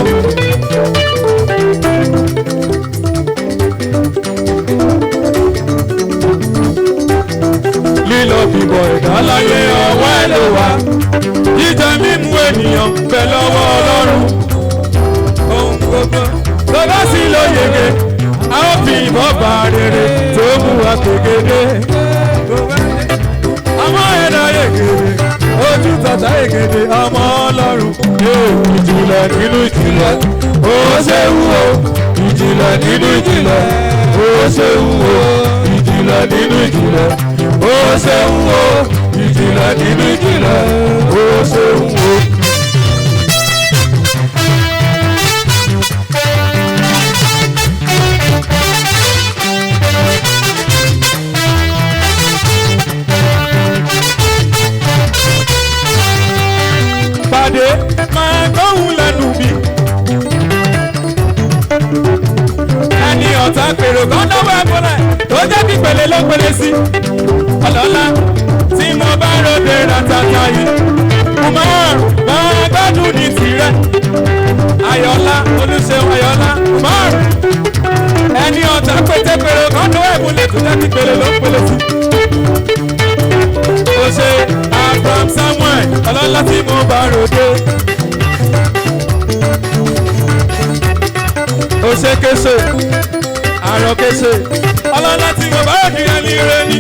Speaker 12: Lílọ bíbọ̀ ẹ̀dá láyé ọwọ́ ẹ̀ ló wà. Jíjẹ mímú ènìyàn bẹ lọ́wọ́ Ọlọ́run. Ohun gbogbo tó bá sì lọ yege, a ó fi ìbọn bá rere tó mú wa pègede. Ọmọ ẹ̀dá yegede, ojú tata yegede, ọmọ Ọlọ́run. Ìjìnlẹ̀ nínú ìjìnlẹ̀, ó ṣe wú o. Ìjìnlẹ̀ nínú ìjìnlẹ̀, ó ṣe wú o. Ìjìnlẹ̀ nínú ìjìnlẹ̀, ó ṣe wú o. Ìjìnlẹ̀ nínú ìjìnlẹ̀, ó ṣe wú o. Pàdé máa gbóhùn lẹ́nu mi. Ẹni ọ̀tá pèrò kan dánwó ẹ̀bùnlẹ̀ tó jẹ́ kí pèlè ló pèlè sí. Ọlọ́lá tí mo bá ròde ratata yìí. Mo máa gbádùn ní tirẹ̀. Ayọ̀lá Olúṣeun Ayọ̀lá márùn. Ẹni ọ̀tá pété pèrò kan dánwó ẹ̀bùnlẹ̀ tó jẹ́ kí pèlè ló pèlè sí. Ó ṣe Abraham Samuel Ọlọ́lá tí mo bá ròde. Ó ṣe kéṣe àrò kéṣe Ọlọ́lá tí mo bá ròde ẹni rẹ ni.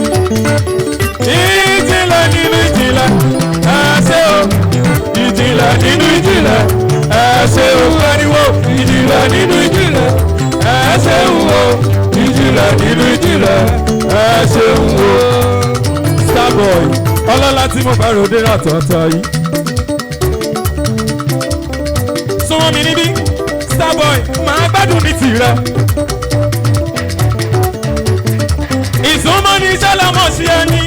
Speaker 12: Ìjìnlẹ̀ nínú ìjìnlẹ̀ ẹ ṣé o. Ìjìnlẹ̀ nínú ìjìnlẹ̀ ẹ ṣé o. Ariwo ìjìnlẹ̀ nínú ìjìnlẹ̀ ẹ ṣé o. Ìjìnlẹ̀ nínú ìjìnlẹ̀ ẹ ṣé o. Starboy Ọlọ́lá tí mo bá ròde àtọ̀tọ̀ yìí. Súnmọ́ mi níbí Starboy máa gbádùn ní tìrẹ. Ìsúnmọ́ ní sálọ́mọ̀ sí ẹni.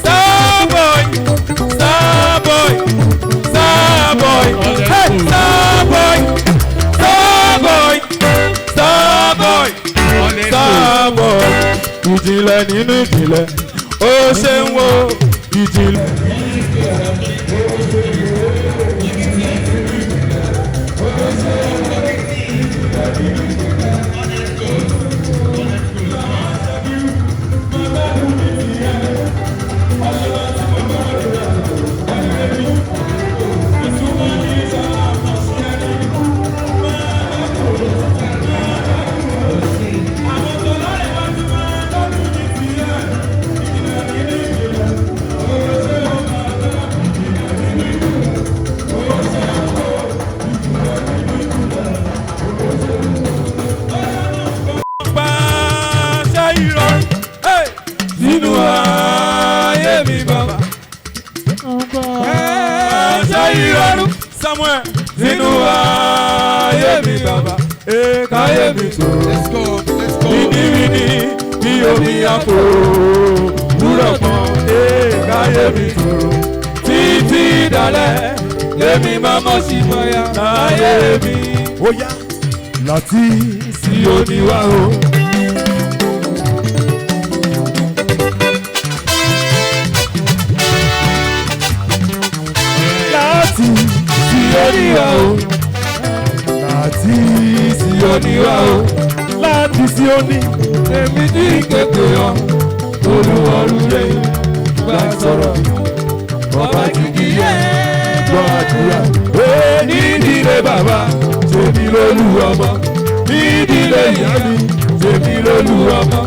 Speaker 12: Starboy Starboy Starboy hey Starboy Starboy Starboy Starboy. Ìjìnlẹ̀ nínú ìjìnlẹ̀ ó ṣe ń wo ìjìnlẹ̀. mi bàbá. Ṣé ìrọ̀rùn Samuel nínú ayé mi bàbá. Káyé mi tó. Wíníwíní bí omi àpò wúrọ̀ pọ̀n. Káyé mi tó. Títí dalẹ̀ lèmi máa mọ̀ sí mọ́yá láyé mi. Ó yá láti sí oníwà o. Láti sí oníwà o. Láti sí oníwà o. Láti sí oní. Èmi ní kékeré ọ. Olúwarúlé gbà sọ̀rọ̀. Bàbá kìkì yẹ gbọ́ àdúrà. Nídìílé bàbá tèmi lólú ọmọ. Nídìílé ìyá mi tèmi lólú ọmọ.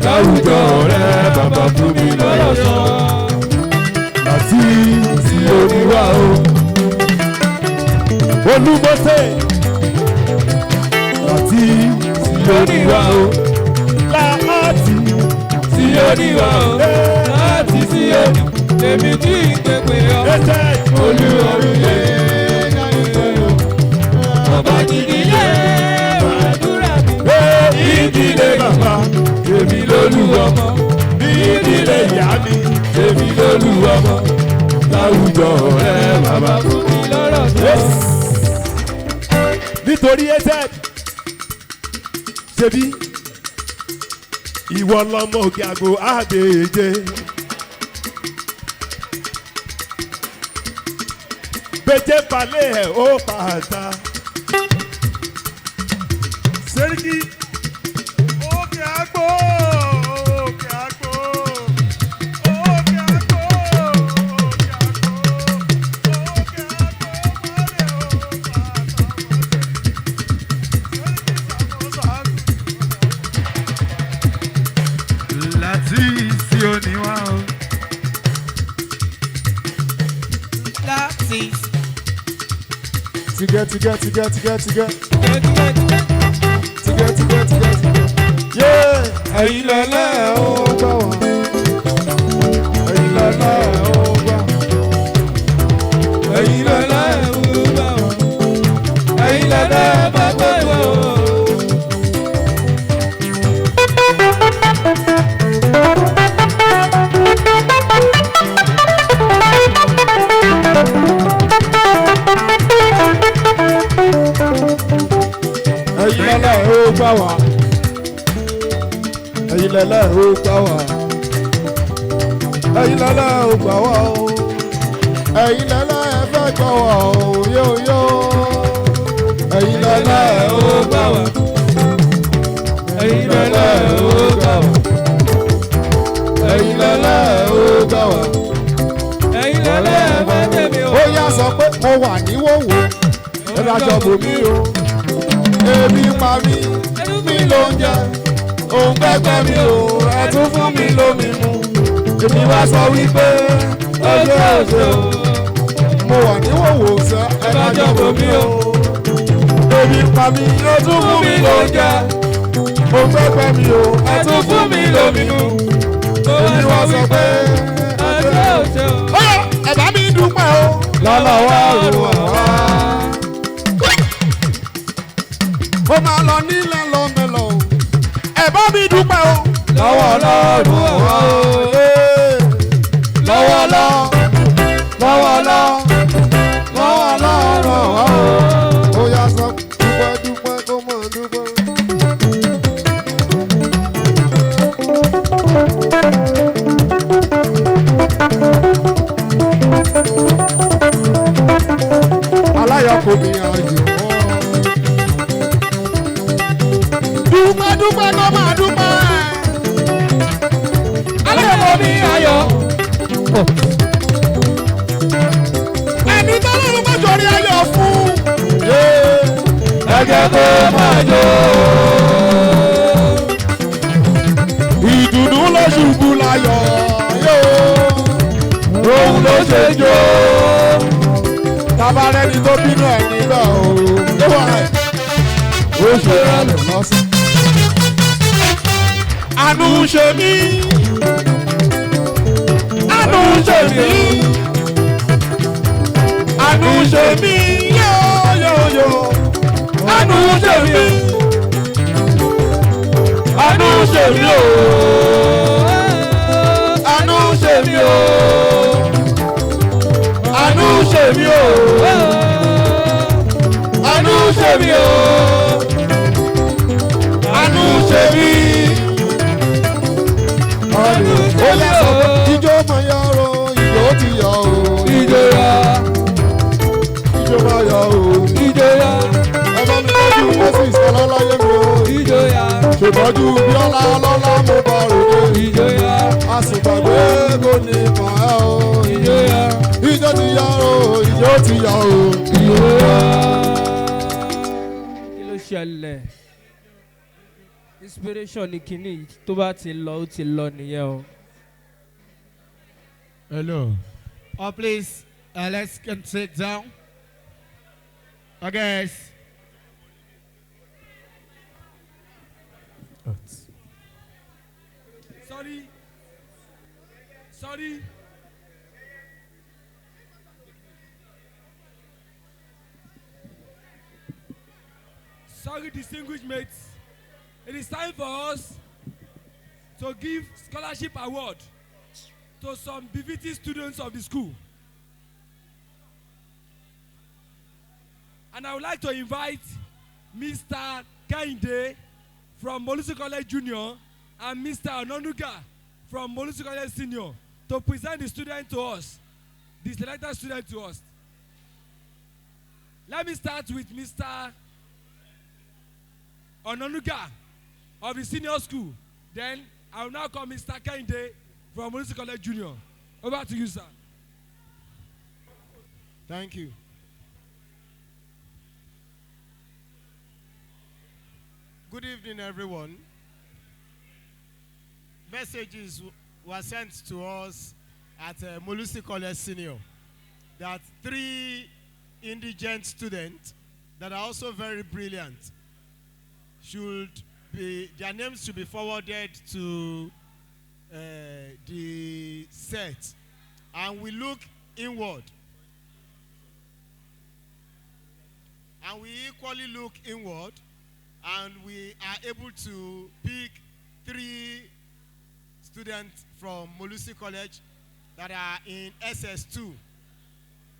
Speaker 12: Láwùjọ rẹ̀ bàbá fún mi lọ́yọ̀ sọ. Láti sí oníwà o. Olúmọ́sẹ̀. Láti sí oníwà o. Láti sí oníwà o. Láti sí oníwà o. Èmi tí ìpèpè ọ. Olúwarúlé bàbá jìnnìyẹ àdúrà mi. Ìdílé bàbá èmi lólú ọmọ. Ìdílé ìyá mi èmi lólú ọmọ. Láwùjọ rẹ bàbá fún mi lọ́rọ̀ sọ. Nítorí ẹsẹ̀ ṣebí ìwọ lọmọ òkè àgbo àbèjè. Bẹ́jẹ́ balẹ̀ ẹ̀ ó pàtà. Sẹ́ríkì òkè àgbo òkè àgbo òkè àgbo òkè àgbo òkè àgbo balẹ̀ ó pàtà. Láti sí oníwà o. Láti. Tigẹ. Yé ẹ̀yin lẹ́lẹ́ ó gbà wá. Ẹ̀yin lẹ́lẹ́ ó gbà. Ẹ̀yin lẹ́lẹ́ ó gbà wá. Ẹ̀yin lẹ́lẹ́ bá gbà wá. Ẹ̀yin lẹ́lẹ́ ó gbà wá. Ẹ̀yin lẹ́lẹ́ ó gbà wá. Ẹ̀yin lẹ́lẹ́ ó gbà wá o. Ẹ̀yin lẹ́lẹ́ ẹ fẹ́ gbà wá o yóò. Ẹ̀yin lẹ́lẹ́ ó gbà wá. Ẹ̀yin lẹ́lẹ́ ó gbà wá. Ẹ̀yin lẹ́lẹ́ ó gbà wá. Ẹ̀yin lẹ́lẹ́ ẹ fẹ́ tẹ̀mí o. Ó yá sọ pé mo wà ní wòwò. Ẹ dájọ́ bò mí o. Ebi pa mí, mi ló ń jẹ, òun gbẹ́gbẹ́ mi o, ẹ tún fún mi lómi mu. Èmi wá sọ wípé ọjọ́ òṣè o, mo wà ní wòwò sẹ́, ẹ dájọ́ bò mí o. Ebi pa mí, ó tún fún mi ló ń jẹ, òun gbẹ́gbẹ́ mi o, ẹ tún fún mi lómi mu. Èmi wá sọ pé ọjọ́ òṣè o. Ó yẹ ẹ bá mi dúpẹ́ o. Lọ́lọ́wọ́ àrùn àwa. Ó máa lọ nílẹ̀ lọ́mẹ́lọ́ o. Ẹ bá mi dúpẹ́ o. Lọ́wọ́ Ọlọ́run ọ̀wá o. Lọ́wọ́ Ọlọ́run ọ̀wá o. Ó yá sọ dúpẹ́ kó mọ̀ dúpẹ́. Aláyọ̀ kò ní ayọ̀. Dúpẹ́ kó máa dúpẹ́. Aláyọ̀ kò ní ayọ̀. Ẹni tó lọ́run bá jọrí ayọ̀ fún. Ẹ̀jẹ̀ kó máa jó. Ìdùnnú ló ṣubú láyọ̀ yóò. Òun ló ṣe jó. Tabarẹ́ni tó bínú ẹ̀ nígbà o. Ó ṣe rálẹ̀ lọ́sàn. Àánú ṣe mí. mí. Àánú ṣe mí yóyóyó. Àánú ṣe mí. Àánú ṣe mí o. Àánú ṣe mí o. Àánú ṣe mí o. Àánú ṣe mí o. Àánú ṣe mí.
Speaker 3: Ó yà sọ pé ijó máa yọ o, ìjó ti yọ o.
Speaker 12: Ijó yá.
Speaker 3: Ijó máa yọ o.
Speaker 12: Ijó yá.
Speaker 3: Ẹ bá mi tọ́jú Moses ọlọ́láyé mi o.
Speaker 12: Ijó yá.
Speaker 3: Ṣètọ́jú Bíọ́lá ọlọ́lá mo bá ròde.
Speaker 12: Ijó yá.
Speaker 3: Àsìgbàgbé kò ní kàn ẹ́ o.
Speaker 12: Ijó yá.
Speaker 3: Ijó ti yọ o, ìjó ti yọ o.
Speaker 12: Ijó yá. Kí ló ṣẹlẹ̀? Inspiration ni kìíní tó bá ti lọ ó ti lọ nìyẹn o.
Speaker 9: Hello. Oh, please, let's get sit down. Okay.
Speaker 5: Sorry. Sorry, distinguished mates. It is time for us to give scholarship award to some BVT students of the school. And I would like to invite Mr. Kehinde from Molusi College Junior and Mr. Ononuga from Molusi College Senior to present the student to us, the selected student to us. Let me start with Mr. Ononuga of the senior school. Then I will now call Mr. Kehinde from Molusi College Junior. Over to you, sir.
Speaker 3: Thank you.
Speaker 8: Good evening, everyone. Messages were sent to us at Molusi College Senior that 3 indigent students that are also very brilliant their names should be forwarded to the set, and we look inward. And we equally look inward, and we are able to pick 3 students from Molusi College that are in SS2,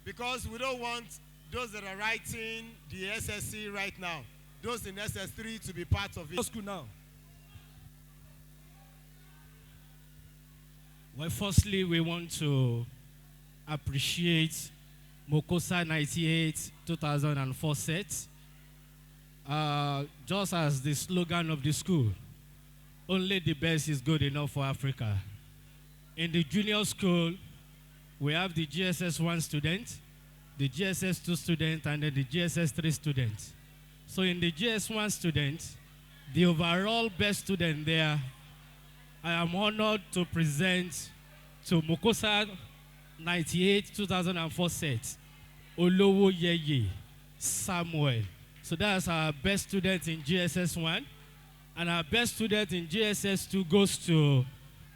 Speaker 8: because we don't want those that are writing the SSC right now, those in SS3 to be part of it.
Speaker 5: School now.
Speaker 13: Well, firstly, we want to appreciate Mokosa 98 2004 set. Just as the slogan of the school, only the best is good enough for Africa. In the junior school, we have the GSS 1 student, the GSS 2 student, and then the GSS 3 student. So in the GS 1 student, the overall best student there, I am honored to present to Mokosa 98 2004 set, Olowo Yeye Samuel. So that's our best student in GSS 1. And our best student in GSS 2 goes to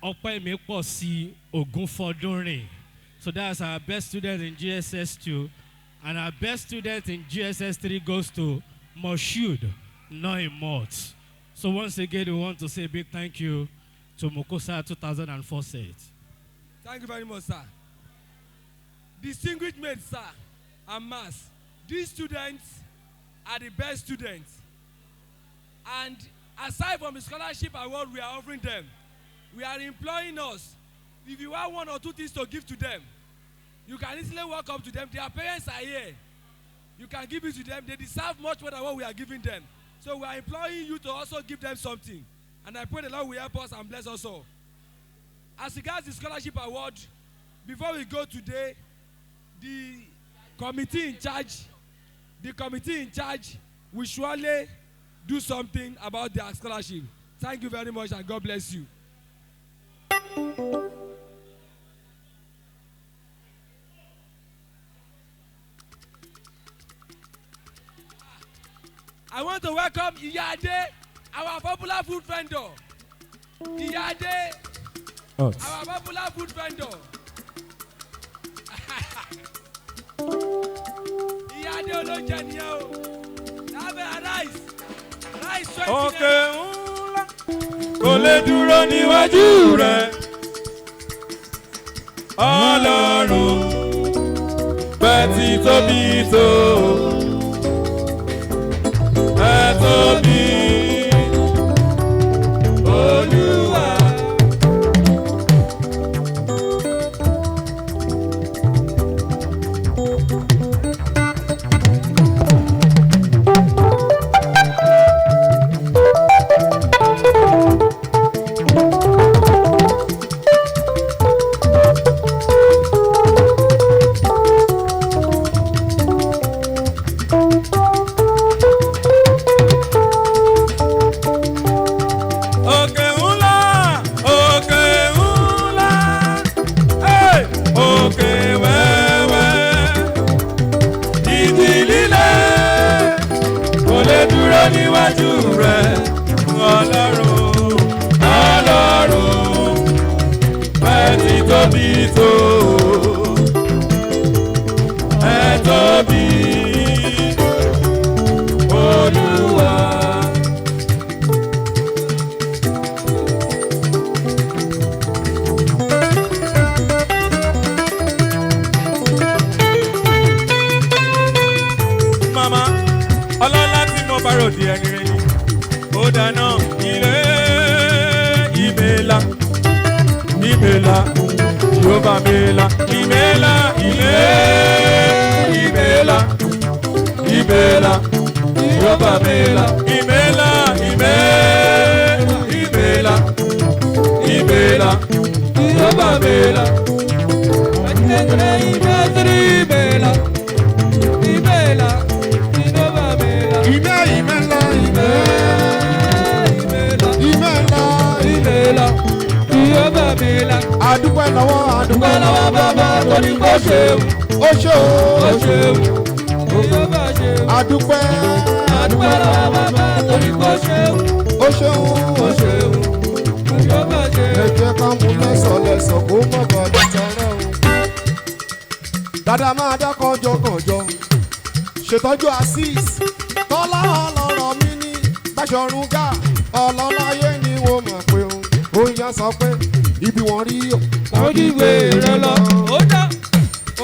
Speaker 13: Opemeposi Ogunfodunrin. So that's our best student in GSS 2. And our best student in GSS 3 goes to Moshood Noimot. So once again, we want to say a big thank you to Mokosa 2004 set.
Speaker 5: Thank you very much, sir. Distinguished mates, sir, and mass. These students are the best students. And aside from the scholarship award we are offering them, we are employing us. If you have 1 or 2 things to give to them, you can easily walk up to them. Their parents are here. You can give it to them. They deserve much more than what we are giving them. So we are employing you to also give them something. And I pray the Lord will help us and bless us all. As regards the scholarship award, before we go today, the committee in charge will surely do something about their scholarship. Thank you very much and God bless you. I want to welcome Iyade, our popular food vendor. Iyade, our popular food vendor.
Speaker 12: òkè ńlá kò lè dúró níwájú rẹ̀ ọlọ́run bẹ́ẹ̀ ti tóbi tó ẹ tóbi olúwa. Níwájú rẹ̀ ọlọ́run ọlọ́run bẹ́ẹ̀ ti tóbi tó ẹ tóbi olúwa. Mama ọlọ́lá tí mo bá ròdì ẹni rẹ ni ó dáná ilé ìmẹ̀lá ìmẹ̀lá yóò mẹ́lá ìmẹ̀lá ilé ìmẹ̀lá ìmẹ̀lá yóò mẹ́lá ìmẹ̀lá ìmẹ̀lá ìmẹ̀lá yóò mẹ́lá.
Speaker 3: Adúpẹ́ lọ́wọ́ bàbá torí kò ṣeun. Ó ṣeun. Adúpẹ́ lọ́wọ́ bàbá torí kò ṣeun. Ó ṣeun. Ẹ jẹ́ ká mú lẹ́sọ̀lẹ́sọ̀ kó má bàbá tọrọ o. Dada máa dá kànjọ. Ṣètọ́jú Azeez. Tọ́lá ọlọ́rọ̀ mi ní Báṣọ̀run Gá. Ọlọ́láyé ni wọ́n mọ̀ pé o. Ó yá sọ pé ibi wọn rí o.
Speaker 12: Wọ́n kí ìwé rẹ lọ. Ó dá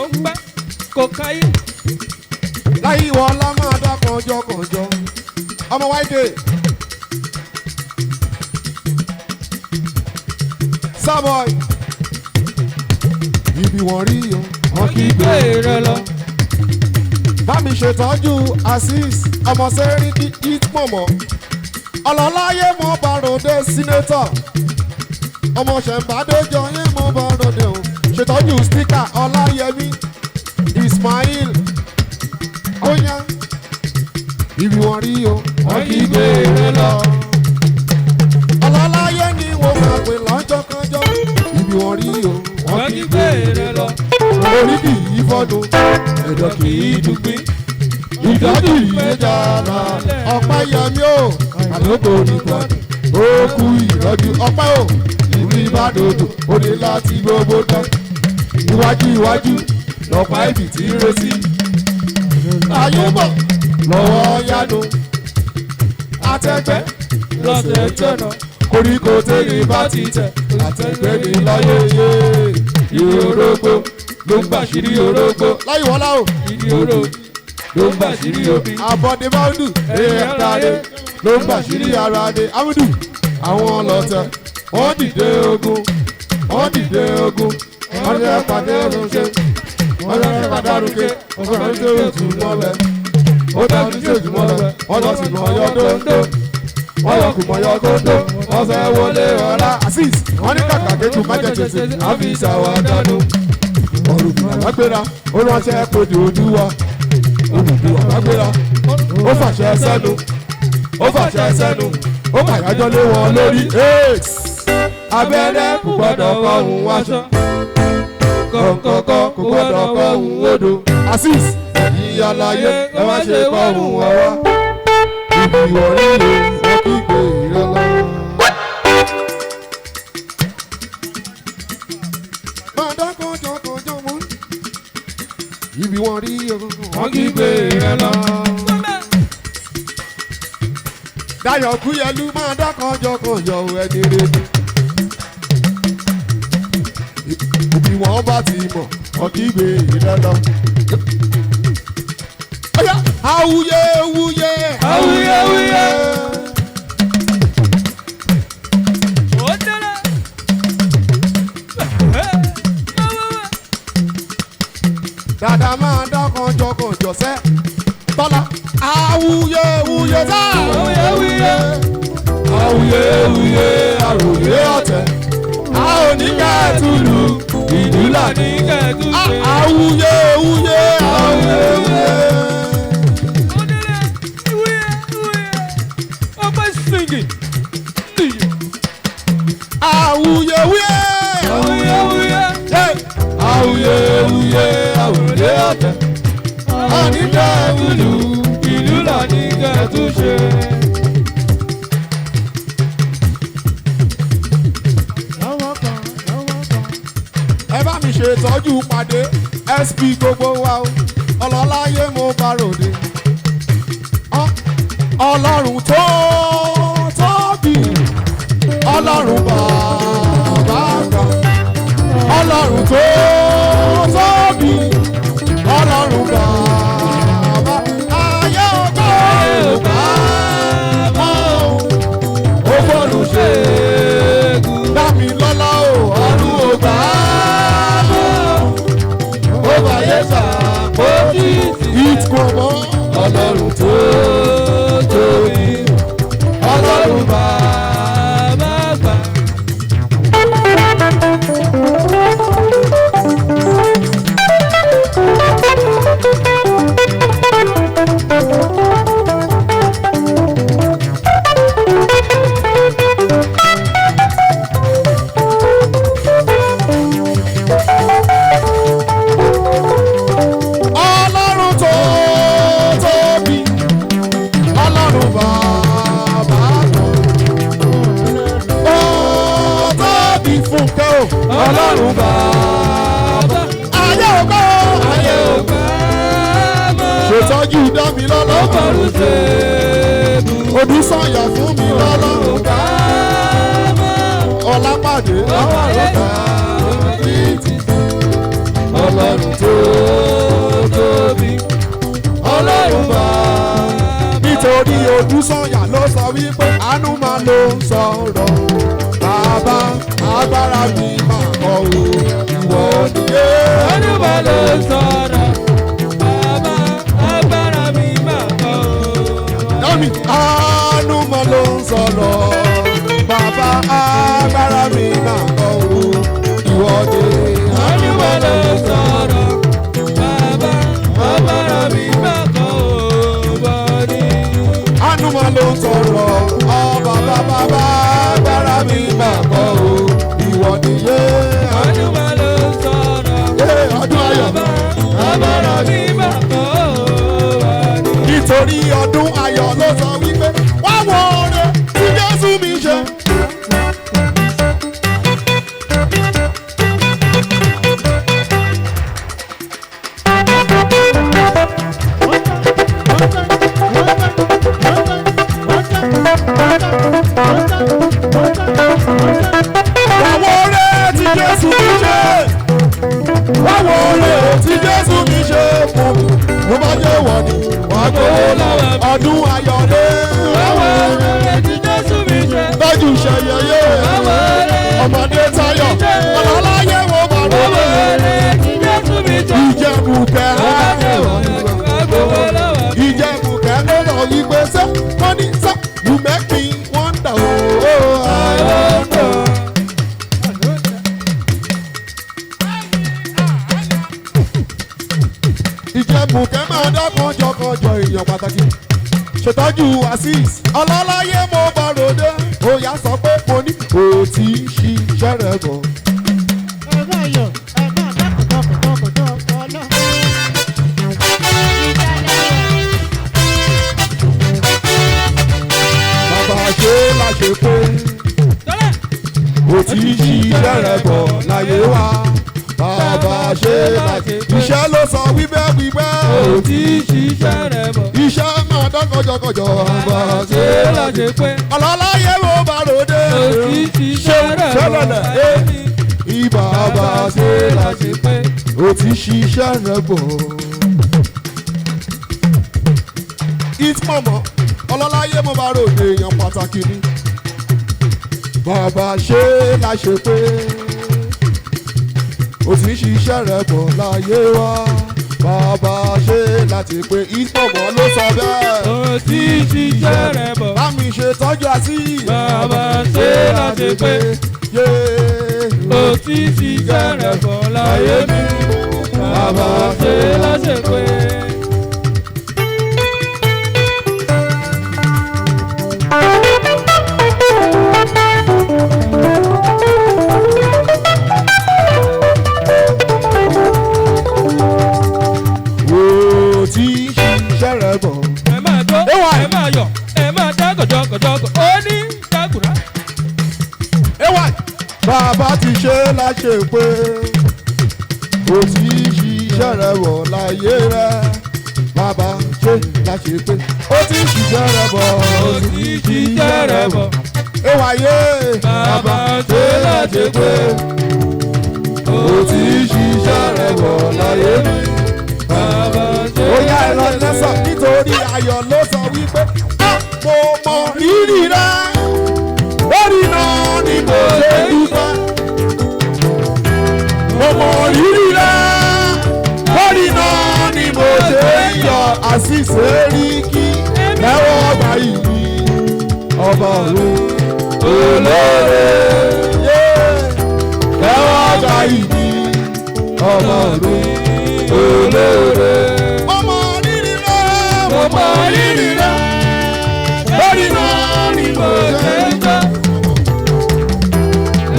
Speaker 12: ó ń gbẹ́ kò káyé.
Speaker 3: Láyé ìwọ ọlá máa dá kànjọ. Ọmọ wáìdè. Starboy. Ibi wọn rí o.
Speaker 12: Wọ́n kí ìwé rẹ lọ.
Speaker 3: Bá mi ṣètọ́jú Azeez ọmọ Sẹ́ríkì Ìtmọ̀mọ́. Ọlọ́láyé mọ́ bàròdé sínétọ̀. Ọmọ ṣẹ̀ǹbádójọ yẹn mọ́ bàròdé o. Ṣètọ́jú stíkà Ọláyẹmí Ismail Kóyá. Ibi wọn rí o.
Speaker 12: Wọ́n kí ìwé rẹ lọ.
Speaker 3: Ọlọ́láyé ni wọ́n máa pè lọ́jọ́kọ́jọ́. Ibi wọn rí o.
Speaker 12: Wọ́n kí ìwé rẹ lọ.
Speaker 3: Orí kì í fọ́dún.
Speaker 12: Ẹ̀dọ̀ kì í dùgbín.
Speaker 3: Ìdádì ìyẹ́jà ara. Ọ̀pá yẹmí o. Àlókò nìkan. Ó kú ìrọ́jú. Ọ̀pá o. Ìlú Ìbàdàn ó ní láti gbogbo tán. Iwájú lọ́pá ibi tí ń retí. Ayé bọ̀ lọ́wọ́ yánu. Àtẹ̀gbẹ́
Speaker 12: Lọ́sẹ̀ tẹ̀nà.
Speaker 3: koríko tẹ́lẹ̀ bá ti tẹ̀. Àtẹ̀gbẹ́ ní láyé yé.
Speaker 12: Ìrórógbó ló ń gbàṣírí orógbó.
Speaker 3: Láyé wọlá o.
Speaker 12: Ìdí oró ló ń gbàṣírí omi.
Speaker 3: Àbọ̀dé Máúdù èèyàn dáadé ló ń gbàṣírí ara dé. Amúdù àwọn ọlọ́tẹ̀ wọ́n dìde ogun. Wọ́n jẹ́ pàdé rúnṣe. Wọ́n jẹ́ pàdé rúnṣe. Ọ̀gbọ́n tó yóò tún mọ́lẹ̀. Ó dájú tí òjò mọ́lẹ̀. Wọ́n lọ sí mọ̀ọ́yọ́ dóńdó. Wọ́n yọ kù mọ̀ọ́yọ́ kóńdó. Wọ́n fẹ́ wọlé ọ̀la. Azeez wọ́n ní kàkà kéjù májẹ̀ tètè. Àfi ìṣàwọ̀ dánú. Ọ̀rùn àgbéra ó ránṣẹ́ kòdì Olúwa. Olùdíwà àgbéra ó fàṣẹ sẹ́nu. Ó fàyájọ́ lé wọn lórí. Abẹ́rẹ́ kò gbọ́dọ̀ kọ́ òun wáṣọ. Kọ̀ǹkọ̀kọ̀ kò gbọ́dọ̀ kọ́ òun odò. Azeez ẹ̀yin aláyé ẹ má ṣe kọ́ òun ọwọ́. Ibi ìwọ̀rí lè wọ́n kí gbé ìrẹ́ lọ. Bàdá kọjọ mú. ibi wọn rí o
Speaker 12: wọ́n kí gbé rẹ lọ.
Speaker 3: Dayọ̀ Kúyẹlú máa dákanjọkanjọ ẹni rẹ ni. Ibi wọn bá ti mọ̀ wọ́n kí gbé rẹ lọ. Ọ̀yá awuyewuye
Speaker 12: awuyewuye.
Speaker 3: Dada máa dákanjọkanjọ sẹ́ Tọ́lá awuyewuye sá
Speaker 12: awuyewuye. awuyewuye àròyé ọ̀tẹ̀ a ò ní kẹ́ẹ̀tùlù ìlú là ní kẹ́ẹ̀tùlù.
Speaker 3: awuyewuye awuyewuye. Awuyewuye
Speaker 12: awuyewuye. awuyewuye àròyé ọ̀tẹ̀ a ní kẹ́ẹ̀tùlù ìlú là ní kẹ́ẹ̀tùṣe.
Speaker 3: ẹ bá mi ṣètọ́jú pàdé SP gbogbo wa o ọlọ́láyé mo bá ròde ọlọ́run tó tóbi ọlọ́run bàbá àgbà ọlọ́run tó tóbi ọlọ́run bàbá ayé ọgbà mọ́ ó gbọ́dọ̀ ṣe dámi lọ́lá o ọdún ọgbà mọ́ ó bàyẹ̀ sàpótì ìtìkọ̀mọ́ ọlọ́run tó tóbi ọlọ́run bàbá àgbà. Ọlọ́run tó tóbi ọlọ́run bàbá kan ó tóbi fúnkẹ́ o ọlọ́run bàbá ayé ògbó ayé ògbó ṣètọ́jú dámi lọ́lọ́run Odúsànyà fún mi lọ́lọ́run Ọlápàdé ọlọ́run ọlọ́run tó tóbi ọlọ́run bá. Nítorí Odúsànyà ló sọ wípé àánú máa ló ń sọ̀rọ̀ bàbá agbára mi máa kọ́ o ìwọ nìyẹn.
Speaker 12: àánú máa ló ń sọ̀rọ̀ bàbá agbára mi máa kọ́ o.
Speaker 3: Dami àánú máa ló ń sọ̀rọ̀ bàbá agbára mi máa kọ́ o ìwọ nìyẹn.
Speaker 12: àánú máa ló ń sọ̀rọ̀ bàbá agbára mi máa kọ́ o. bọ́ọ̀dì.
Speaker 3: àánú máa ló ń sọ̀rọ̀ bàbá agbára mi máa kọ́ o ìwọ nìyẹn.
Speaker 12: àánú máa ló ń sọ̀rọ̀
Speaker 3: ọdún ayọ̀
Speaker 12: agbára mi máa kọ́ o.
Speaker 3: nítorí ọdún ayọ̀ ló sọ wípé wá wo oore tí Jésù mi ṣe. Wá wo oore tí Jésù mi ṣe. Wá wo oore tí Jésù mi ṣe fún mi. Mo bá jẹ́ wọ̀ ni wàá gbowó lọ́wọ́ ọdún ayọ̀ dé.
Speaker 12: Wá wo oore tí Jésù mi ṣe.
Speaker 3: Tọ́jú ṣẹ̀yẹ̀yẹ ọmọdé Táyọ̀ ọlọ́láyé wo bàbá
Speaker 12: Wá wo oore tí Jésù mi ṣe.
Speaker 3: Ìjẹ̀bù kẹ́ Ìjẹ̀bù kẹ́ ló lọ wípé sẹ́ wọ́n ní sẹ́ you make me wonder oh I wonder. Ìjẹ̀bù kẹ́ máa dá kọjọkọjọ èèyàn pàtàkì ṣètọ́jú Azeez ọlọ́láyé mo bá ròde òyà sọ pé mo ní òtí ṣiṣẹ́ rẹ̀ bọ̀. Bàbá ṣe láṣẹ pé òtí ṣiṣẹ́ rẹ̀ bọ̀ láyé wa bàbá ṣe láti iṣẹ́ ló sọ wípé wípé
Speaker 12: ó ti ṣiṣẹ́ rẹ̀ bọ̀.
Speaker 3: iṣẹ́ máa dán kọjọkọjọ bá ṣe láti
Speaker 12: pé
Speaker 3: ọlọ́láyé wo bá ròde
Speaker 12: ó ti ṣiṣẹ́ rẹ̀ bọ̀.
Speaker 3: ibà bá ṣe láti pé ó ti ṣiṣẹ́ rẹ̀ bọ̀. ìtumọ̀ ọlọ́láyé mo bá ròde èèyàn pàtàkì ni bàbá ṣe láṣẹ pé ó ti ṣiṣẹ́ rẹ̀ bọ̀ láyé wa bàbá ṣe láti pé ìtumọ̀ ló sọ bẹ́ẹ̀.
Speaker 12: ó ti ṣiṣẹ́ rẹ̀ bọ̀.
Speaker 3: bámi ṣe tọ́jú àti
Speaker 12: bàbá ṣe láti pé ó ti ṣiṣẹ́ rẹ̀ bọ̀ láyé mi bàbá ṣe láti pé.
Speaker 3: bàbá ti ṣe láṣẹ pé ó ti ṣiṣẹ́ rẹ̀ wọ̀ láyé rẹ̀ bàbá ṣe láṣẹ pé ó ti ṣiṣẹ́ rẹ̀ bọ̀
Speaker 12: ó ti ṣiṣẹ́ rẹ̀ bọ̀.
Speaker 3: ewàyé
Speaker 12: bàbá ṣe láṣẹ pé
Speaker 3: ó ti ṣiṣẹ́ rẹ̀ wọ̀ láyé mi
Speaker 12: bàbá ṣe.
Speaker 3: ó yá ẹ lọ lẹ́sọ̀ nítorí ayọ̀ ló sọ wípé mo mọ rírì rẹ̀ lórí náà ni mo ṣe dúpẹ́. mo mọ rírì rẹ̀ lórí náà ni mo ṣe yọ àṣìṣe rí kí lẹ́wọ́ ọgbà yìí ọba òru olóore lẹ́wọ́ ọgbà yìí ọba òru olóore. mo mọ rírì rẹ̀ mo mọ rírì rẹ̀ lórí náà ni mo ṣe yọ.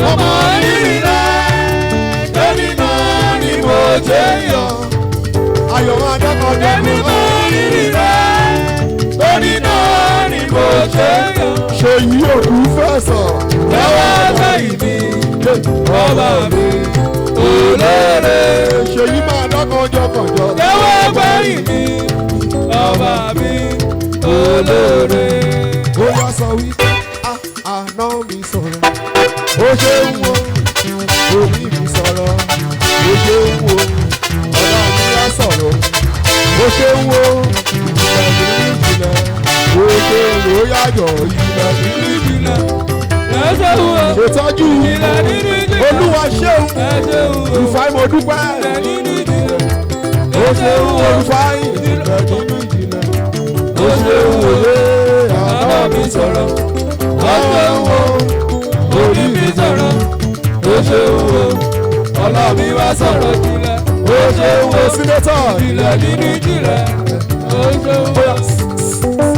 Speaker 3: mo mọ rírì rẹ̀ lórí náà ni mo ṣe yọ. ayọ̀ máa dẹ́kun dẹ́kun mọ rírì rẹ̀ lórí náà ni mo ṣe yọ. ṣèyí òkú fẹ́ sọ. lọ́wọ́ sẹ́yìn mi ọba mi olóore. ṣèyí máa dọ́kan jọkànjọ. lọ́wọ́ gbẹ̀yìn mi ọba mi olóore. ó wá sọ wípé àná mi sọ̀rọ̀ ó ṣe ń wo orí mi sọ̀rọ̀ ó ṣe ń wo ọ̀la mi á sọ̀rọ̀ ó ṣe ń wo ìjìnlẹ̀ nínú ìjìnlẹ̀ ó ṣe ń wo yàjọ̀ ìjìnlẹ̀ nínú ìjìnlẹ̀ ṣètọ́jú olúwa ṣeun olùfàì mo dúpẹ́ ó ṣe ń wo olùfàì ìjìnlẹ̀ nínú ìjìnlẹ̀ ó ṣe ń wo yé àná mi sọ̀rọ̀ ó ṣe ń wo orí mi sọ̀rọ̀ ó ṣe ń wo ọlá mi wá sọ̀rọ̀ jùlẹ̀ ó ṣe ń wo sínétọ̀ ìjìnlẹ̀ nínú ìjìnlẹ̀ ó ṣe ń wo.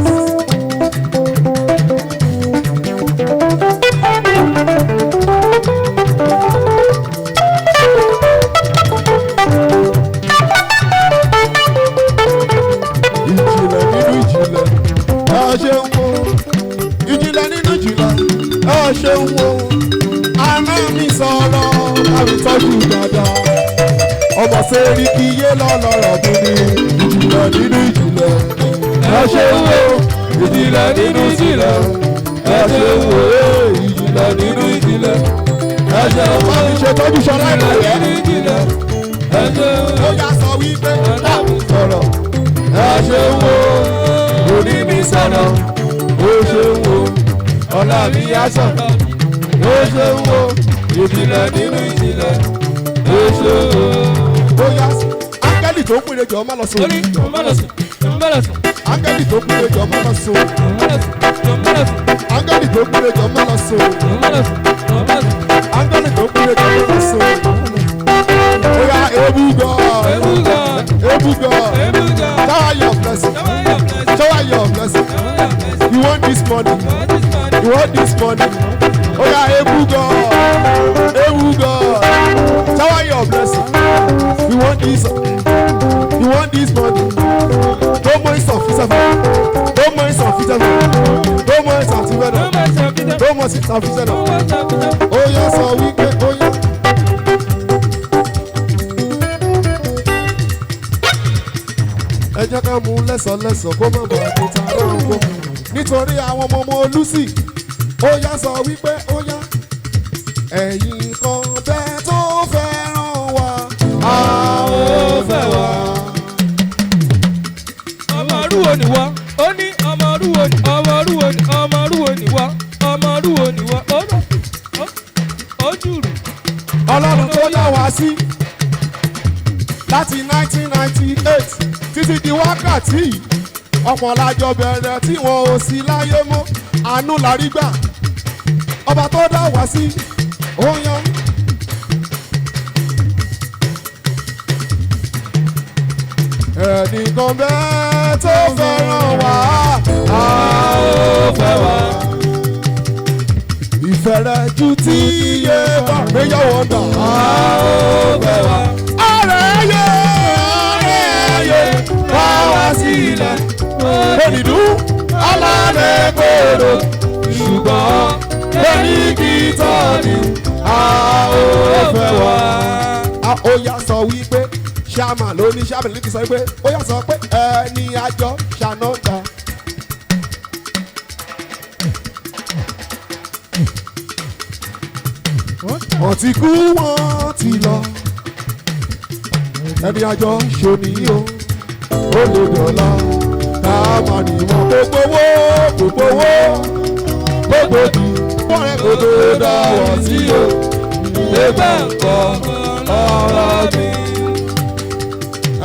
Speaker 3: ìjìnlẹ̀ nínú ìjìnlẹ̀ ẹ ṣe ń wo àná mi sọ̀rọ̀ láti tọ́jú dáadáa ọmọ sẹ́rí kí yé lọ́lọ́rọ̀ tó ní ìjìnlẹ̀ nínú ìjìnlẹ̀ ẹ ṣe ń wo ìjìnlẹ̀ nínú ìjìnlẹ̀ ẹ ṣe ń wo ìjìnlẹ̀ nínú ìjìnlẹ̀ ẹ ṣe ń wo mi ṣe tọ́jú ṣọlá ìkàlẹ̀ ẹ ṣe ń wo ó yà sọ wípé àná mi sọ̀rọ̀ ẹ ṣe ń wo òní mi sọ̀rọ̀ ó ṣe ń wo ọ̀la mi yá sọ̀rọ̀ ó ṣe ń wo ìjìnlẹ̀ nínú ìjìnlẹ̀ ó ṣe ń wo. bóyá áńgẹ́lì tó péré jọ má lọ sùn. áńgẹ́lì tó péré jọ má lọ sùn. áńgẹ́lì tó péré jọ má lọ sùn. áńgẹ́lì tó péré jọ má lọ sùn. bóyá ebu God, ebu God, shower your blessing, shower your blessing. You want this money, you want this money. Oh yeah, ebu God, shower your blessing. You want this money. Don't mind some physical, don't mind some physical, don't mind some physical, don't mind some physical. Oh yeah, so we get, oh yeah. jẹ́ ká mú lẹ́sọ̀lẹ́sọ̀ kó má bàa kó tara oko nítorí àwọn ọmọ Molusi ó yá sọ wípé ó yá ẹ̀yin kan bẹ́ẹ̀ tó fẹ́ràn wa a ó fẹ́ wa.
Speaker 12: ọmọ orúwo ni wọ́n ó ní ọmọ orúwo ni ọmọ orúwo ni ọmọ orúwo ni wọ́n ọmọ orúwo ni wọ́n ó jùrù.
Speaker 3: Ọlọ́run tó yà wá sí láti 1998 títí di wákàtí yìí ọ̀pọ̀ lájọ bẹ̀rẹ̀ tí wọn ò sí láyé mọ́ àánú lárí gbà ọba tó dá wá sí ó yan. ẹnìkan bẹ́ẹ̀ tó fẹ́ràn wá a ó fẹ́ wá. ìfẹ́ rẹ̀ ju tí iye bá méyà wọ́ndà a ó fẹ́ wá. ọ̀rẹ́ yẹ wá wá sílẹ̀ onídùú alálẹ̀ gbòòrò ṣùgbọ́n lórí kìtọ́ ni a ó fẹ́ wá. ó yá sọ wípé ṣáàmà ló ní ṣáàmà ló ti sọ wípé ó yá sọ pé ẹni àjọ ṣàná dá. wọ́n ti kú wọ́n ti lọ ẹni àjọ ṣòní o ó lè dọ̀la ká má ní wọn gbogbo di bọ́ọ̀rẹ́ kò tó dáwọ̀ sí o ẹgbẹ́ nǹkan ọ̀rọ̀ mi.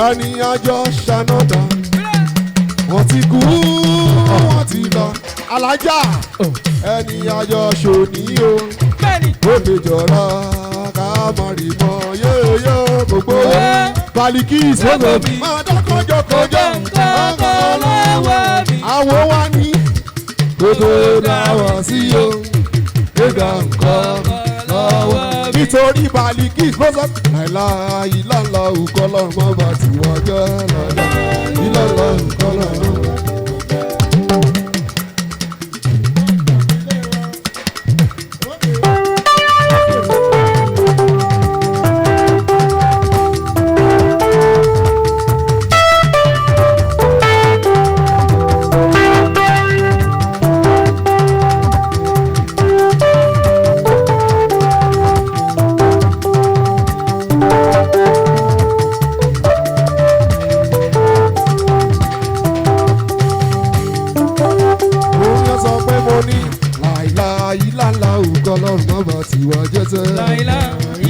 Speaker 3: ẹni àjọ ṣànádà wọ́n ti kú wọ́n ti lọ alájà ẹni àjọ ṣòní o ó lè jọra ká má rí mọ́ yóyó gbogbo baliki ìṣòro máa dákọjọ kọjọ nǹkan lọ́wọ́ mi. àwọn wa ní gbogbo dáwọ̀ sí o gbéga nǹkan lọ́wọ́ mi. nítorí baliki ìṣòro láìláì ìlànà òkọ́ lọ́rùn mọ́ bá ti wọ́n jẹ́ lọ́la ìlànà òkọ́ lọ́rùn. Ọlọ́run má bà tiwa jẹ́ sẹ́.
Speaker 12: láìlá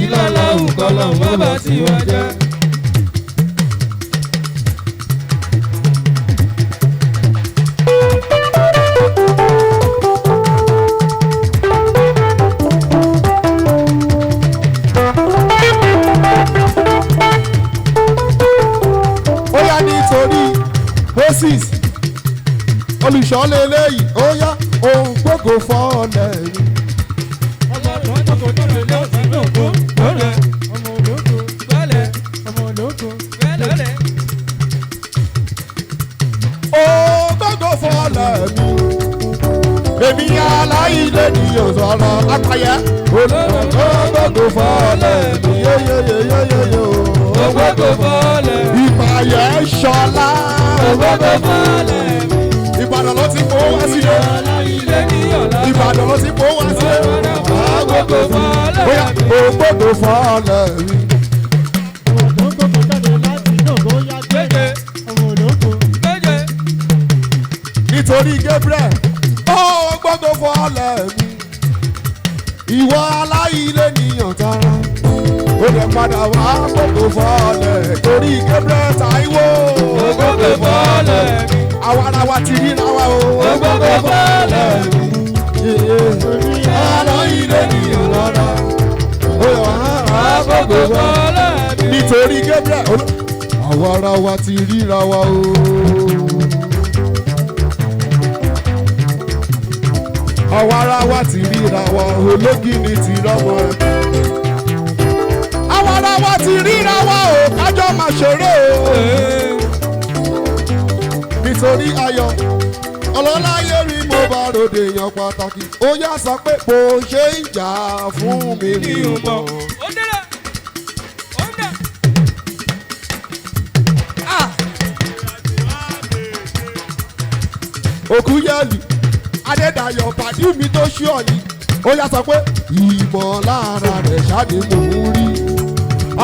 Speaker 12: ìlàlá òkọlọ́run má bà tiwa jẹ́.
Speaker 3: ó yá nítorí Moses olùṣọ́ lélẹ́yìí ó yá òun gbogbo fọ́ọ̀lẹ̀ rí. Gbogbo fọ́ọ̀lẹ̀ mi èmi aláìlé ni yóò sọ̀rọ̀ apayẹ. Gbogbo fọ́ọ̀lẹ̀ mi yóyóyóyóyó.
Speaker 12: Gbogbo fọ́ọ̀lẹ̀ mi.
Speaker 3: Ìpàyẹ̀ ṣọlá.
Speaker 12: Gbogbo fọ́ọ̀lẹ̀ mi.
Speaker 3: Ìbàdàn ló ti kó wá sí o. Ìbàdàn ló ti kó wá sí o.
Speaker 12: Gbogbo fọ́ọ̀lẹ̀ mi.
Speaker 3: Gbogbo fọ́ọ̀lẹ̀ mi. Nítorí Gabriel ó gbọ́dọ̀ fọ́ọ̀lẹ̀ mi ìwọ aláìlé nìyàn tara ó lè padà wá gbọ́dọ̀ fọ́ọ̀lẹ̀ torí Gabriel Táíwò
Speaker 12: ó gbọ́dọ̀ fọ́ọ̀lẹ̀ mi
Speaker 3: àwa ara wa ti rí náwa o
Speaker 12: ó gbọ́dọ̀ fọ́ọ̀lẹ̀ mi
Speaker 3: aláìlé nìyàn tara ó yọ
Speaker 12: á gbọ́dọ̀ fọ́ọ̀lẹ̀ mi
Speaker 3: nítorí Gabriel àwa ara wa ti ríra wa o. Àwa ara wa ti ríra wa ológìní ti rọ́mọ ẹ̀. Àwa ara wa ti ríra wa o kájọ máa ṣeré o. Nítorí ayọ̀ ọlọ́láyé rí mo bá ròde èèyàn pàtàkì. Ó yá sọ pé bó ṣe ń jà fún mi ní ìmọ̀. òkú yẹ̀lì adédayọ̀ pàdé mi tó ṣú ọ̀lì ó yá sọ pé ìmọ̀lára rẹ̀ ṣáde mò ń rí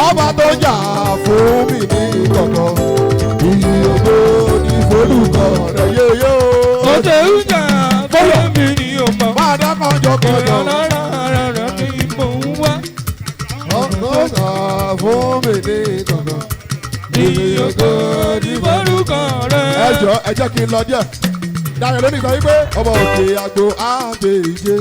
Speaker 3: ọba tó jà fún mi ní kọ̀kọ̀ ìyókò ní forúkọ rẹ̀ yóyó.
Speaker 12: Òde ìjà fún mi ní ọmọ.
Speaker 3: máa dá kọjọkọjọ.
Speaker 12: Ìmọ̀lára rẹ̀ ni mò ń wá.
Speaker 3: ọkọ̀ jà fún mi ní kọ̀kọ̀
Speaker 12: ìyókò ní forúkọ rẹ̀.
Speaker 3: ẹ jẹ́ kí n lọ díẹ̀ dáyọ̀ lónìí sọ wípé ọmọ òkè àgbo àbèjé.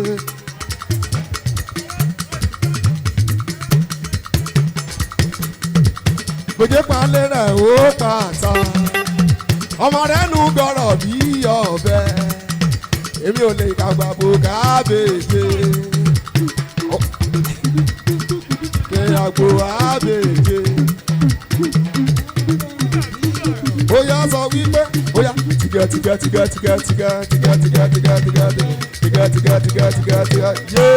Speaker 3: gbèjé palẹ̀ rẹ̀ ó kàtà ọmọ rẹ̀ nu gbọ́rọ̀ bí ọ̀bẹ èmi ò lè kàgbà bò kábèjé òkè àgbo àbèjé. ó yá sọ wípé ó yá tìgẹ́ yé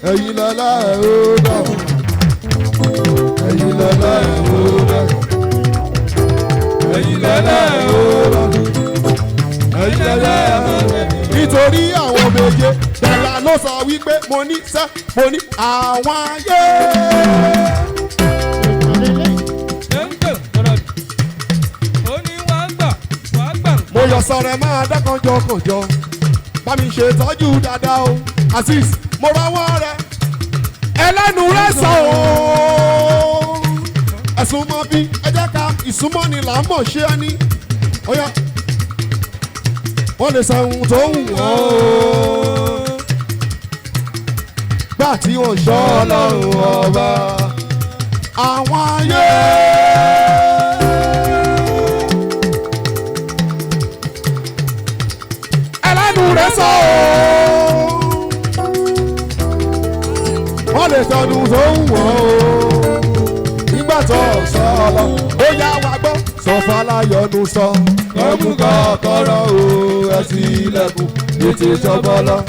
Speaker 3: ẹ̀yin lọ́lá ẹ̀ ó dà ẹ̀yin lọ́lá ẹ̀ ó dà ẹ̀yin lọ́lá ẹ̀ ó dà ẹ̀yin lọ́lá ẹ̀ ó dà. nítorí àwọn méje dàlà ló sọ wípé mo ní sẹ́ mo ní àwọn ayé. mo yọ sọ̀rọ̀ ẹ̀ máa dá kànjọ bá mi ṣe tọ́jú dáadáa o Azeez mo rọwọ́ rẹ ẹlẹ́nu rẹ sọ o ẹ̀sùn mọ́ bí ẹ jẹ́ ká ìsúnmọ́ ni là ń mọ̀ ṣé ẹ ní ọ̀yà wọ́n lè sẹ́hun tó wù wọ́n o gbà tí wọ́n ṣọ́ ọlọ́run ọba àwọn ayé. rẹ̀ sọ wọ́n lè sọdún sóhùn wọ́n o nígbà tó sọ lọ ó yá wa gbọ́ sọ fàlàyọ̀nù sọ lọ́mú kọ́kọ́rọ́ o ẹ̀sìn ilẹ̀kùn ètè sọ́bọ́lọ́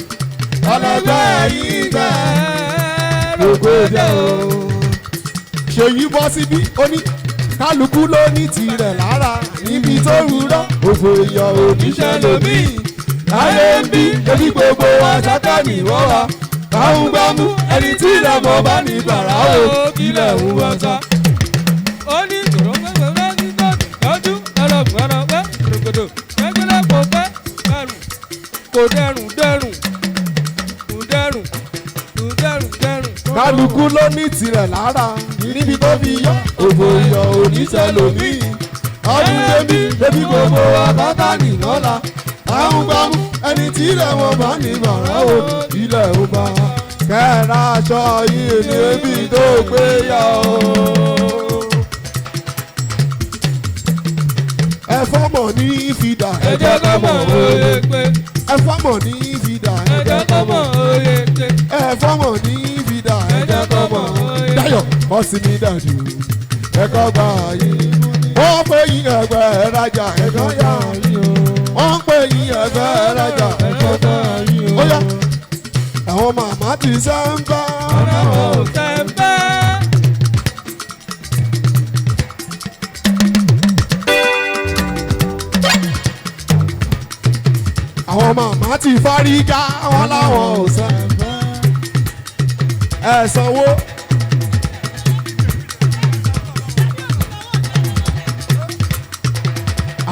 Speaker 3: ọlọ́gbẹ́ yìí gbẹ́ lóko jẹ́ o. ṣèyí bọ́ síbí ó ní kálukú ló ní tirẹ̀ lára níbi tó rúrọ́ òfò èèyàn oníṣẹ́ lómi ayé ń bí ebi gbogbo wa sátani wọ́n wa káwọn gbámú ẹni tí ilẹ̀ mọ́ bá ní bàrà o ilẹ̀ ń wá sá.
Speaker 12: ó ní tòró pẹ́pẹ́pẹ́ ní tọ́jú ọlọ́gbọ̀n ọ̀pẹ́ rògbòdò gbẹ́gbẹ́lẹ́ kò pẹ́ dẹrùn kò dẹrùn dẹrùn kò dẹrùn kò dẹrùn dẹrùn.
Speaker 3: kálukú ló ní tirẹ̀ lára níbi tó fi yọ òbò ìyọ̀ oníṣẹ́ lómi ọdún débi ebi gbogbo wa sátani lọ́la àwọn gbàmú ẹni tí ilẹ̀ wọn bá ní bàrà o ilẹ̀ ò bá kẹ́ẹ̀rẹ́ aṣọ yìí ní ebi tó gbé yà o. ẹ fọ́mọ̀ ní fìdá
Speaker 12: ẹ jẹ́ kọ́ mọ̀ òye pé
Speaker 3: ẹ fọ́mọ̀ ní fìdá
Speaker 12: ẹ jẹ́ kọ́ mọ̀ òye pé
Speaker 3: ẹ fọ́mọ̀ ní fìdá ẹ jẹ́ kọ́ mọ̀ òye. Dayọ̀ ọ̀sìn mi dàdú ẹ̀kọ́ gbà yìí wọ́n pè yín ẹgbẹ́ ẹ̀rajà ẹ̀kọ́ yà yín o wọ́n pè yín ẹgbẹ́ ẹ̀rajà ẹ̀kọ́ yà yín o. ó yá àwọn màmá ti sẹ́ńbà.
Speaker 12: ọ̀nàwọ̀ sẹ́ńbà.
Speaker 3: àwọn màmá ti fárígá wọn láwọn ò sẹ́ńbà. ẹ sanwó.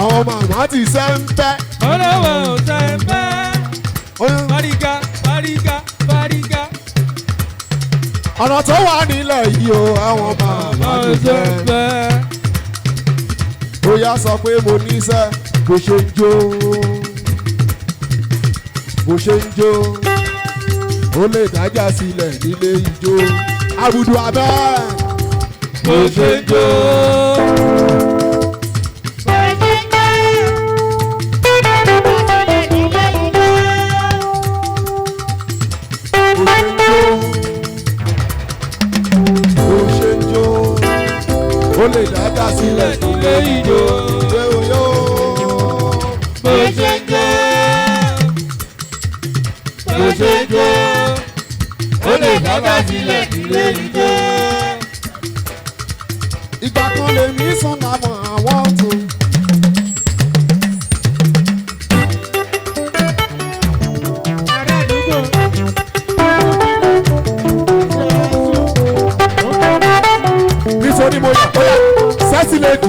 Speaker 3: àwọn màmá ti sẹ́ńpẹ́.
Speaker 12: ọlọ́wọ́ sẹ́ńpẹ́. fárígá fárígá fárígá.
Speaker 3: ọ̀nà tó wà nílẹ̀ yìí o àwọn màmá ti sẹ́ńpẹ́. ó yá sọ pé mo níṣẹ́ bó ṣe ń jó bó ṣe ń jó ó lè dájà sílẹ̀ nílé ijó àbùdù abẹ́
Speaker 12: bó ṣe ń jó.
Speaker 3: ó lè dájà sílẹ̀ nílé ijó ṣé o yó.
Speaker 12: bó ṣe ń jó bó ṣe ń jó ó lè dájà sílẹ̀ nílé ijó.
Speaker 3: ìgbà kan lè mí sún àmọ́ àwọn tó. Sexy lady.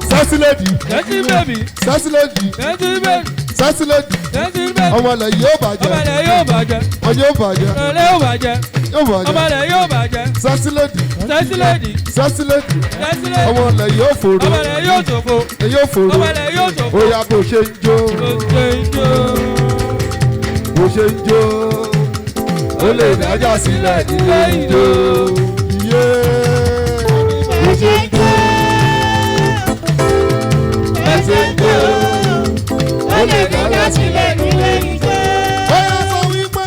Speaker 3: Sexy lady.
Speaker 12: Sexy baby.
Speaker 3: Sexy lady.
Speaker 12: Sexy baby.
Speaker 3: Sexy lady.
Speaker 12: Sexy baby.
Speaker 3: Ọmọ ilẹ̀ yóò bàjẹ́.
Speaker 12: Ọmọ ilẹ̀ yóò bàjẹ́.
Speaker 3: Ọmọ yóò bàjẹ́.
Speaker 12: Ọmọ ilẹ̀ yóò bàjẹ́.
Speaker 3: Yóò bàjẹ́.
Speaker 12: Ọmọ ilẹ̀ yóò bàjẹ́.
Speaker 3: Sexy lady.
Speaker 12: Sexy lady.
Speaker 3: Sexy lady.
Speaker 12: Sexy lady.
Speaker 3: Ọmọ ilẹ̀ yóò fòrò.
Speaker 12: Ọmọ ilẹ̀ yóò ṣòfò.
Speaker 3: Ẹ yóò fòrò.
Speaker 12: Ọmọ ilẹ̀ yóò ṣòfò.
Speaker 3: Ó yá bó ṣe ń jó.
Speaker 12: Bó ṣe ń jó.
Speaker 3: Bó ṣe ń jó. Ó lè dájà sílẹ̀ nílé ìjó. Bó ṣe ń jó. Bó ṣe ń jó. Ó lè dájà sílẹ̀ nílé ìjó. Ó yá sọ wípé.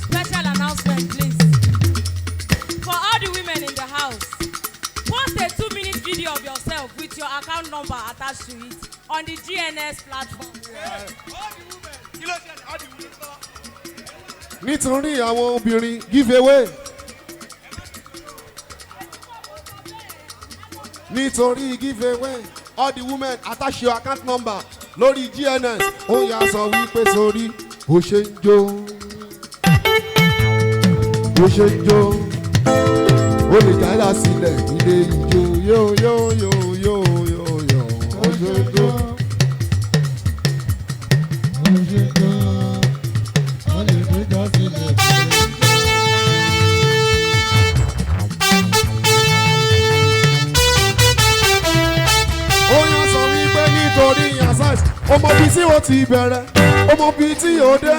Speaker 1: Special announcement, please. For all the women in the house, post a 2-minute video of yourself with your account number attached to it on the GNS platform.
Speaker 3: Nítorí àwọn obìnrin give away. Nítorí give away. All the women attach your account number lórí GNS. Ó yá sọ wípé sórí bó ṣe ń jó. Bó ṣe ń jó. Ó lè jáde sílẹ̀ ilé ìjó. Yóò yóò yóò yóò yóò yóò. Bó ṣe ń jó. Bó ṣe ń jó. Ó lè jáde sílẹ̀. Ó yá sọ wípé nítorí yasas ọmọ bíi tí ó ti bẹ̀rẹ̀ ọmọ bíi tí ó dé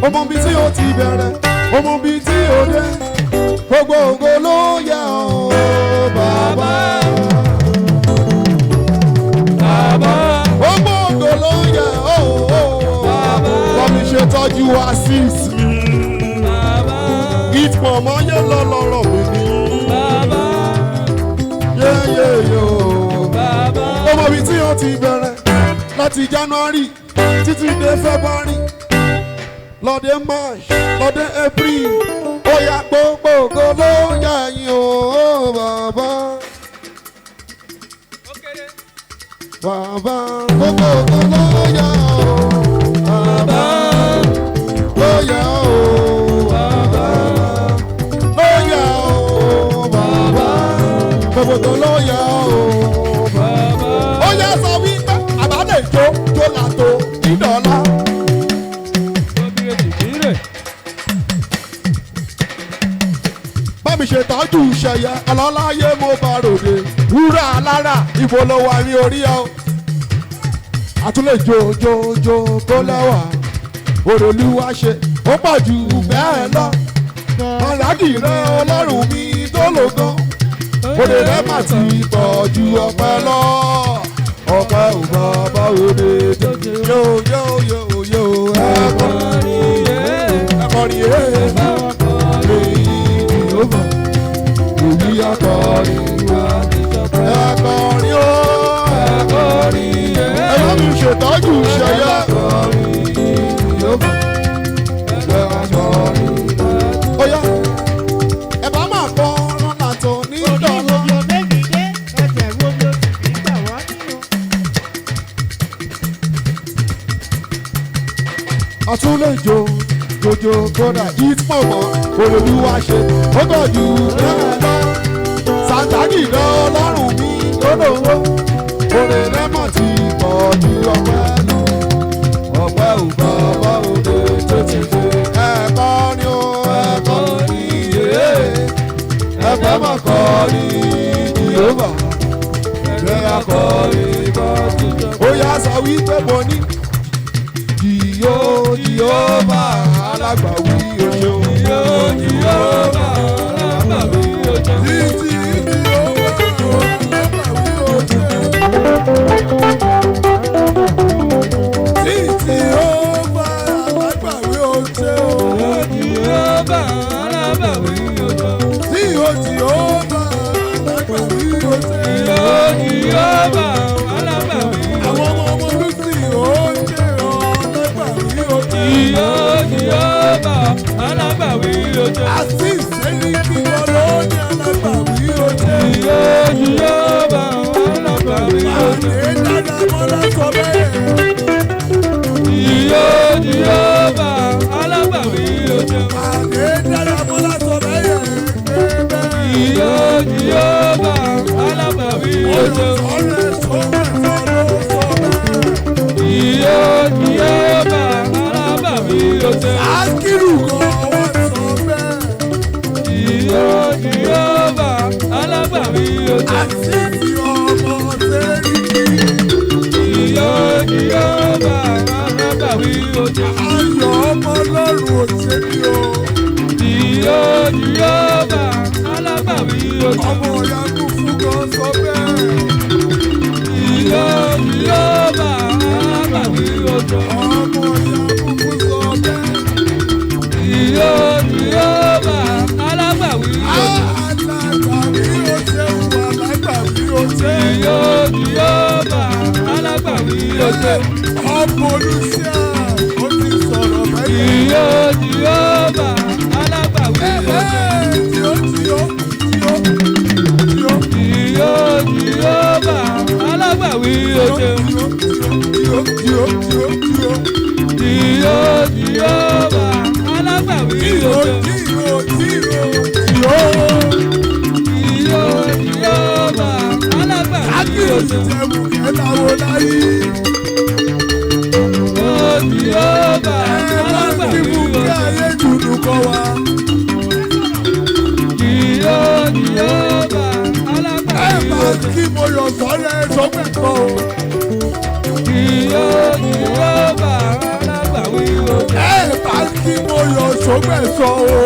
Speaker 3: ọmọ bíi tí ó ti bẹ̀rẹ̀ ọmọ bíi tí ó dé gbogbo ògo ló yẹ ọ́ bàbá. Bàbá. Gbogbo ògo ló yẹ ọ́ bàbá. Wọ́n mi ṣe tọ́jú assist mi. Bàbá. Ìpọ̀mọ́ yẹ lọ́lọ́rọ̀ mi ní. Bàbá. Yéyéyó. Bàbá. Ọmọ bíi tí ó ti bẹ̀rẹ̀ láti January títí dé February lọ́dẹ March lọ́dẹ April ó yá gbogbo ògo ló yẹ yín o bàbá. Bàbá gbogbo ògo ló yẹ o bàbá. Ló yẹ o bàbá. Ló yẹ o bàbá. Gbogbo ògo ló yẹ o bàbá. Ó yẹ sọ wípé àbálẹ̀ jó jó làtò ìdọ̀la. Bámi ṣe tọ́jú ìṣẹ̀yẹ ọlọ́láyé mo bá ròde wúrà alára ìbò ló wà ní orí ẹ o. Àtúlẹ̀ jòjòjò kó lẹ́wà òròlúwa ṣe ó pọ̀ jù bẹ́ẹ̀ lọ. Màlágì rẹ ọlọ́run mi tó lò gan. Òde rẹ má ti pọ̀ ju ọpẹ́ lọ. Ọpẹ́ ò bàbá òde tó yó yó yó yó ẹ̀kọ́rin ẹ̀kọ́rin òbí akọrin wa ẹ̀kọ́rin ó ẹ̀kọ́rin ẹ̀rọ mi ṣètọ́jú ṣẹyẹ ẹ̀kọ́rin ẹ̀kọ́rin ó yá ẹ̀ bá máa kọ́ lọ́nà tó ní dọ́là. Àtúnlẹ̀ jòjò kódà ìpọ̀mọ́ olùwà ṣe ó tọ́jú bẹ́ẹ̀ lọ. Sàǹtàkì lọ lọ́rùn mi lólówó òrè lẹ́mọ̀ ti pọ̀ ju ọpẹ́ lọ. Ọpẹ́ ò bàbá òde tó ti dé. Ẹ̀kọ́ ni ó ẹ̀kọ́ ni yé. Ẹ̀fẹ́ mọ̀ kọ́ ni Jèhófà. Ẹ̀fẹ́ akọ̀rí bá ti jẹ́. Ó yá sọ wípé mo ní. Jèhófà alágbàwí oṣù. Jèhófà alágbàwí oṣù. Títí Jèhófà alágbàwí oṣù. Títí Jèhófà alágbàwí oṣù. Jèhófà alágbàwí oṣù. Tí o Jèhófà alágbàwí oṣù. Jèhófà alágbàwí oṣù. Àwọn ọmọ Molusi ó jẹ́ alágbàwí oṣù. Jèhófà alágbàwí oṣù. Àti ìsẹ́ni kí wọ́n ló
Speaker 12: Jehova alábàwí oṣù. Iyo Jehova alábàwí oṣù.
Speaker 14: Akiru kan wọ́n sọ bẹ́ẹ̀.
Speaker 12: Iyo Jehova alábàwí oṣù.
Speaker 14: Àṣìṣe ọmọ sẹ́rí.
Speaker 12: Iyo Jehova alábàwí oṣù.
Speaker 14: Ayọ̀ ọmọ lọ́rùn òṣèlú o.
Speaker 12: Iyo Jehova alábàwí oṣù.
Speaker 14: Ọmọ ìyá kú fún kan sọ bẹ́ẹ̀.
Speaker 12: Iyo Jehova alábàwí oṣù.
Speaker 14: Ọmọ ìyá kú fún sọ bẹ́ẹ̀.
Speaker 12: Iyo Jehova alábàwí oṣù.
Speaker 14: Alágbàwí ó ṣeun alágbàwí ó ṣe.
Speaker 12: Iyo Jehova alábàwí oṣù.
Speaker 14: Ọmọ Olúṣíà ó ti sọ̀rọ̀ mẹ́yìn.
Speaker 12: Iyo Jehova alábàwí oṣù.
Speaker 14: Tíó.
Speaker 12: Iyo Jehova alábàwí oṣù. Iyo Jehova alábàwí oṣù. Iyo Jehova alábàwí oṣù. O Jehova alábàwí oṣù. Iyo Jehova alábàwí oṣù.
Speaker 14: Kí mo yọ sọ́rẹ́ sọ́gbẹ̀kọ́ o.
Speaker 12: Iyo Jehova alábàwí oṣù.
Speaker 14: Bá kí mo yọ sọ́gbẹ̀sọ o.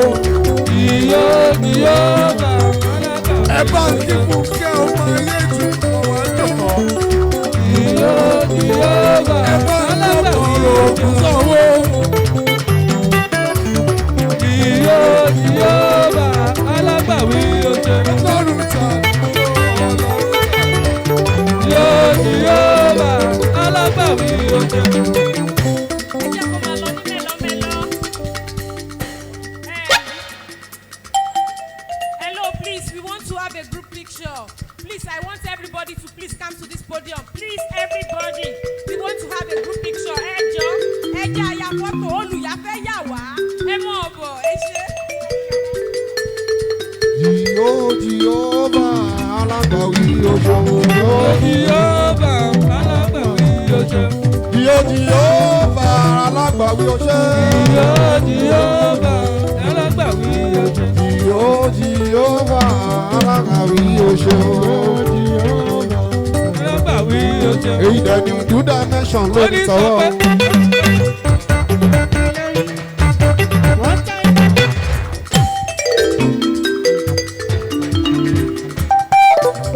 Speaker 12: Iyo Jehova alábàwí.
Speaker 14: Ẹ bá kí mo kẹ́ ọmọ ayé jù ọmọ ẹ̀dọ̀kọ̀.
Speaker 12: Iyo Jehova alábàwí oṣù.
Speaker 14: Sanwó.
Speaker 12: Iyo Jehova alábàwí oṣù.
Speaker 14: Lọ́rùn ta.
Speaker 12: Iyo Jehova alábàwí oṣù.
Speaker 1: Hello, please, we want to have a group picture. Please, I want everybody to please come to this podium. Please, everybody, we want to have a group picture. Ẹ jẹ́ àyà fọ́tò olùyàfẹ́ yà wá. Ẹ mọ̀ ọ̀bọ̀, ẹ ṣe.
Speaker 3: Jehova alágbàwí oṣù.
Speaker 12: Jehova alábàwí oṣù.
Speaker 3: Jehova alágbàwí oṣù.
Speaker 12: Jehova alábàwí oṣù.
Speaker 3: Jehova alágbàwí oṣù.
Speaker 12: Alábàwí oṣù.
Speaker 3: Èyí dẹ̀ ni two dimension ló ń sọ̀rọ̀.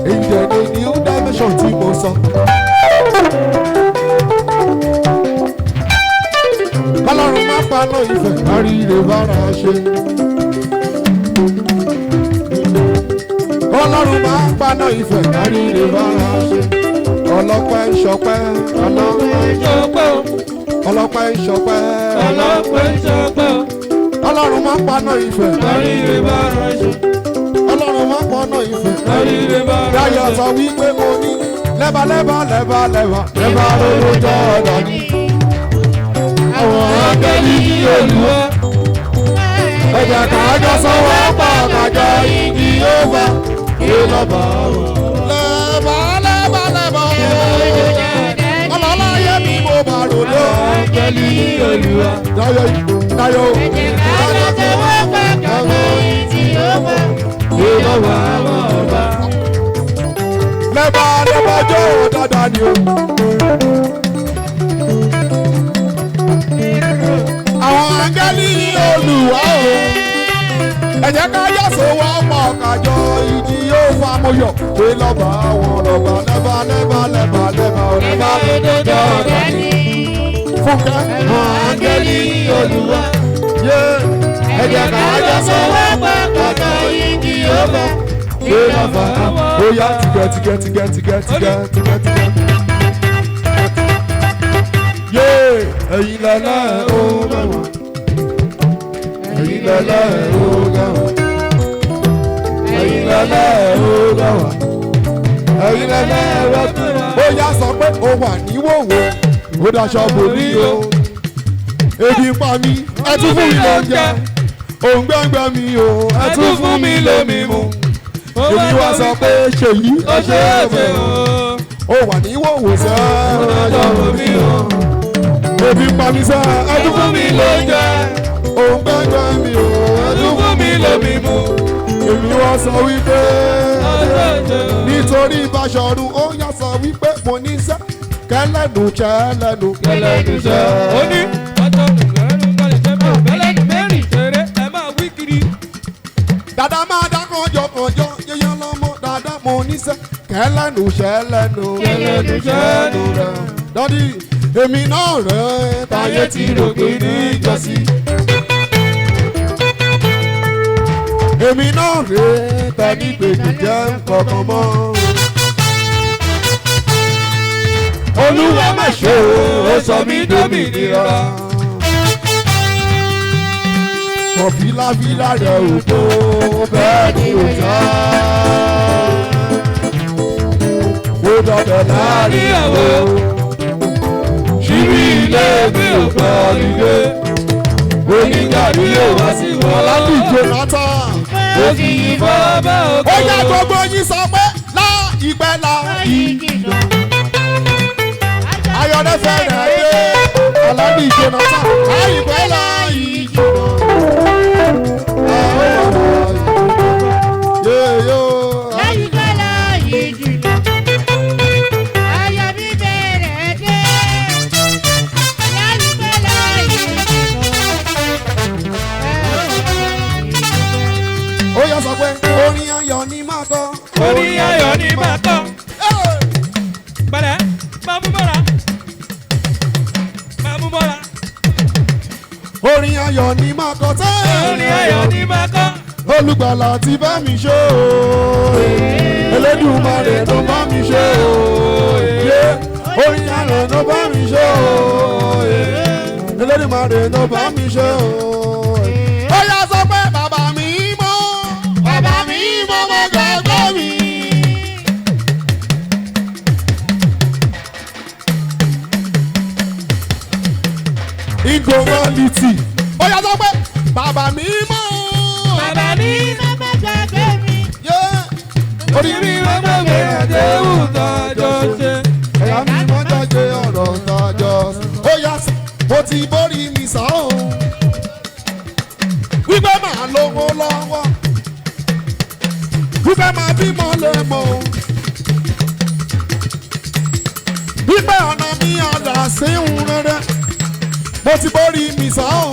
Speaker 3: Èyí dẹ̀ ni new dimension tí mo sọ. Kọ́lọ́run má paná ìfẹ́ kárí rẹ̀ bára ṣe. Kọ́lọ́run má paná ìfẹ́ kárí rẹ̀ bára ṣe. Ọlọ́pẹ́ ìṣọpẹ́ ọlọ́pẹ́ ìṣọpẹ́ ọlọ́pẹ́ ìṣọpẹ́ ọlọ́pẹ́ ìṣọpẹ́. Ọlọ́run má paná ìfẹ́ kárí rẹ̀ bára ṣe. Ọlọ́run má paná ìfẹ́ kárí rẹ̀ bára ṣe. Yáyọ̀ sọ wípé mo ní lẹ́bà lóró jọ ọ̀dọ̀ ni. Àwọn akẹ́lí ní Olúwa. Ẹ̀jẹ̀ kájọ sọ́wọ́ pọ̀ kájọ igi yóò bá kí lọ́bà wọ̀. Lẹ́bà. Ọlọ́láyé mi mo bá ròdó.
Speaker 12: Akẹ́lí ní Olúwa.
Speaker 3: Dayo.
Speaker 11: Ẹ̀jẹ̀ kájọ sọ́wọ́ pọ̀ kájọ igi yóò bá
Speaker 12: kí lọ́bà wọ̀.
Speaker 3: Lẹ́bà jó dáadáa ni o. Àwọn áńgẹ́lì Olúwa o. Ẹ jẹ́ ká yọ̀ sówọ́ pọ̀ kájọ ìjì yóò fa mọ́yọ̀. Pé lọ́ba wọn lọ́ba lẹ́bà lójoojọ́ ọ̀dọ́ ni. Fúnkẹ́ àwọn áńgẹ́lì Olúwa. Ẹ jẹ́ ká yọ̀ sówọ́ pọ̀ kájọ ìjì yóò fa. Pé lọ́ba wọn ó yá tìgẹ́. Ẹ̀yin lẹ́lẹ́ ó mẹ́wàá. Ẹ̀yin lẹ́lẹ́ ó gẹ̀wà. Ẹ̀yin lẹ́lẹ́ ó gẹ̀wà. Ẹ̀yin lẹ́lẹ́ ó gẹ̀wà. Ó yá sọ pé ó wà níwòwò. Ó daṣọ bò mí o. Ebi ń pa mí. Ẹ tún fún mi lóúnjẹ. Òǹgbẹ́ngbẹ́ mi o. Ẹ tún fún mi lómi mu. èmi wá sọ pé ṣèyí ó ṣe é fẹ́ o. ó wà ní wòwò sẹ́ ọjọ́ omi o. ebi pa mi sẹ́ ẹdún fún mi ló jẹ. òun gbẹ́gbẹ́ mi o ẹdún fún mi lómi mu. èmi wá sọ wípé nítorí Ìbáṣọ̀run ó yá sọ wípé mo ní sẹ́ kẹlẹ́nu ṣẹlẹ́nu. kẹlẹ́nu ṣẹ.
Speaker 12: ó ní ọjọ́ ìgbẹ́rù kọ́lé ṣe fún ọ̀bẹ́lẹ́ mẹ́rin ṣeré ẹ máa wí kiri.
Speaker 3: dada máa dá kànjọ yẹyẹ lọ́mọ dada mo ní sẹ́ kẹlẹ́nu ṣẹlẹ́nu. kẹlẹ́nu ṣẹlẹ́nu rẹ̀. dádì èmi náà rẹ̀ táyé ti rò pé ní ìjọsí. èmi náà rẹ̀ tẹ́ni gbèdé jẹ́ kankan mọ́. Olúwa má ṣe o, ó sọ mí dómìnira. Ọ̀fìlàfìlà rẹ̀ ò tó bẹ́ẹ̀ ni ò já. Ó dọ̀dọ̀ láàrin àwọn ṣíbí ilé mi ò gbọ́ ilé. Onígbàdí yóò wá sí wọn. Ọlábì Jonathan. Ó fi ìbọn bá òkú. Ó yá gbogbo yín sọ pé láìpẹ́ láìjìnà. Ayọ̀dẹ fẹ́rẹ̀ dé Ọlábì Jonathan. Láìpẹ́ láìjìnà.
Speaker 15: Láìpẹ́ láìjìnà. Ayọ̀ mi bẹ̀rẹ̀ dé. Láìpẹ́ láìjìnà.
Speaker 3: Ó yá sọ pé orin ayọ̀ ni máa kọ.
Speaker 12: orin ayọ̀ ni máa kọ. Bẹ̀rẹ̀ máa mú mọ́ra. Máa mú mọ́ra.
Speaker 3: Orin ayọ̀ ni máa kọ tẹ́.
Speaker 12: Orin ayọ̀ ni máa kọ.
Speaker 3: Olùgbàlà ti bá mi ṣe o. Elédùmarè tó bá mi ṣe o. Orin ayọ̀ tó bá mi ṣe o. Elédùmarè tó bá mi ṣe o. Ó yá sọ pé bàbá mi mọ́. Bàbá mi mọ́ mọ́ gbàgbọ́ mi. Ingomality. Ó yá sọ pé bàbá mi mọ́.
Speaker 15: Bàbá mi mọ́ mọ́ gbàgbé mi.
Speaker 3: Orí mi mọ́ gbàgbé àdéhùn tọ́jọ́ ṣe. Ẹ̀yà mi mọ́ gbàgbé ọ̀rọ̀ tọ́jọ́ ṣe. Ó yá mo ti borí mi sá o. Wípé màá lówó lọ́wọ́. Wípé màá bímọ lẹ́mọ̀. Wípé ọ̀nà mi àdá sí ń rere. Mo ti borí mi sá o.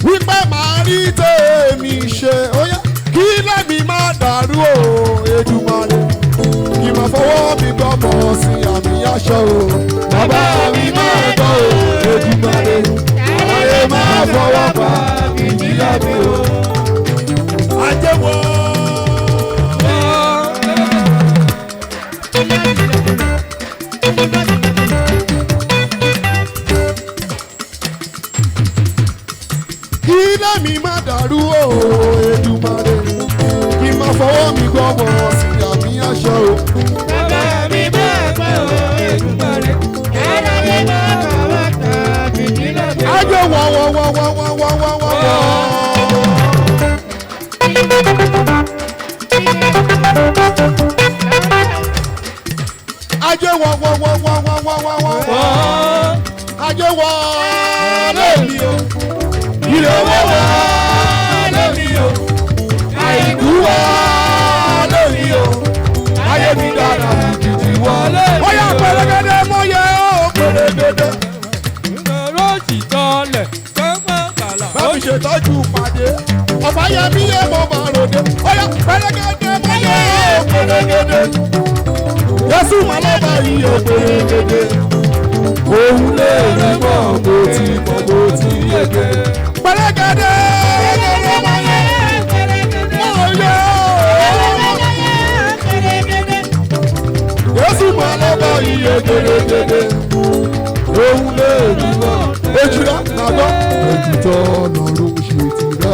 Speaker 3: Wípé màá rí tèmi ṣe. Ó yá kí lẹ́mi má dàrú o. Èdùmàrè kí n máa fọwọ́ mi gbọ́ mọ̀ sí àmì aṣọ o. Bàbá mi máa gbọ́ o. Èdùmàrè ayé máa fọwọ́ pa ìjìyà mi o. Ajẹ́wọ́. Kí lẹ́mi má dàrú o. Èdùmàrè kí n máa fọwọ́ mi gbọ́ mọ̀ sí àmì aṣọ o.
Speaker 12: Bàbá mi máa gbọ́ o. Èdùmàrè. Ẹ̀rọ mi máa fọwọ́ pa ìjìyà mi o.
Speaker 3: Ajẹ́ wọ́. Ajẹ́ wọ́. Ajẹ́ wọ́ lẹ́mi o. Ilé owó wọ́ lẹ́mi o. Àìkú wọ́ lẹ́mi o. Ayé mi dára kìkì wọ́ lẹ́mi o. Ó yá pẹ̀lẹ́gẹ́dẹ́ mọ́ yẹ ó pẹ̀lẹ́gẹ́dẹ́.
Speaker 12: Rọ́ọ̀sì tọ́lẹ̀ pẹ́pẹ́ kàlà.
Speaker 3: Bámi ṣètọ́jú pàdé. Ọ̀fà yẹ mí yé mo máa ròde. Ó yá pẹ̀lẹ́gẹ́dẹ́ mọ́ yẹ ó pẹ̀lẹ́gẹ́dẹ́. Yẹ́sù máa lọ́ba yìí ó pẹ̀lẹ́gẹ́dẹ́. Òun lè rí mọ́ mo ti yege. Pẹ̀lẹ́gẹ́dẹ́ mọ́ yẹ Yẹ́sù máa lọ́ba yìí ó pẹ̀lẹ́gẹ́dẹ́. Òun lè rí mọ́. Ejura nàgbọ́. Ejutọ́ lọ́rùn ṣe ti rà.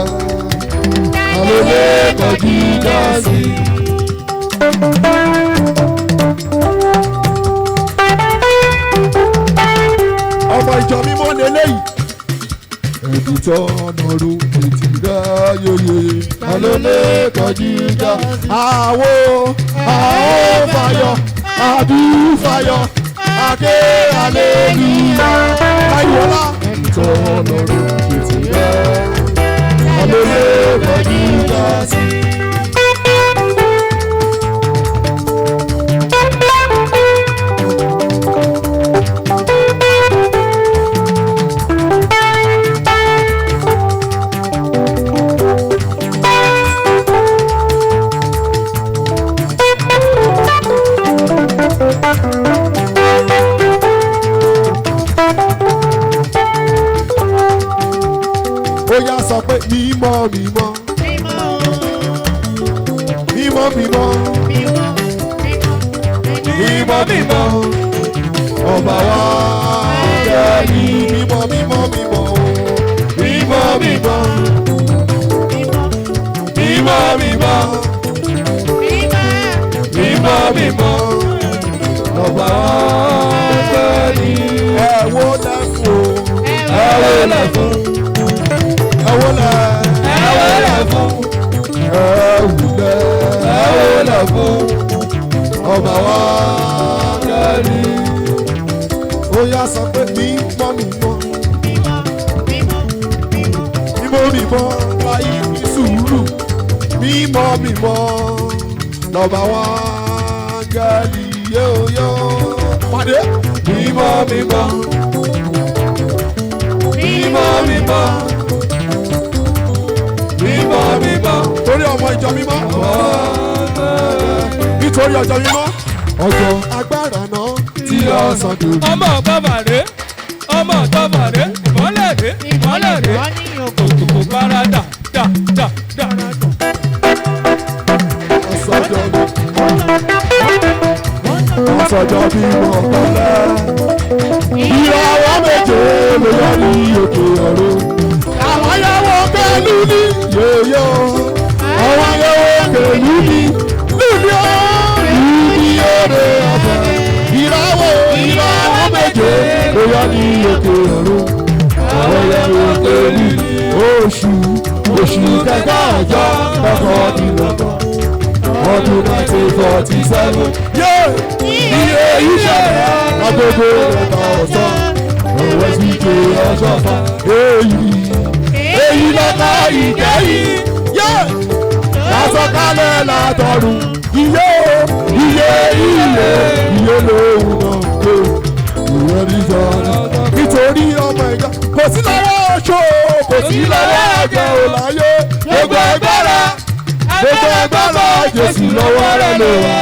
Speaker 3: Àlọ́lé kọjú dá sí. Ọmọ ìjọ mímọ́ lélẹ́yìí. Ejutọ́ ìtọ́nàrú ètì rẹ̀ yòyè ta ló lè kọjú ìjà àwo fàyọ̀ àdúfàyọ̀ àké àlélúyà láìwọlá ìtọ́nàrú ètì rẹ̀ ta ló lè kọjú ìjà sí. Ó yá sọ pé mímọ́ mímọ́ mímọ́ mímọ́ mímọ́ mímọ́ ọba wa jẹ́ mímọ́ mímọ́ mímọ́ mímọ́ mímọ́ mímọ́ mímọ́ mímọ́ mímọ́ ọba wa jẹ́ ẹ wo lẹ́fún ẹ wo lẹ́fún. Ẹwọ́lẹ̀ fún ẹwọ́lẹ̀ fún ọba wa kẹ́rì. Ó yá sọ pé mímọ́ mímọ́ mímọ́ mímọ́ láyé ní sùúrù mímọ́ mímọ́ lọ́ba wa kẹ́rì yóò pàdé mímọ́ mímọ́ mímọ́ mímọ́. Mímọ́ torí ọmọ ìjọ mímọ́ nítorí ọjọ́ mímọ́ ọjọ́ agbára náà tí ọ̀sán dòdò.
Speaker 12: ọmọ bàbàrẹ ìmọ́lẹ̀ rẹ òkòkò bára dà.
Speaker 3: ọ̀sọ̀jọ́ bímọ kọ́lẹ́ ìràwọ̀ méje ló yọ ní òkè ọ̀run. Àwọn yẹ̀wò pẹ̀lú ní yòyò. Àwọn yẹ̀wò pẹ̀lú ní lùdí òde ọ̀bẹ. Ìràwọ̀ méje ló yọ ní òkè ọ̀run. Àwọn yẹ̀wò pẹ̀lú ní oṣù kẹta ọjọ́ kọkàndínlọ́gbọ̀n. Ọdún 1947. Iye ìṣẹ̀lẹ̀ agogo ẹ̀ta ọ̀sán. Ọ̀wẹ́ sí ké ọjọ́ fa. Èyí lọ́kọ̀ ìkẹyìn. Lásọ̀kalẹ̀ látọ̀run. Iye lóhùn náà pé ìwé níjọ náà. Nítorí ọmọ ìjọ kò sí lọ́wọ́ oṣó, kò sí lọ́wọ́ àjẹ́ òláyé. Gbogbo agbára Jésù lọ́wọ́ rẹ̀ ló wà.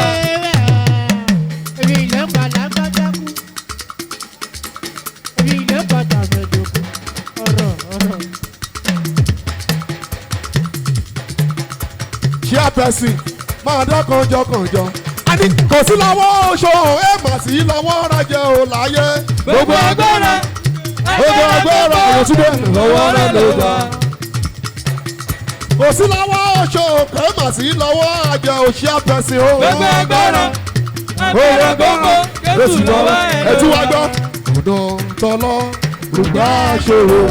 Speaker 3: Chairperson máa dá kànjọ. Àní kò sí lọ́wọ́ oṣó ẹ̀ mà sí lọ́wọ́ rajẹ́ ò láyé. Gbogbo agbára Yòtúndé lọ́wọ́ rẹ̀ ló gbà. Kò sí lọ́wọ́ oṣó ẹ̀ mà sí lọ́wọ́ àjẹ́ ò chairperson o.
Speaker 12: Gbogbo agbára
Speaker 3: Jésù lọ́wọ́ ẹ̀ tún wá gbọ́. Ọ̀dọ̀ tọ́lọ́ rògbà ṣòro.